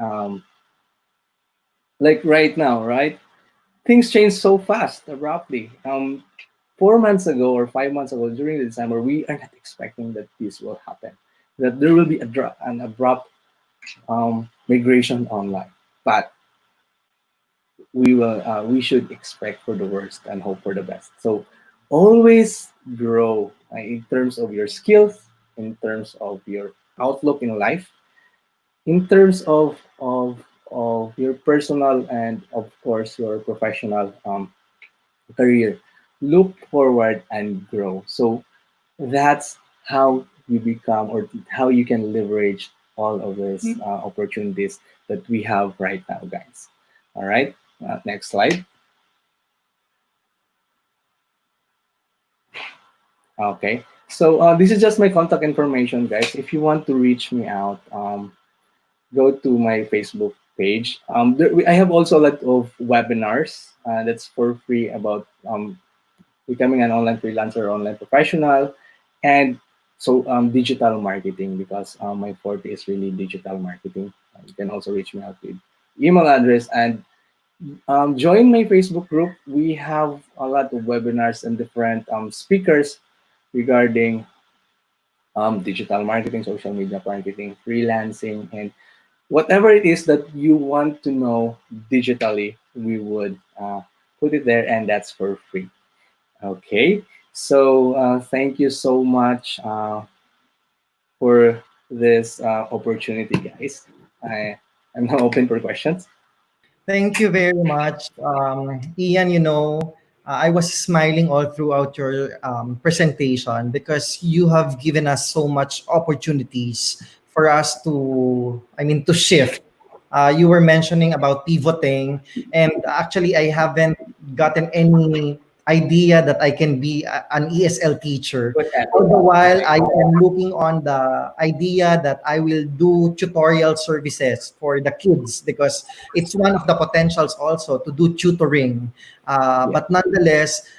Um, like right now, right? Things change so fast, abruptly. 4 months ago or 5 months ago, during the December, we are not expecting that this will happen. That there will be an abrupt migration online. But we should expect for the worst and hope for the best. So always grow in terms of your skills, in terms of your outlook in life, in terms of your personal, and of course your professional career. Look forward and grow. So that's how you become, or how you can leverage all of these opportunities that we have right now, guys. All right. Next slide. Okay. So this is just my contact information, guys. If you want to reach me out, go to my Facebook page. I have also a lot of webinars that's for free about becoming an online freelancer, online professional, and so digital marketing, because my forte is really digital marketing. You can also reach me out with email address, and join my Facebook group. We have a lot of webinars and different speakers regarding digital marketing, social media marketing, freelancing, and whatever it is that you want to know digitally, we would put it there, and that's for free. Okay, so thank you so much for this opportunity, guys. I'm now open for questions. Thank you very much, Ian. I was smiling all throughout your presentation, because you have given us so much opportunities for us to shift. You were mentioning about pivoting, and actually, I haven't gotten any idea that I can be an ESL teacher. Good All the while, attitude. I am looking on the idea that I will do tutorial services for the kids, because it's one of the potentials also to do tutoring. Yeah. But nonetheless,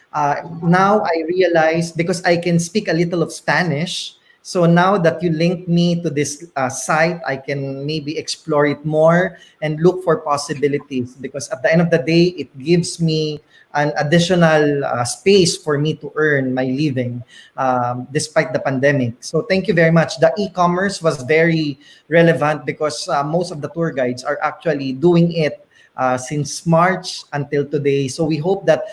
now I realize, because I can speak a little of Spanish, so now that you linked me to this site, I can maybe explore it more and look for possibilities, because at the end of the day, it gives me an additional space for me to earn my living despite the pandemic. So thank you very much. The e-commerce was very relevant, because most of the tour guides are actually doing it since March until today. So we hope that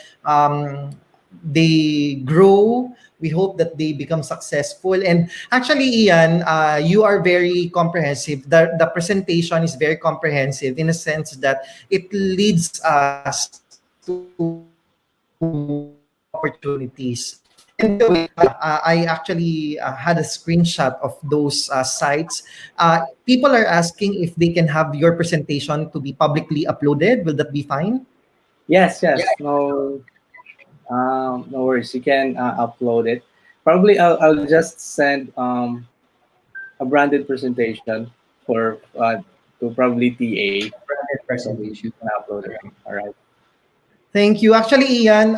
they grow. We hope that they become successful. And actually, Ian, you are very comprehensive. The presentation is very comprehensive, in a sense that it leads us to opportunities. And by the way, I actually had a screenshot of those sites. People are asking if they can have your presentation to be publicly uploaded. Will that be fine? Yes, yes. No worries. You can upload it. Probably I'll just send a branded presentation for to probably TA, Branded so you presentation. can upload it. All right. Thank you. Actually, Ian,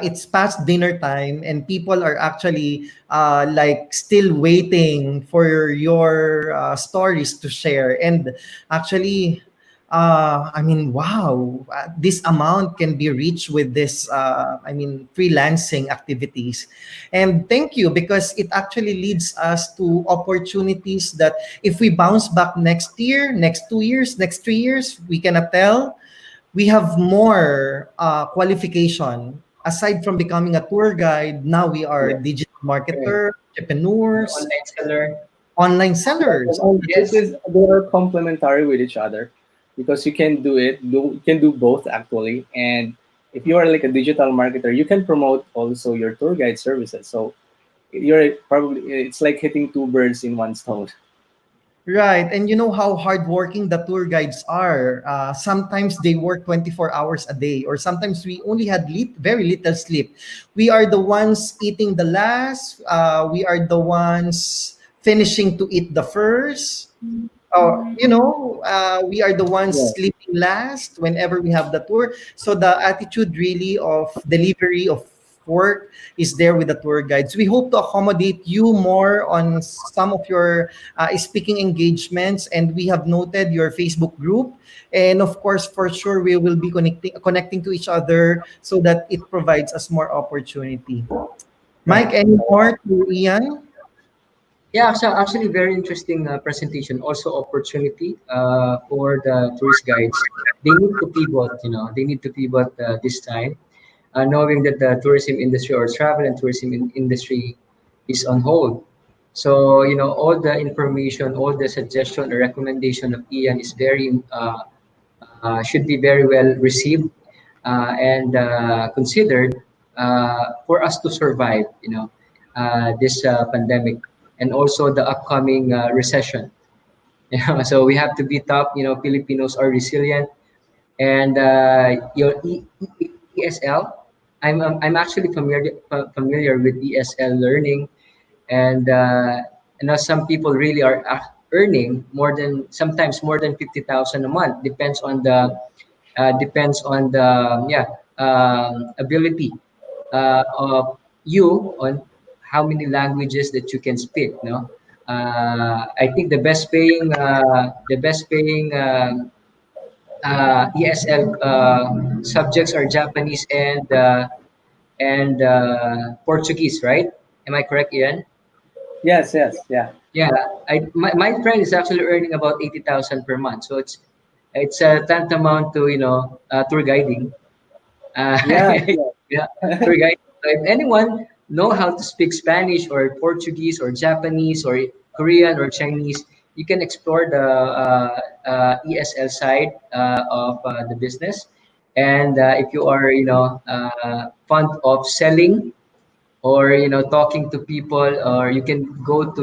it's past dinner time, and people are actually like still waiting for your stories to share. And actually, wow, this amount can be reached with this, freelancing activities. And thank you, because it actually leads us to opportunities that if we bounce back next year, next 2 years, next 3 years, we cannot tell, we have more qualification aside from becoming a tour guide, now we are Yeah. digital Right. marketer, entrepreneurs, Online seller. online sellers. This Yes. is they are complementary with each other because you can you can do both actually. And if you are like a digital marketer, you can promote also your tour guide services. So you're probably it's like hitting two birds in one stone. Right. And you know how hardworking the tour guides are. Sometimes they work 24 hours a day, or sometimes we only had very little sleep. We are the ones eating the last. We are the ones finishing to eat the first. We are the ones Yeah. sleeping last whenever we have the tour. So the attitude really of delivery of work is there with the tour guides. We hope to accommodate you more on some of your speaking engagements, and we have noted your Facebook group. And of course, for sure, we will be connecting to each other so that it provides us more opportunity. Right. Mike, any more to Ian? Yeah, so actually very interesting presentation. Also opportunity for the tourist guides. They need to pivot, they need to pivot this time, knowing that the tourism industry or travel and tourism industry is on hold. So, all the information, all the suggestion or recommendation of Ian is should be very well received and considered for us to survive, this pandemic and also the upcoming recession. So we have to be tough. Filipinos are resilient, and your ESL. I'm actually familiar with ESL learning, and some people really are earning sometimes more than 50,000 a month. Depends on the ability of you on how many languages that you can speak. No, I think the best paying ESL subjects are Japanese and Portuguese, right? Am I correct, Ian? Yes. Yes. Yeah. Yeah, my friend is actually earning about 80,000 per month, so it's tantamount to tour guiding. Yeah. Yeah, tour guide. So if anyone know how to speak Spanish or Portuguese or Japanese or Korean or Chinese, you can explore the ESL side of the business. And if you are, fond of selling or talking to people, or you can go to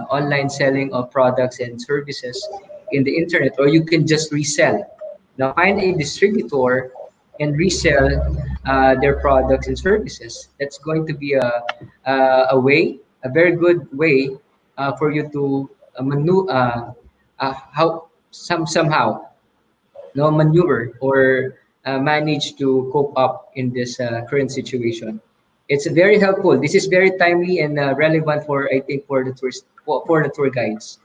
online selling of products and services in the internet, or you can just resell. Now find a distributor and resell their products and services. That's going to be a very good way for you to somehow maneuver or manage to cope up in this current situation. It's very helpful. This is very timely and relevant for, I think, for the for the tour guides.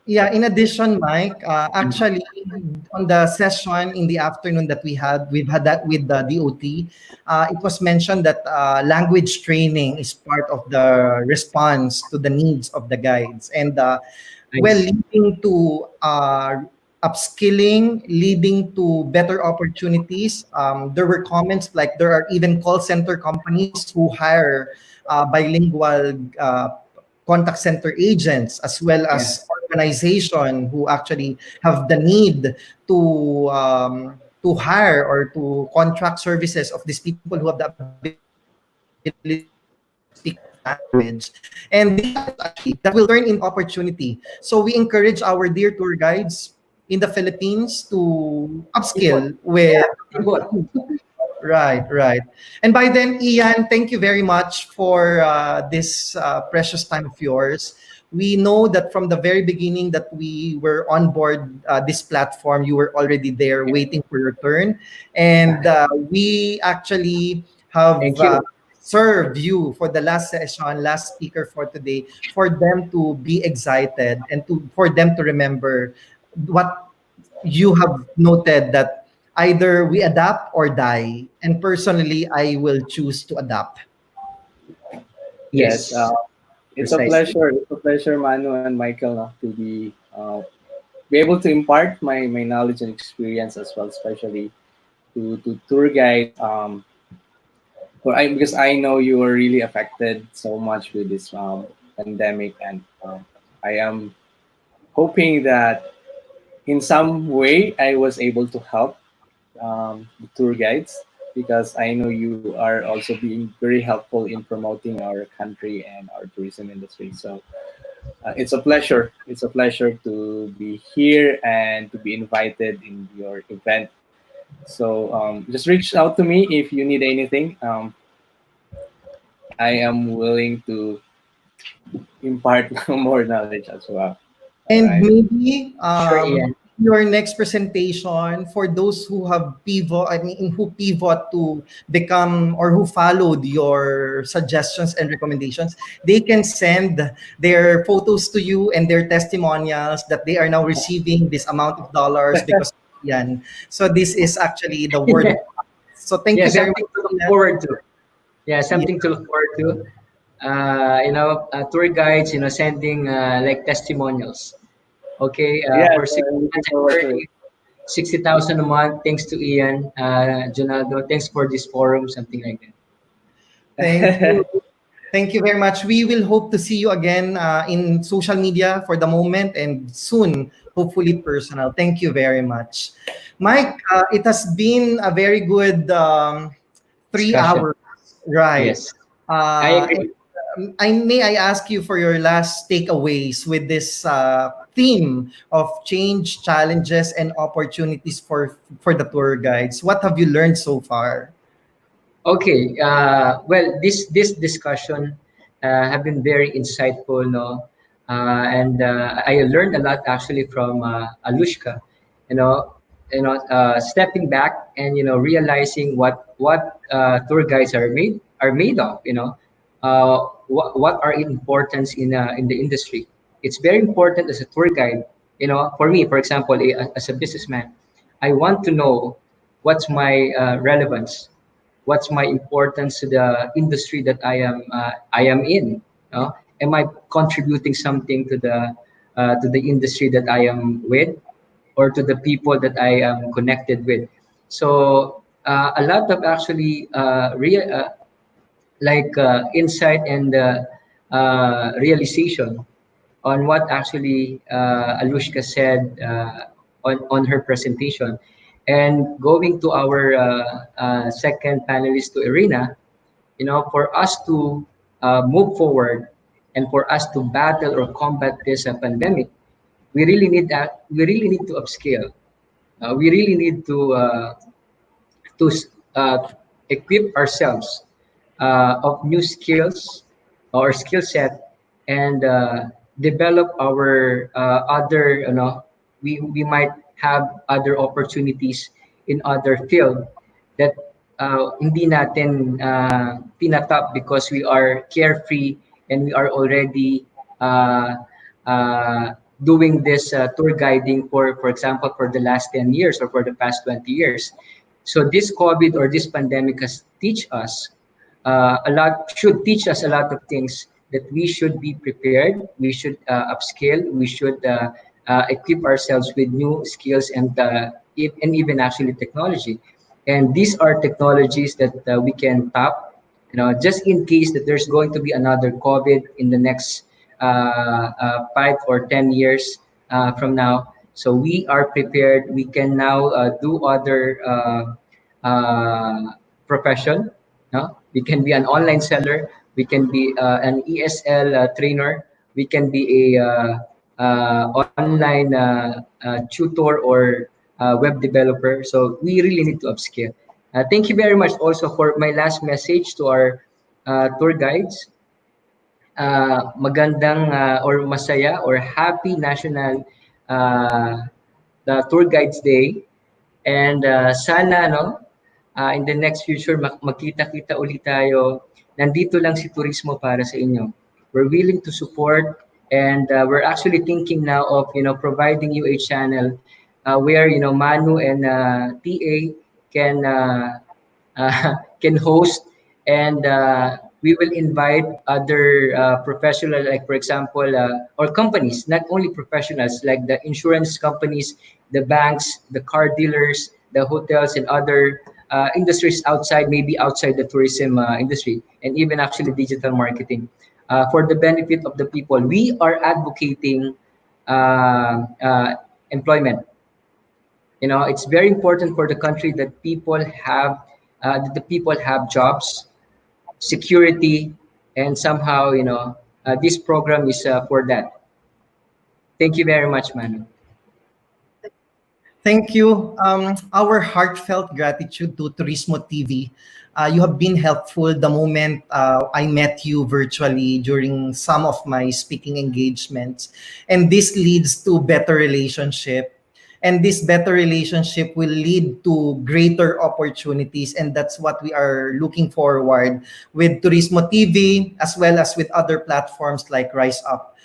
Yeah, in addition, Mike, actually, on the session in the afternoon that we've had that with the DOT, it was mentioned that language training is part of the response to the needs of the guides. And Nice. leading to upskilling, leading to better opportunities. There were comments like there are even call center companies who hire bilingual contact center agents, as well Yeah. as organization who actually have the need to hire or to contract services of these people who have the ability to speak language. And these are actually that will turn into opportunity. So we encourage our dear tour guides in the Philippines to Pivot. upskill with. Yeah, pivot. Right, right. And by then, Ian, thank you very much for this precious time of yours. We know that from the very beginning that we were on board this platform, you were already there waiting for your turn. And we actually have Thank you. served you for the last session, last speaker for today, for them to be excited and for them to remember what you have noted, that either we adapt or die. And personally, I will choose to adapt. Yes. Yes, It's a precisely. pleasure. It's a pleasure, Manu and Michael, to be able to impart my knowledge and experience as well, especially to tour guides. Because I know you were really affected so much with this pandemic, and I am hoping that in some way I was able to help the tour guides, because I know you are also being very helpful in promoting our country and our tourism industry. So it's a pleasure. It's a pleasure to be here and to be invited in your event. So just reach out to me if you need anything. I am willing to impart more knowledge as well. All And right. maybe Sure, Ian. your next presentation, for those who have who pivot to become, or who followed your suggestions and recommendations, they can send their photos to you and their testimonials that they are now receiving this amount of dollars because of Ian. So this is actually the word of mouth. So thank Yeah, you very something much. to look Ian. forward to. Yeah, Yeah. something to look forward to. Tour guides, sending like testimonials. Okay, Yeah, for so six I'm looking months I'm forward to it. earning 60,000 a month. Thanks to Ian, Dionaldo. Thanks for this forum, something like that. Thank you. Thank you very much. We will hope to see you again in social media for the moment, and soon, hopefully personal. Thank you very much. Mike, it has been a very good 3 hours, Discussion. right? Yes, I And, agree. may I ask you for your last takeaways with this theme of change, challenges, and opportunities for the tour guides? What have you learned so far? Okay. Well, this discussion have been very insightful, no, and I learned a lot actually from Alushka. You know, stepping back and realizing what tour guides are made of. What are importance in the industry. It's very important as a tour guide. For me, for example, as a businessman, I want to know what's my relevance, what's my importance to the industry that I am in. Am I contributing something to the industry that I am with, or to the people that I am connected with? So a lot of actually insight and realization on what actually Alushka said on her presentation. And going to our second panelist, to Erina, for us to move forward and for us to battle or combat this pandemic, we really need to upscale. We really need to equip ourselves of new skills or skill set, and develop our other, we might have other opportunities in other field that hindi natin tinatap, because we are carefree and we are already uh, doing this tour guiding for example, for the last 10 years or for the past 20 years. So this COVID or this pandemic has should teach us a lot of things, that we should be prepared, we should upscale, we should equip ourselves with new skills, and even actually technology. And these are technologies that we can tap, just in case that there's going to be another COVID in the next 5 or 10 years from now. So we are prepared. We can now do other profession. No? We can be an online seller. We can be an ESL trainer. We can be a online tutor or web developer. So we really need to upskill. Thank you very much also for my last message to our tour guides. Magandang or masaya or happy National uh, the Tour Guides Day. And sana in the next future magkita-kita ulit tayo. Nandito lang si Turismo para sa inyo. We're willing to support, and we're actually thinking now of providing you a channel where Manu and TA can can host, and we will invite other professional, like for example, or companies, not only professionals, like the insurance companies, the banks, the car dealers, the hotels and other industries outside, maybe outside the tourism industry, and even actually digital marketing. For the benefit of the people, we are advocating employment. You know, it's very important for the country that people have jobs, security, and somehow, this program is for that. Thank you very much, Manu. Thank you. Our heartfelt gratitude to Tourismo TV. You have been helpful the moment I met you virtually during some of my speaking engagements. And this leads to better relationship. And this better relationship will lead to greater opportunities. And that's what we are looking forward with Turismo TV, as well as with other platforms like Rise Up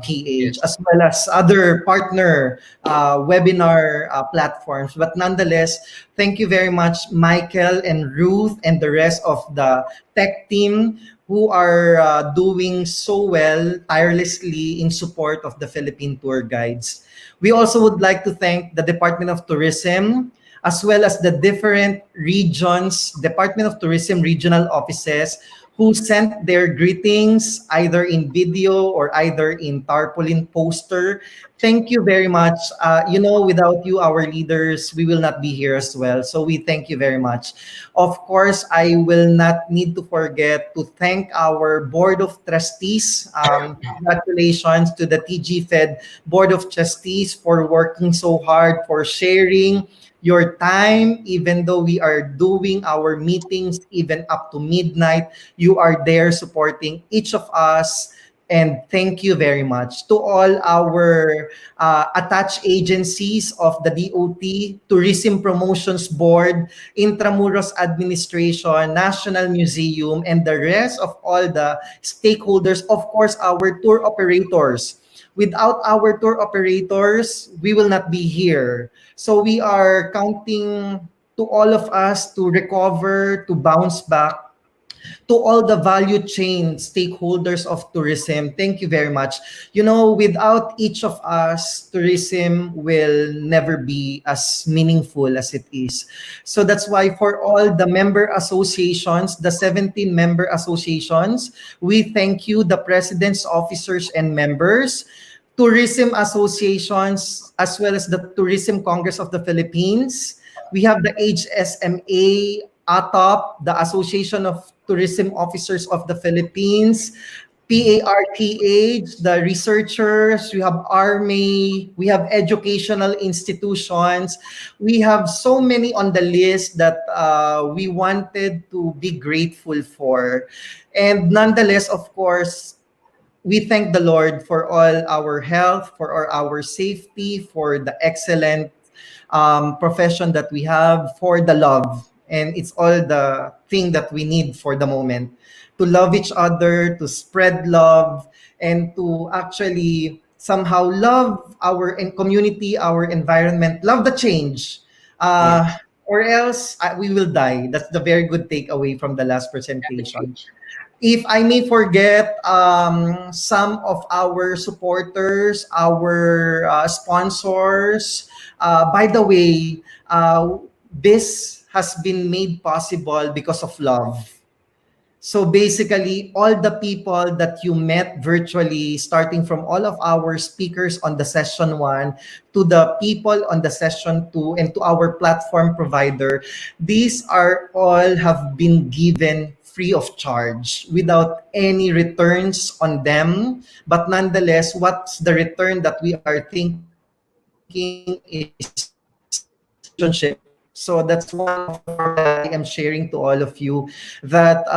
PH, Yes. as well as other partner webinar platforms. But nonetheless, thank you very much, Michael and Ruth and the rest of the tech team who are doing so well tirelessly in support of the Philippine Tour Guides. We also would like to thank the Department of Tourism, as well as the different regions, Department of Tourism regional offices who sent their greetings either in video or either in tarpaulin poster. Thank you very much. Without you, our leaders, we will not be here as well. So we thank you very much. Of course, I will not need to forget to thank our Board of Trustees. Congratulations to the TGFED Board of Trustees for working so hard, for sharing your time, even though we are doing our meetings even up to midnight. You are there supporting each of us. And thank you very much to all our attached agencies of the DOT, Tourism Promotions Board, Intramuros Administration, National Museum, and the rest of all the stakeholders. Of course, our tour operators. Without our tour operators, we will not be here. So we are counting to all of us to recover, to bounce back. To all the value chain stakeholders of tourism, thank you very much. Without each of us, tourism will never be as meaningful as it is. So that's why for all the member associations, the 17 member associations, we thank you, the presidents, officers, and members, tourism associations, as well as the Tourism Congress of the Philippines. We have the HSMA, ATOP, the Association of Tourism Officers of the Philippines, PARTH, the researchers, we have ARMY, we have educational institutions. We have so many on the list that we wanted to be grateful for. And nonetheless, of course, we thank the Lord for all our health, for our safety, for the excellent profession that we have, for the love. And it's all the thing that we need for the moment, to love each other, to spread love, and to actually somehow love our community, our environment, love the change. Yes. Or else we will die. That's the very good takeaway from the last presentation. If I may forget some of our supporters, our sponsors, by the way, this has been made possible because of love. So basically, all the people that you met virtually, starting from all of our speakers on the session 1 to the people on the session 2 and to our platform provider, these are all have been given free of charge without any returns on them. But nonetheless, what's the return that we are thinking is relationship. So that's one of the that I am sharing to all of you, that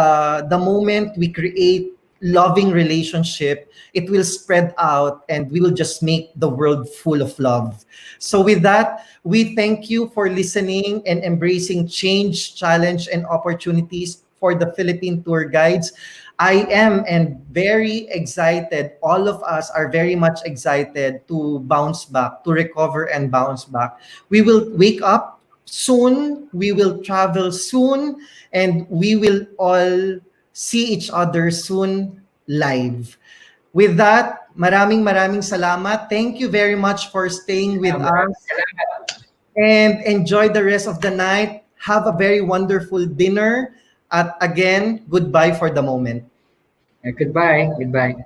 the moment we create loving relationship, it will spread out and we will just make the world full of love. So with that, we thank you for listening and embracing change, challenge, and opportunities for the Philippine Tour Guides. I am and very excited. All of us are very much excited to bounce back, to recover and bounce back. We will wake up soon, we will travel soon, and we will all see each other soon live. With that, maraming salamat. Thank you very much for staying with us. and enjoy the rest of the night. Have a very wonderful dinner. At again, goodbye for the moment. Goodbye. Goodbye.